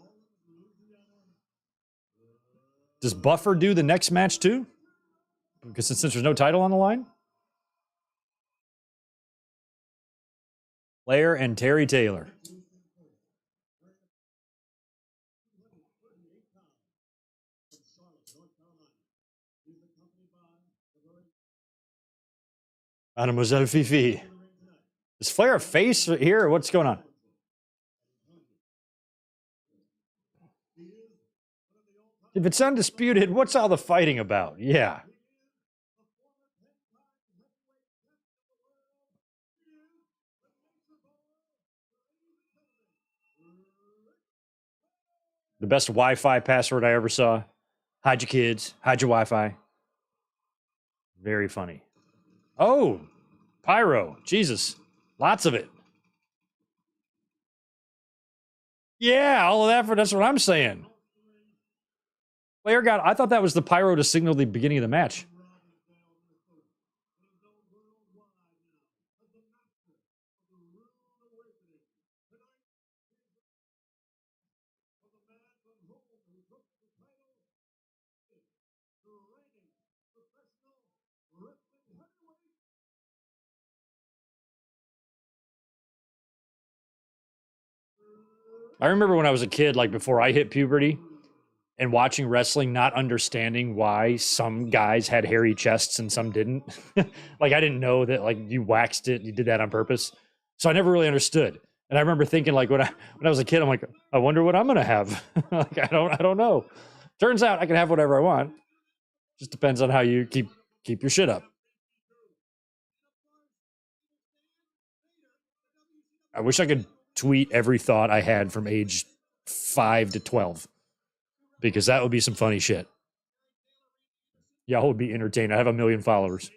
Does Buffer do the next match too? Because since there's no title on the line? Flair and Terry Taylor. Mademoiselle Fifi. Is Flair a face here, or what's going on? If it's undisputed, what's all the fighting about? Yeah. The best Wi-Fi password I ever saw. Hide your kids. Hide your Wi-Fi. Very funny. Oh, pyro. Jesus. Lots of it. Yeah, all of that that's what I'm saying. Flair got, I thought that was the pyro to signal the beginning of the match. I remember when I was a kid, like before I hit puberty, and watching wrestling, not understanding why some guys had hairy chests and some didn't. Like I didn't know that like you waxed it, you did that on purpose. So I never really understood. And I remember thinking like when I was a kid, I'm like, I wonder what I'm gonna have. Like I don't know. Turns out I can have whatever I want. Just depends on how you keep your shit up. I wish I could tweet every thought I had from age 5 to 12 because that would be some funny shit. Y'all would be entertained. I have 1 million followers.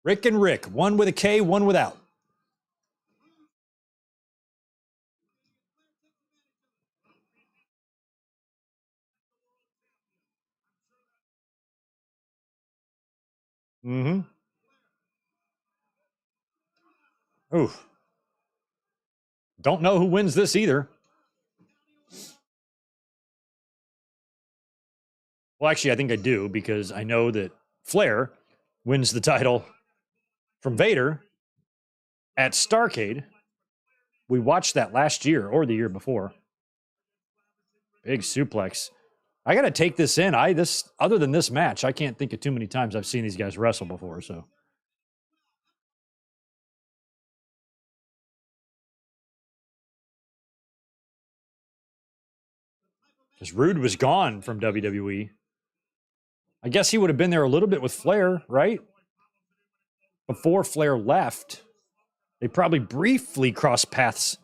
Rick and Rick, one with a K, one without. Mm-hmm. Oof. Don't know who wins this either. Well, actually, I think I do because I know that Flair wins the title from Vader at Starrcade. We watched that last year or the year before. Big suplex. I got to take this in. Other than this match, I can't think of too many times I've seen these guys wrestle before. So, because Rude was gone from WWE, I guess he would have been there a little bit with Flair, right? Before Flair left, they probably briefly crossed paths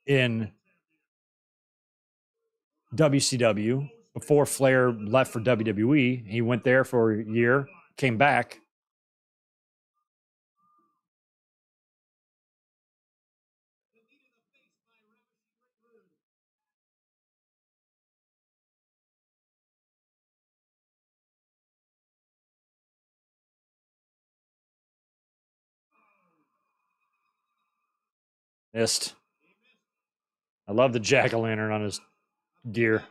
in WCW before Flair left for WWE. He went there for a year, came back. Missed. I love the jack-o'-lantern on his gear.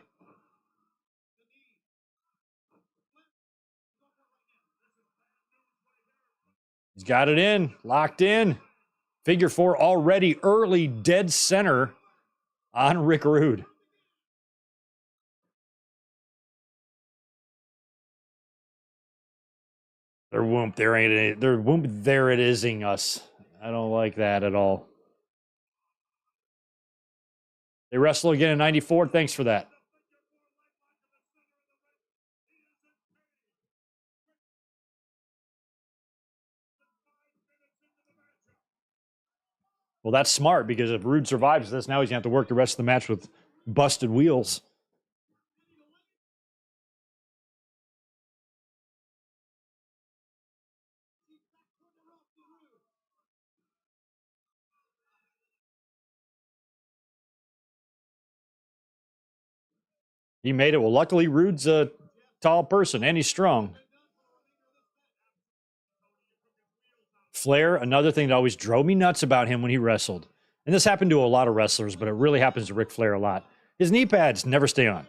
He's got it in, locked in. Figure 4 already early dead center on Rick Rude. Their whoop, there ain't it. Their whoop, there it ising us. I don't like that at all. They wrestle again in 94. Thanks for that. Well, that's smart because if Rude survives this, now he's going to have to work the rest of the match with busted wheels. He made it. Well, luckily, Rude's a tall person and he's strong. Flair, another thing that always drove me nuts about him when he wrestled, and this happened to a lot of wrestlers, but it really happens to Ric Flair a lot. His knee pads never stay on.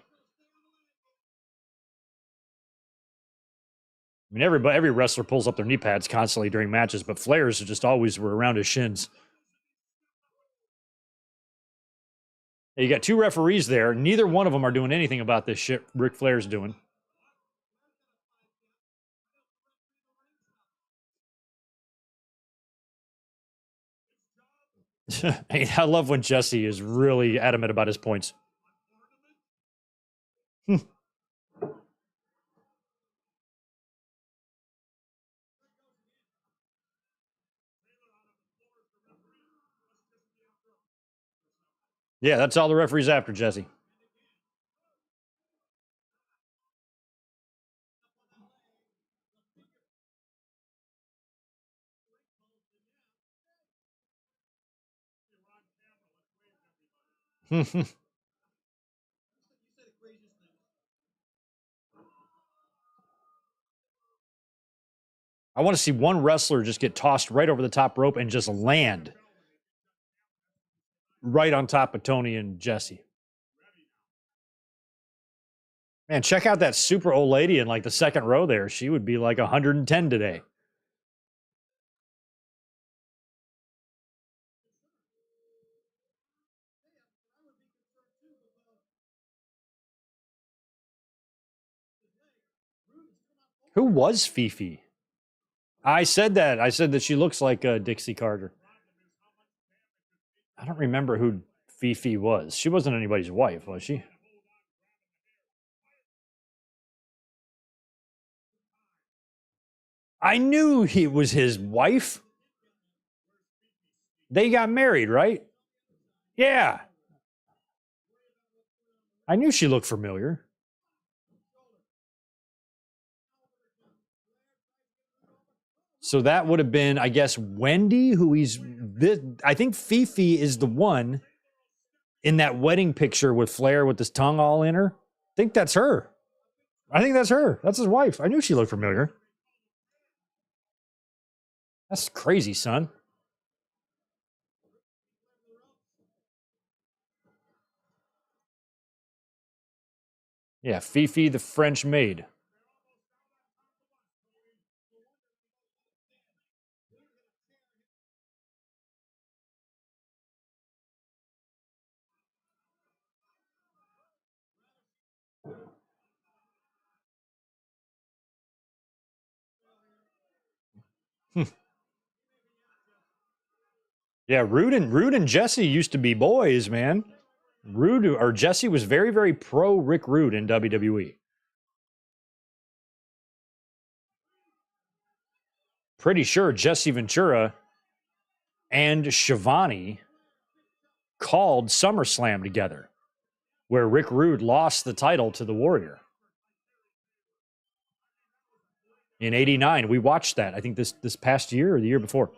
I mean, every wrestler pulls up their knee pads constantly during matches, but Flair's just always were around his shins. You got two referees there. Neither one of them are doing anything about this shit Ric Flair's doing. I love when Jesse is really adamant about his points. Yeah, that's all the referee's after, Jesse. I want to see one wrestler just get tossed right over the top rope and just land right on top of Tony and Jesse. Man, check out that super old lady in like the second row there. She would be like 110 today. Who was Fifi? I said that. I said that she looks like Dixie Carter. I don't remember who Fifi was. She wasn't anybody's wife, was she? I knew he was his wife. They got married, right? Yeah. I knew she looked familiar. So that would have been, I guess, Wendy, who I think Fifi is the one in that wedding picture with Flair with his tongue all in her. I think that's her. That's his wife. I knew she looked familiar. That's crazy, son. Yeah, Fifi the French maid. Yeah, Rude and Jesse used to be boys, man. Jesse was very, very pro Rick Rude in WWE. Pretty sure Jesse Ventura and Shivani called SummerSlam together, where Rick Rude lost the title to the Warrior. In '89, we watched that. I think this past year or the year before.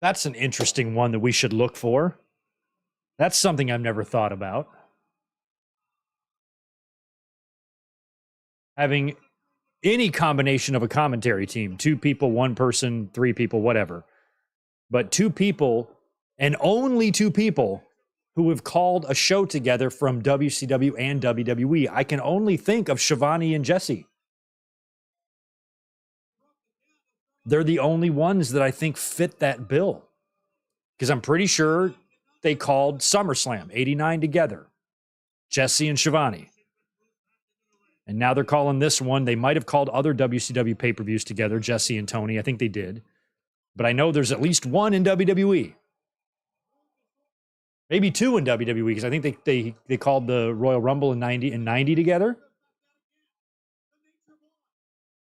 That's an interesting one that we should look for. That's something I've never thought about. Having any combination of a commentary team, 2 people, 1 person, 3 people, whatever. But 2 people and only 2 people who have called a show together from WCW and WWE. I can only think of Shivani and Jesse. They're the only ones that I think fit that bill. Because I'm pretty sure they called SummerSlam '89 together. Jesse and Shivani. And now they're calling this one. They might have called other WCW pay-per-views together, Jesse and Tony. I think they did. But I know there's at least one in WWE. Maybe 2 in WWE, because I think they called the Royal Rumble in 90 together.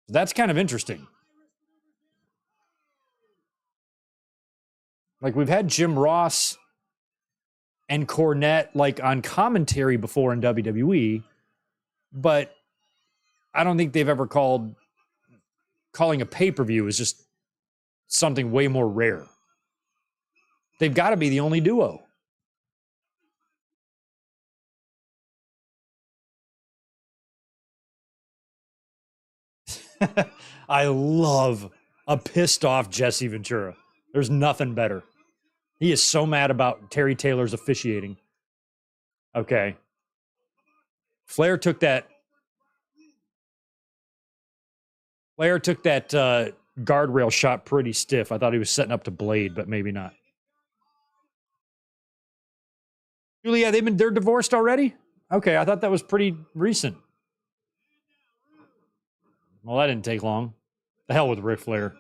That's kind of interesting. Like, we've had Jim Ross and Cornette like on commentary before in WWE, but I don't think they've ever calling a pay-per-view is just something way more rare. They've got to be the only duo. I love a pissed off Jesse Ventura. There's nothing better. He is so mad about Terry Taylor's officiating. Okay. Flair took that guardrail shot pretty stiff. I thought he was setting up to blade, but maybe not. Julia, they're divorced already? Okay, I thought that was pretty recent. Well, that didn't take long. The hell with Ric Flair.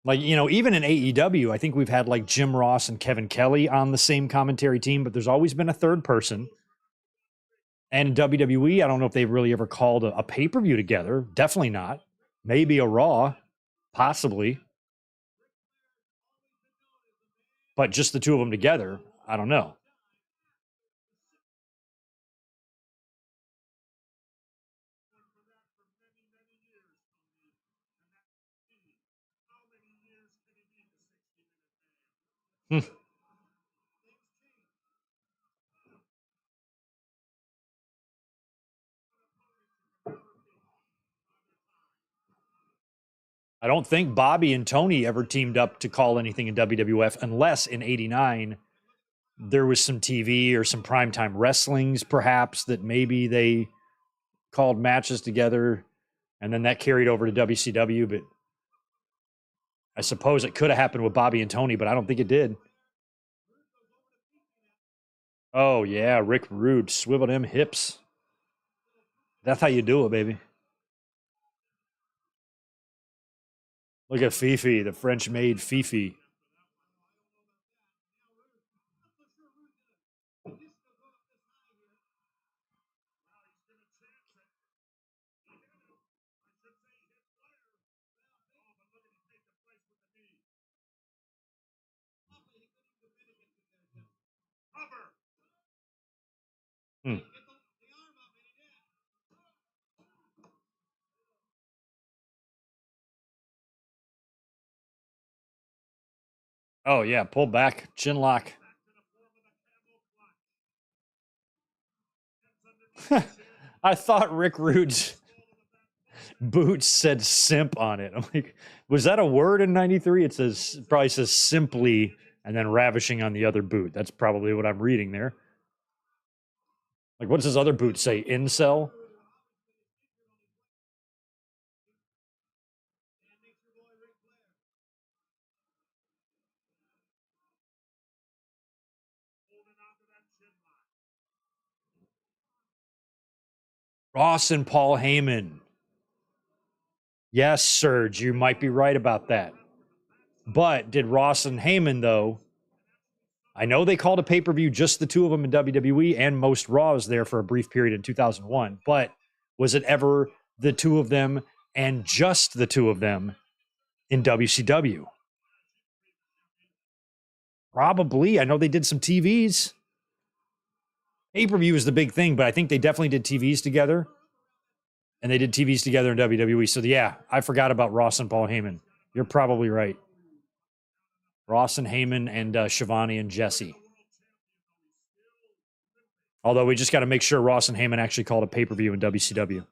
Like, even in AEW, I think we've had like Jim Ross and Kevin Kelly on the same commentary team, but there's always been a third person. And in WWE, I don't know if they've really ever called a pay-per-view together. Definitely not. Maybe a Raw, possibly. But just the two of them together, I don't know. I don't think Bobby and Tony ever teamed up to call anything in WWF unless in '89 there was some TV or some primetime wrestlings, perhaps, that maybe they called matches together and then that carried over to WCW. But I suppose it could have happened with Bobby and Tony, but I don't think it did. Oh, yeah, Rick Rude, swivel them hips. That's how you do it, baby. Look at Fifi, the French maid Fifi. Hmm. Oh, yeah, pull back, chin lock. I thought Rick Rude's boots said simp on it. I'm like, was that a word in 93? It probably says simply and then ravishing on the other boot. That's probably what I'm reading there. Like, what does his other boot say? Incel? Ross and Paul Heyman. Yes, Serge, you might be right about that. But did Ross and Heyman, though, I know they called a pay per view just the two of them in WWE and most Raws there for a brief period in 2001. But was it ever the two of them and just the two of them in WCW? Probably. I know they did some TVs. Pay per view is the big thing, but I think they definitely did TVs together. And they did TVs together in WWE. So, yeah, I forgot about Ross and Paul Heyman. You're probably right. Ross and Heyman and Shivani and Jesse. Although we just got to make sure Ross and Heyman actually called a pay per view in WCW.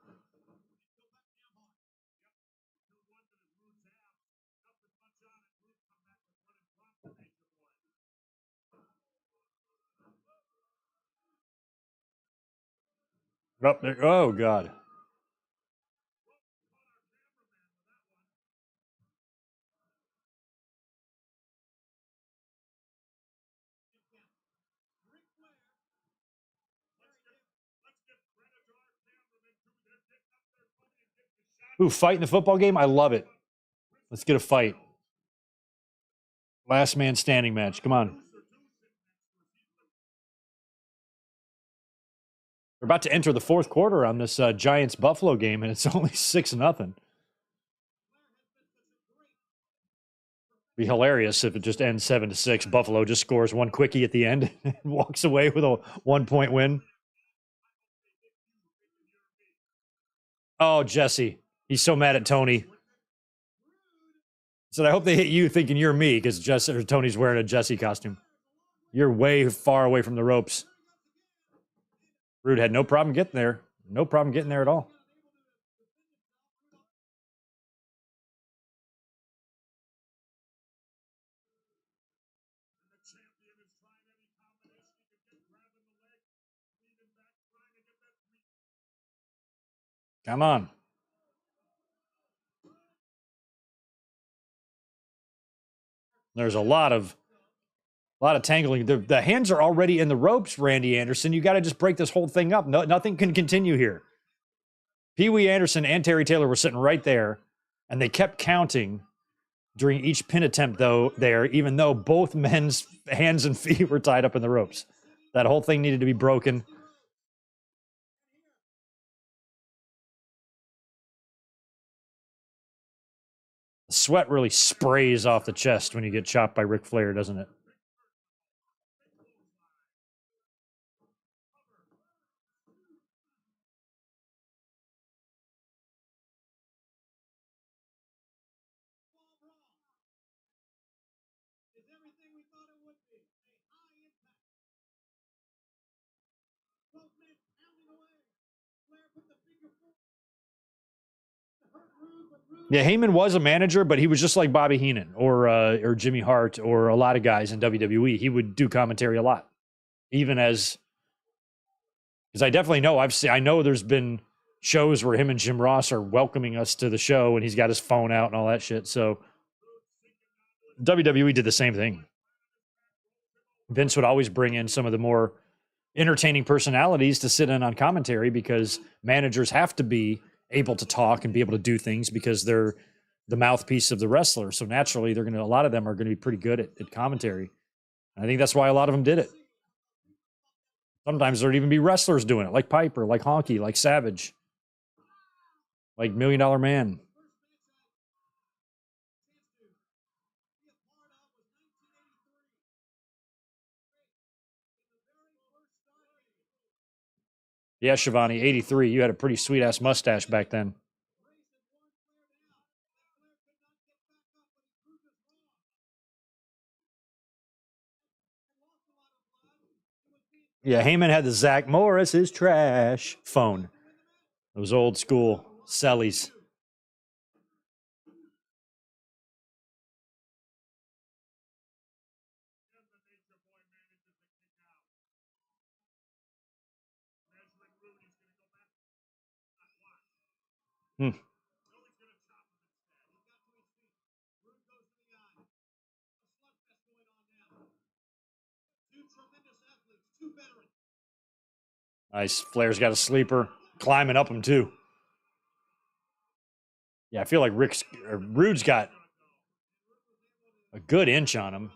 Oh, God. Ooh, fight in the football game? I love it. Let's get a fight. Last man standing match. Come on. We're about to enter the fourth quarter on this Giants Buffalo game, and it's only 6-0. Be hilarious if it just ends 7-6. Buffalo just scores one quickie at the end and walks away with a 1-point win. Oh, Jesse. He's so mad at Tony. So I hope they hit you thinking you're me because Tony's wearing a Jesse costume. You're way far away from the ropes. Rude had no problem getting there. No problem getting there at all. Come on. There's a lot of tangling. The hands are already in the ropes, Randy Anderson. You got to just break this whole thing up. No, nothing can continue here. Pee Wee Anderson and Terry Taylor were sitting right there, and they kept counting during each pin attempt, though, even though both men's hands and feet were tied up in the ropes. That whole thing needed to be broken. The sweat really sprays off the chest when you get chopped by Ric Flair, doesn't it? Yeah, Heyman was a manager, but he was just like Bobby Heenan or Jimmy Hart or a lot of guys in WWE. He would do commentary a lot, even as because I definitely know I know there's been shows where him and Jim Ross are welcoming us to the show, and he's got his phone out and all that shit. So WWE did the same thing. Vince would always bring in some of the more entertaining personalities to sit in on commentary because managers have to be able to talk and be able to do things because they're the mouthpiece of the wrestler. So naturally, a lot of them are going to be pretty good at commentary. And I think that's why a lot of them did it. Sometimes there'd even be wrestlers doing it, like Piper, like Honky, like Savage, like $1 Million Man. Yeah, Shivani, 83. You had a pretty sweet ass mustache back then. Yeah, Heyman had the Zach Morris is trash phone. Those old school sellies. Hmm. Nice. Flair's got a sleeper. Climbing up him, too. Yeah, I feel like Rude's got a good inch on him.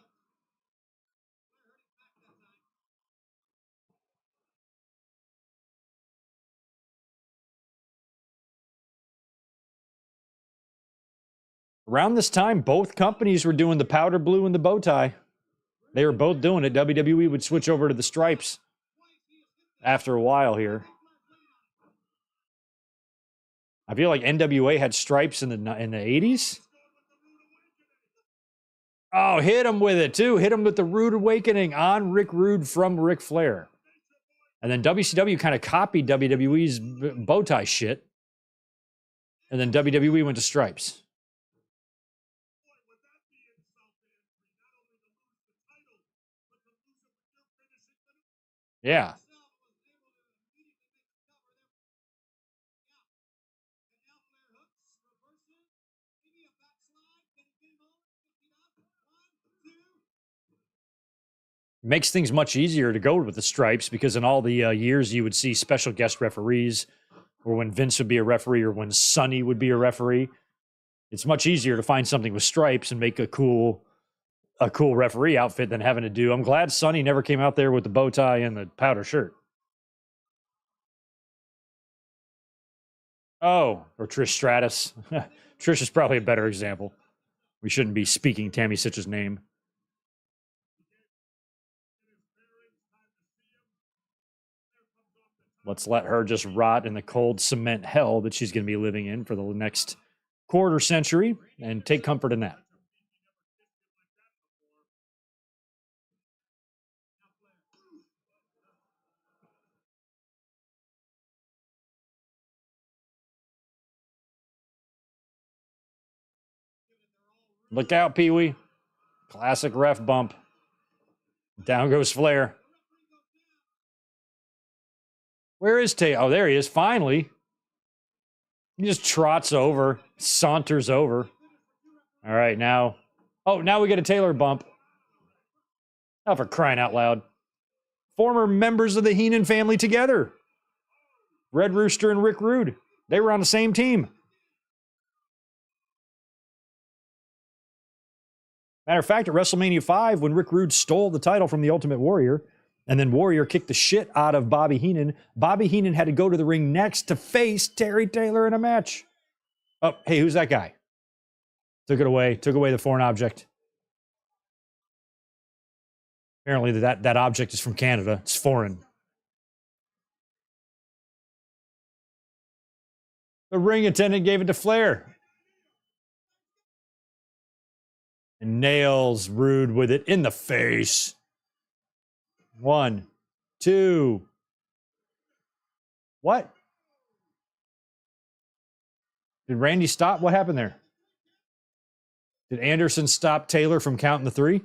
Around this time, both companies were doing the powder blue and the bow tie. They were both doing it. WWE would switch over to the stripes after a while here. I feel like NWA had stripes in the 80s. Oh, hit him with it, too. Hit him with the Rude Awakening on Rick Rude from Ric Flair. And then WCW kind of copied WWE's bow tie shit. And then WWE went to stripes. Yeah. Makes things much easier to go with the stripes because in all the years you would see special guest referees or when Vince would be a referee or when Sonny would be a referee. It's much easier to find something with stripes and make a cool referee outfit than having to do. I'm glad Sonny never came out there with the bow tie and the powder shirt. Oh, or Trish Stratus. Trish is probably a better example. We shouldn't be speaking Tammy Sitch's name. Let's let her just rot in the cold cement hell that she's going to be living in for the next quarter century and take comfort in that. Look out, Pee-wee. Classic ref bump. Down goes Flair. Where is Taylor? Oh, there he is. Finally. He just trots over, saunters over. All right, now. Oh, now we get a Taylor bump. Oh, for crying out loud. Former members of the Heenan family together. Red Rooster and Rick Rude. They were on the same team. Matter of fact, at WrestleMania 5, when Rick Rude stole the title from the Ultimate Warrior, and then Warrior kicked the shit out of Bobby Heenan had to go to the ring next to face Terry Taylor in a match. Oh, hey, who's that guy? Took away the foreign object. Apparently that object is from Canada. It's foreign. The ring attendant gave it to Flair. And nails Rude with it in the face. 1, 2. What? Did Randy stop? What happened there? Did Anderson stop Taylor from counting the 3?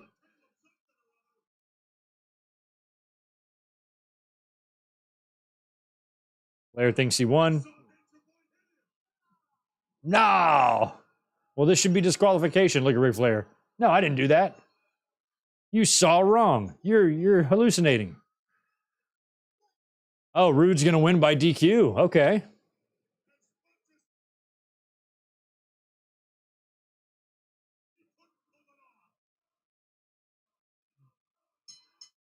Flair thinks he won. No! Well, this should be disqualification. Look at Ric Flair. No, I didn't do that. You saw wrong. You're hallucinating. Oh, Rude's going to win by DQ. Okay.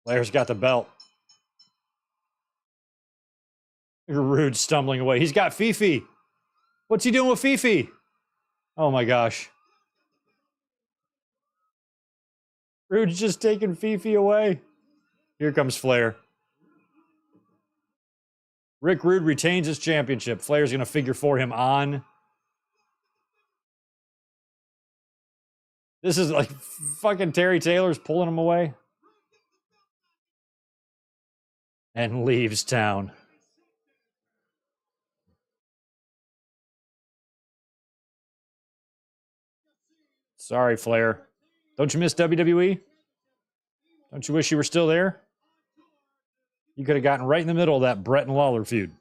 Flair's got the belt. Rude stumbling away. He's got Fifi. What's he doing with Fifi? Oh my gosh. Rude's just taking Fifi away. Here comes Flair. Rick Rude retains his championship. Flair's going to figure 4 him on. This is like fucking Terry Taylor's pulling him away. And leaves town. Sorry, Flair. Don't you miss WWE? Don't you wish you were still there? You could have gotten right in the middle of that Brett and Lawler feud.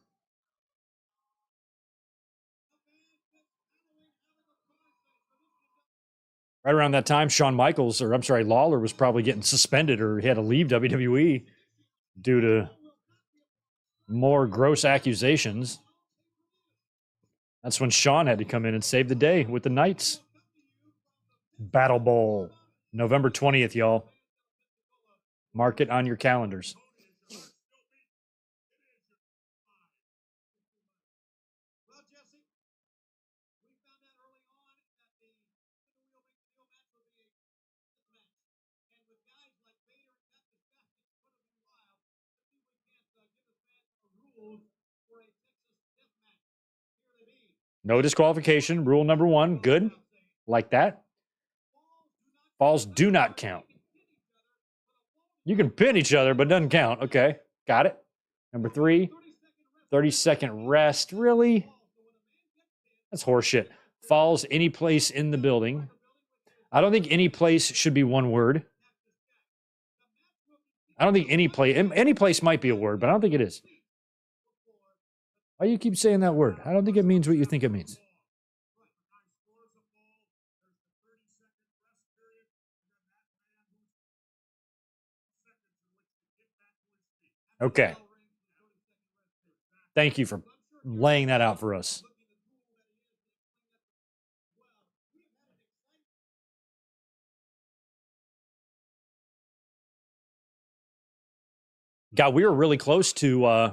Right around that time, Lawler was probably getting suspended or he had to leave WWE due to more gross accusations. That's when Shawn had to come in and save the day with the Knights. Battle Bowl, November 20th, y'all. Mark it on your calendars. No disqualification. Rule number 1. Good. Like that. Falls do not count. You can pin each other, but it doesn't count. Okay. Got it. Number 3. 30-second rest. Really? That's horseshit. Falls any place in the building. I don't think any place should be one word. I don't think any place might be a word, but I don't think it is. Why do you keep saying that word? I don't think it means what you think it means. Okay. Thank you for laying that out for us. God, we were really close to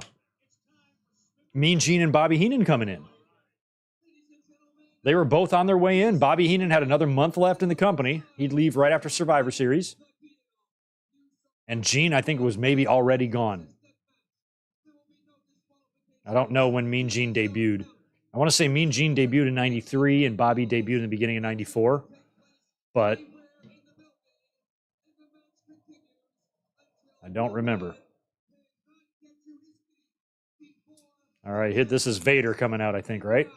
Mean Gene and Bobby Heenan coming in. They were both on their way in. Bobby Heenan had another month left in the company. He'd leave right after Survivor Series. And Gene, I think, was maybe already gone. I don't know when Mean Gene debuted. I want to say Mean Gene debuted in 93 and Bobby debuted in the beginning of 94. But I don't remember. All right, this is Vader coming out, I think, right?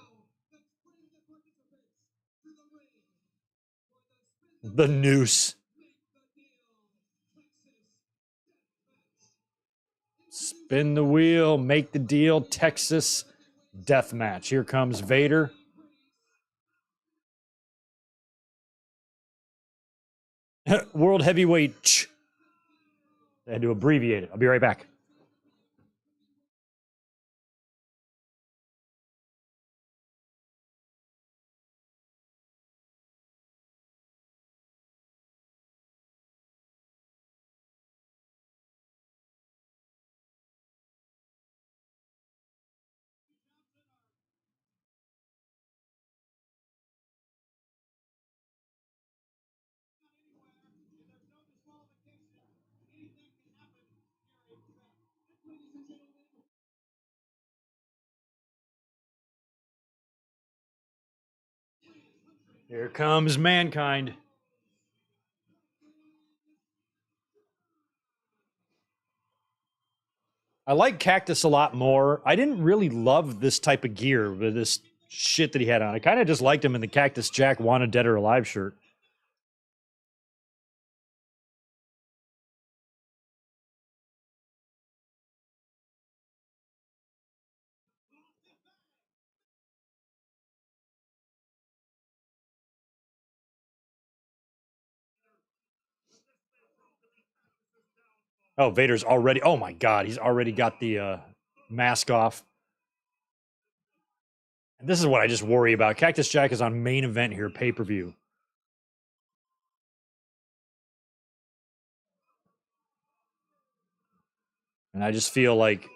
The noose. Spin the wheel, make the deal. Texas death match. Here comes Vader. World heavyweight. I had to abbreviate it. I'll be right back. Here comes Mankind. I like Cactus a lot more. I didn't really love this type of gear, but this shit that he had on. I kind of just liked him in the Cactus Jack Wanted Dead or Alive shirt. Oh, Vader's already. Oh my God, he's already got the mask off. And this is what I just worry about. Cactus Jack is on main event here, pay per view. And I just feel like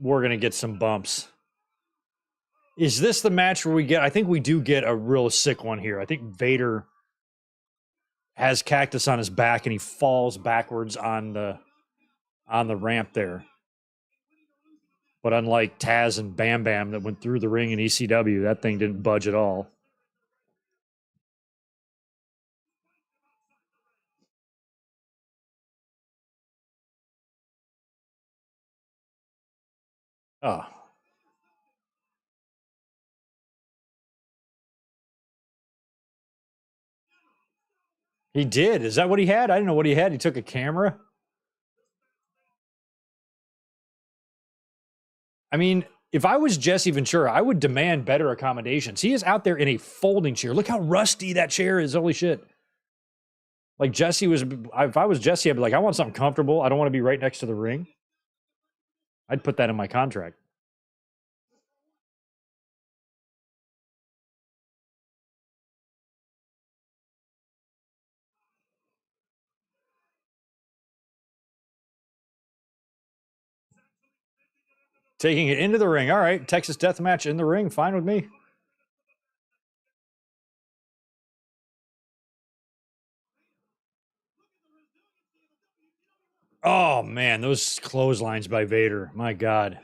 we're going to get some bumps. Is this the match where we get? I think we do get a real sick one here. I think Vader has Cactus on his back and he falls backwards on the ramp there. But unlike Taz and Bam Bam that went through the ring in ECW, that thing didn't budge at all. Oh. He did. Is that what he had? I didn't know what he had. He took a camera. I mean, if I was Jesse Ventura, I would demand better accommodations. He is out there in a folding chair. Look how rusty that chair is. Holy shit. Like Jesse was, if I was Jesse, I'd be like, I want something comfortable. I don't want to be right next to the ring. I'd put that in my contract. Taking it into the ring. All right. Texas death match in the ring. Fine with me. Oh, man. Those clotheslines by Vader. My God.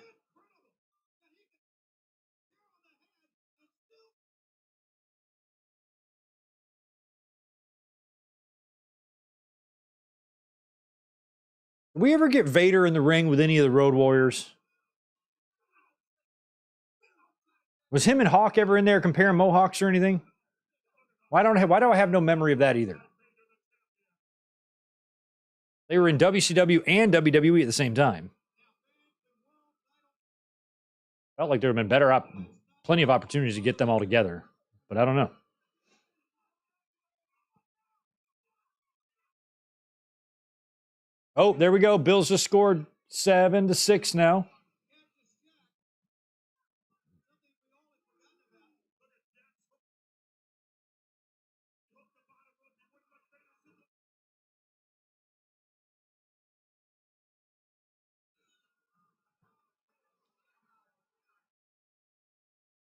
Did we ever get Vader in the ring with any of the Road Warriors? Was him and Hawk ever in there comparing mohawks or anything? Why do I have no memory of that either? They were in WCW and WWE at the same time. Felt like there would have been plenty of opportunities to get them all together, but I don't know. Oh, there we go. Bills just scored 7-6 now.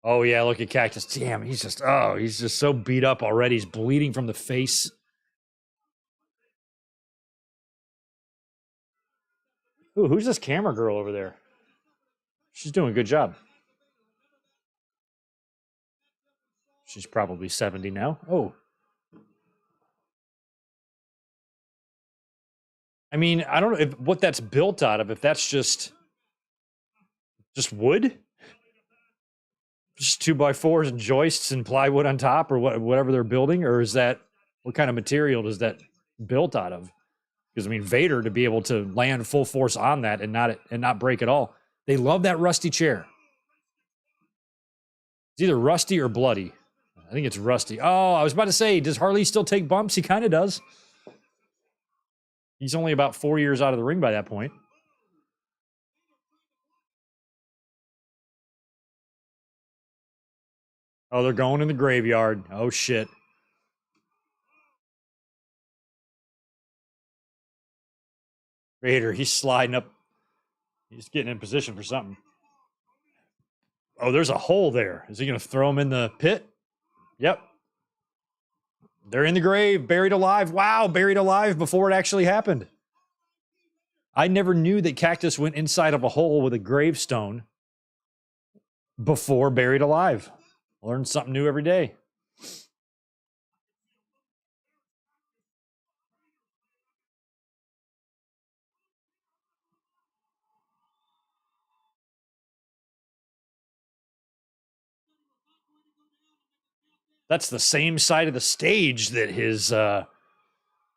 Oh, yeah, look at Cactus. Damn, he's just so beat up already. He's bleeding from the face. Ooh, who's this camera girl over there? She's doing a good job. She's probably 70 now. Oh. I mean, I don't know what that's built out of, if that's just wood? Just 2x4s and joists and plywood on top or whatever they're building? Or is that What kind of material does that built out of? Because I mean, Vader to be able to land full force on that and not break at all. They love that rusty chair. It's either rusty or bloody. I think it's rusty. Oh, I was about to say, does Harley still take bumps? He kind of does. He's only about 4 years out of the ring by that point. Oh, they're going in the graveyard. Oh, shit. Vader, he's sliding up. He's getting in position for something. Oh, there's a hole there. Is he going to throw him in the pit? Yep. They're in the grave, buried alive. Wow, buried alive before it actually happened. I never knew that Cactus went inside of a hole with a gravestone before buried alive. Learn something new every day. That's the same side of the stage that his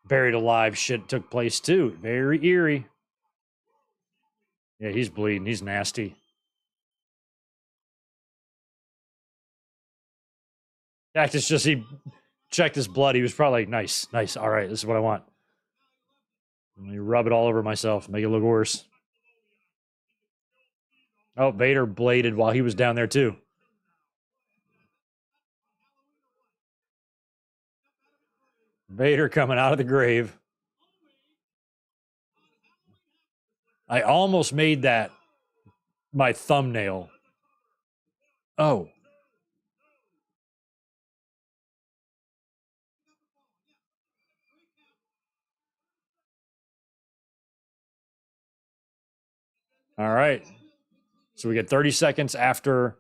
buried alive shit took place too. Very eerie. Yeah, he's bleeding. He's nasty. Cactus just, he checked his blood. He was probably like, nice, nice. All right, this is what I want. Let me rub it all over myself, make it look worse. Oh, Vader bladed while he was down there too. Vader coming out of the grave. I almost made that my thumbnail. Oh. All right. So we get 30 seconds after.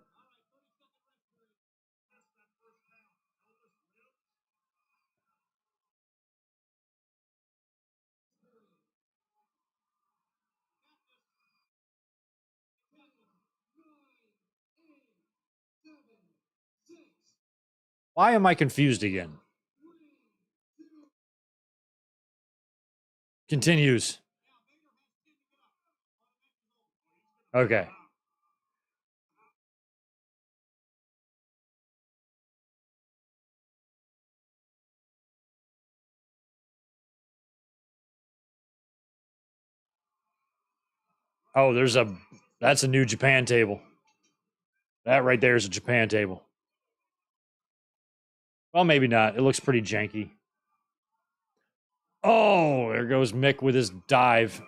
Why am I confused again? Continues. Okay. Oh, that's a New Japan table. That right there is a Japan table. Well, maybe not. It looks pretty janky. Oh, there goes Mick with his dive.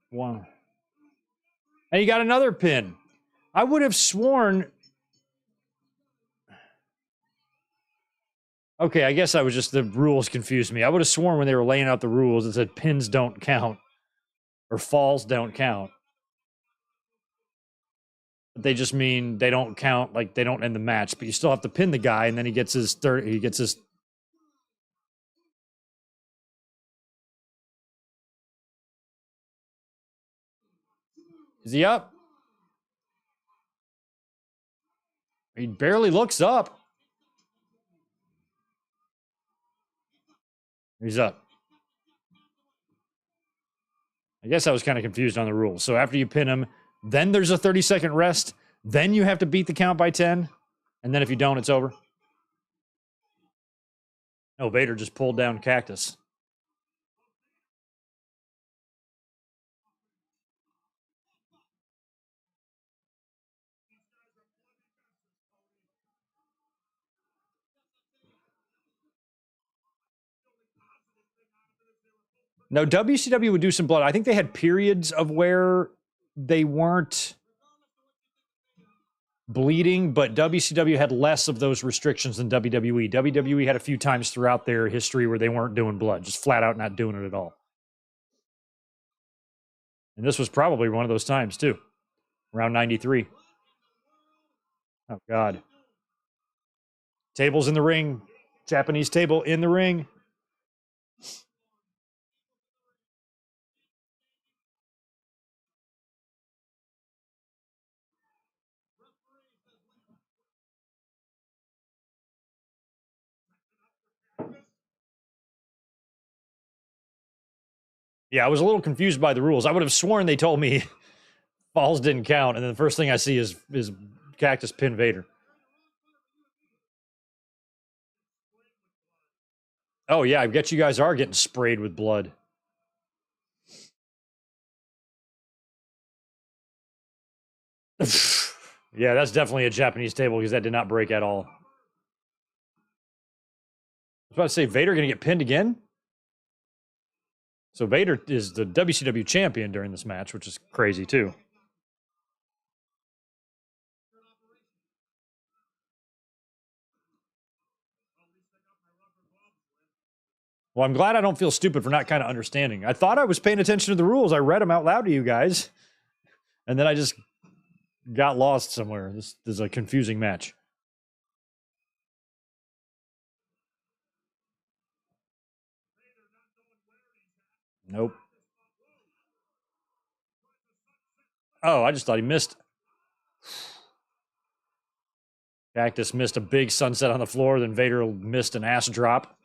One. And he got another pin. I would have sworn. Okay, I guess the rules confused me. I would have sworn when they were laying out the rules, it said pins don't count or falls don't count. But they just mean they don't count, like they don't end the match, but you still have to pin the guy, and then he gets his third. He gets his. Is he up? He barely looks up. He's up. I guess I was kind of confused on the rules. So after you pin him, then there's a 30-second rest. Then you have to beat the count by 10. And then if you don't, it's over. No, Vader just pulled down Cactus. No, WCW would do some blood. I think they had periods of where they weren't bleeding, but WCW had less of those restrictions than WWE. WWE had a few times throughout their history where they weren't doing blood, just flat out not doing it at all. And this was probably one of those times, too, around 93. Oh, God. Tables in the ring. Japanese table in the ring. Yeah, I was a little confused by the rules. I would have sworn they told me falls didn't count, and then the first thing I see is Cactus pin Vader. Oh, yeah, I bet you guys are getting sprayed with blood. Yeah, that's definitely a Japanese table because that did not break at all. I was about to say, Vader going to get pinned again? So Vader is the WCW champion during this match, which is crazy, too. Well, I'm glad I don't feel stupid for not kind of understanding. I thought I was paying attention to the rules. I read them out loud to you guys. And then I just got lost somewhere. This is a confusing match. Nope. Oh, I just thought he missed. Cactus missed a big sunset on the floor, then Vader missed an ass drop.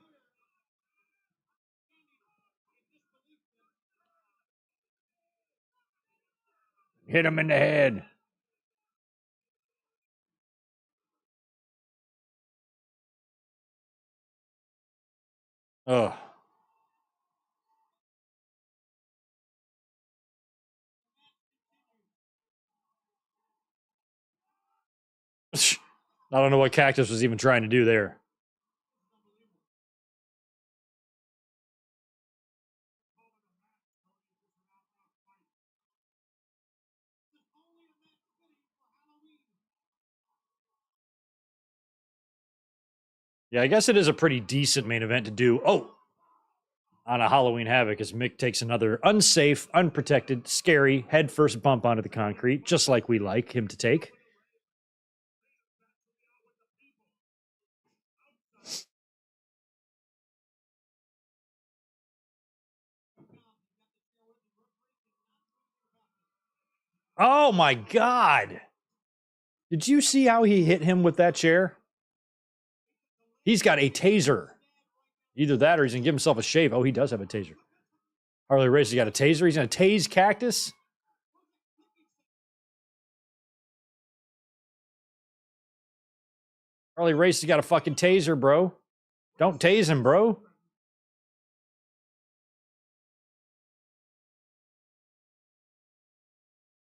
Hit him in the head. Ugh. I don't know what Cactus was even trying to do there. Yeah, I guess it is a pretty decent main event to do. Oh, on a Halloween Havoc as Mick takes another unsafe, unprotected, scary head-first bump onto the concrete, just like we like him to take. Oh my God. Did you see how he hit him with that chair? He's got a taser. Either that or he's going to give himself a shave. Oh, he does have a taser. Harley Race, he got a taser. He's going to tase Cactus. Harley Race has got a fucking taser, bro. Don't tase him, bro.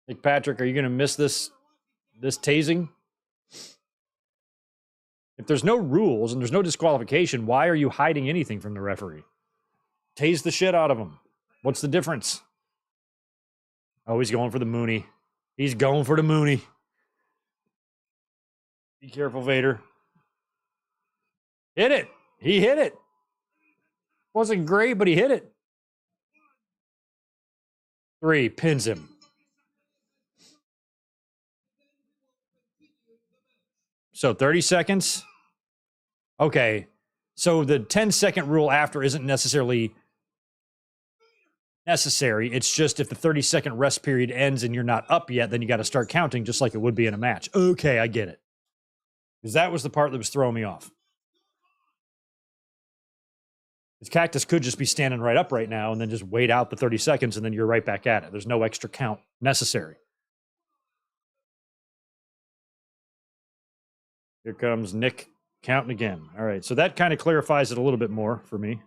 Nick Patrick, are you going to miss this tasing? If there's no rules and there's no disqualification, why are you hiding anything from the referee? Tase the shit out of him. What's the difference? Oh, he's going for the Mooney. He's going for the Mooney. Be careful, Vader. Hit it. He hit it. Wasn't great, but he hit it. 3, pins him. So 30 seconds. Okay. So the 10-second rule after isn't necessarily necessary. It's just if the 30-second rest period ends and you're not up yet, then you got to start counting just like it would be in a match. Okay, I get it. Because that was the part that was throwing me off. Because Cactus could just be standing right up right now and then just wait out the 30 seconds and then you're right back at it. There's no extra count necessary. Here comes Nick counting again. All right, so that kind of clarifies it a little bit more for me.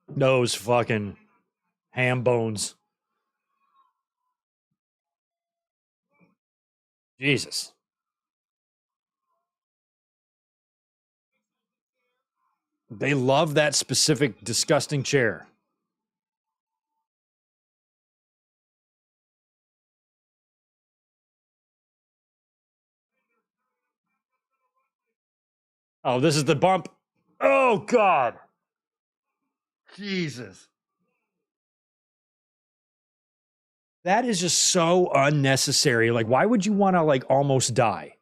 Those fucking ham bones. Jesus. They love that specific disgusting chair. Oh, this is the bump. Oh, God. Jesus. That is just so unnecessary. Like, why would you want to, like, almost die?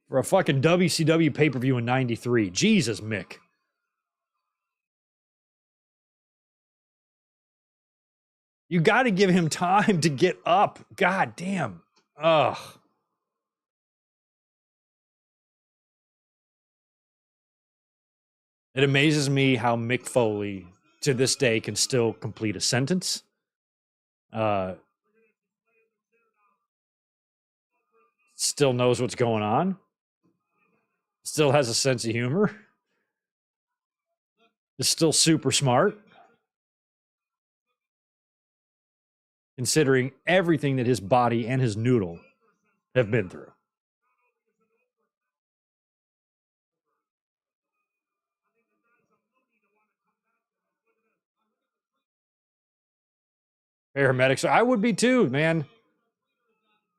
For a fucking WCW pay-per-view in 93. Jesus, Mick. You got to give him time to get up. God damn. Ugh. It amazes me how Mick Foley, to this day, can still complete a sentence. Still knows what's going on. Still has a sense of humor. Is still super smart. Considering everything that his body and his noodle have been through. Paramedics, I would be too, man.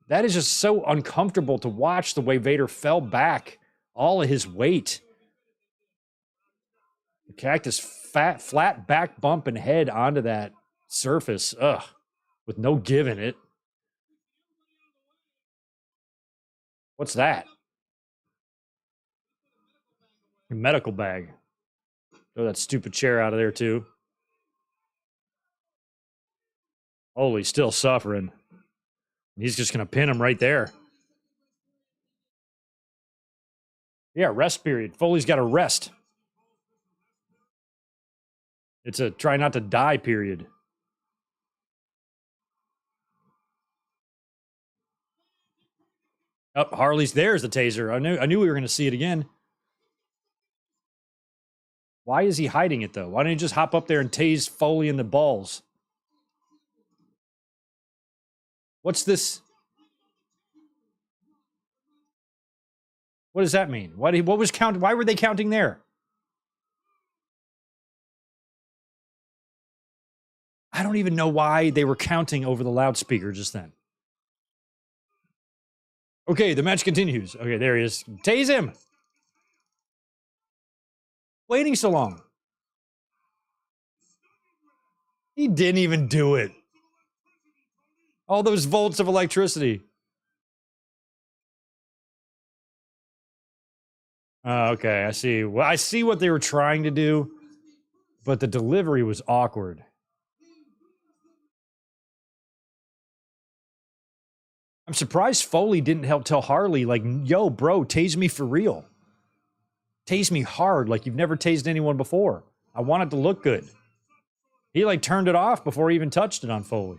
That is just so uncomfortable to watch the way Vader fell back, all of his weight. The cactus flat back bump and head onto that surface, with no give in it. What's that? A medical bag. Throw that stupid chair out of there too. Holy, still suffering. He's just going to pin him right there. Yeah, rest period. Foley's got to rest. It's a try not to die period. Oh, Harley's there's the taser. I knew we were going to see it again. Why is he hiding it, though? Why don't you just hop up there and tase Foley in the balls? What's this? What does that mean? Why were they counting there? I don't even know why they were counting over the loudspeaker just then. Okay, the match continues. Okay, there he is. Tase him. Waiting so long. He didn't even do it. All those volts of electricity. Okay, I see. Well, I see what they were trying to do, but the delivery was awkward. I'm surprised Foley didn't help tell Harley, like, yo, bro, tase me for real. Tase me hard like you've never tased anyone before. I want it to look good. He, like, turned it off before he even touched it on Foley.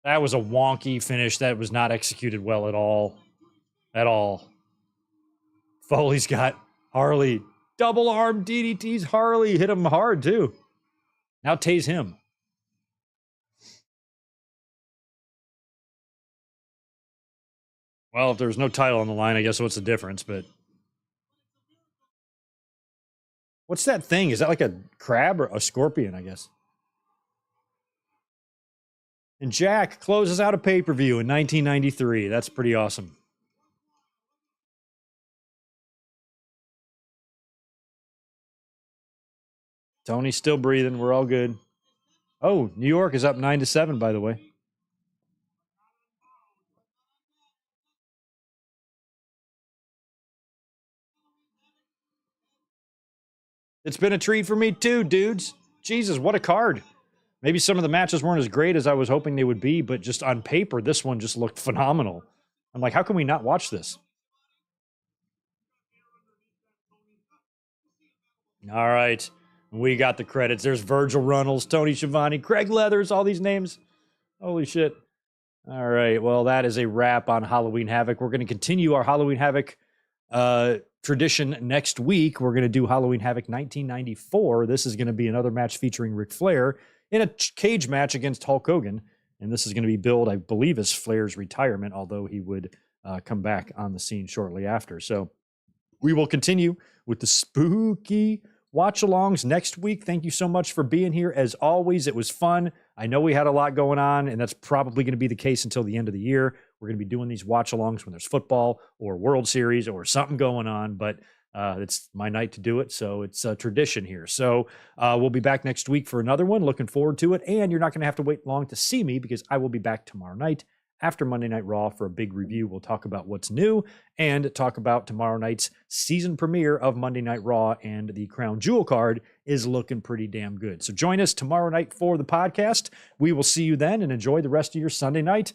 That was a wonky finish. That was not executed well at all. At all. Foley's got Harley. Double arm DDTs. Harley hit him hard, too. Now tase him. Well, if there's no title on the line, I guess what's the difference, but... What's that thing? Is that like a crab or a scorpion, I guess? And Jack closes out a pay-per-view in 1993. That's pretty awesome. Tony's still breathing. We're all good. Oh, New York is up 9-7, by the way. It's been a treat for me too, dudes. Jesus, what a card. Maybe some of the matches weren't as great as I was hoping they would be, but just on paper, this one just looked phenomenal. I'm like, how can we not watch this? All right. We got the credits. There's Virgil Runnels, Tony Schiavone, Craig Leathers, all these names. Holy shit. All right. Well, that is a wrap on Halloween Havoc. We're going to continue our Halloween Havoc tradition next week. We're going to do Halloween Havoc 1994. This is going to be another match featuring Ric Flair in a cage match against Hulk Hogan. And this is going to be billed, I believe, as Flair's retirement, although he would come back on the scene shortly after. So we will continue with the spooky watch-alongs next week. Thank you so much for being here. As always, it was fun. I know we had a lot going on, and that's probably going to be the case until the end of the year. We're going to be doing these watch-alongs when there's football or World Series or something going on, but it's my night to do it, so it's a tradition here. So we'll be back next week for another one. Looking forward to it, and you're not going to have to wait long to see me because I will be back tomorrow night after Monday Night Raw for a big review. We'll talk about what's new and talk about tomorrow night's season premiere of Monday Night Raw, and the Crown Jewel card is looking pretty damn good. So join us tomorrow night for the podcast. We will see you then, and enjoy the rest of your Sunday night.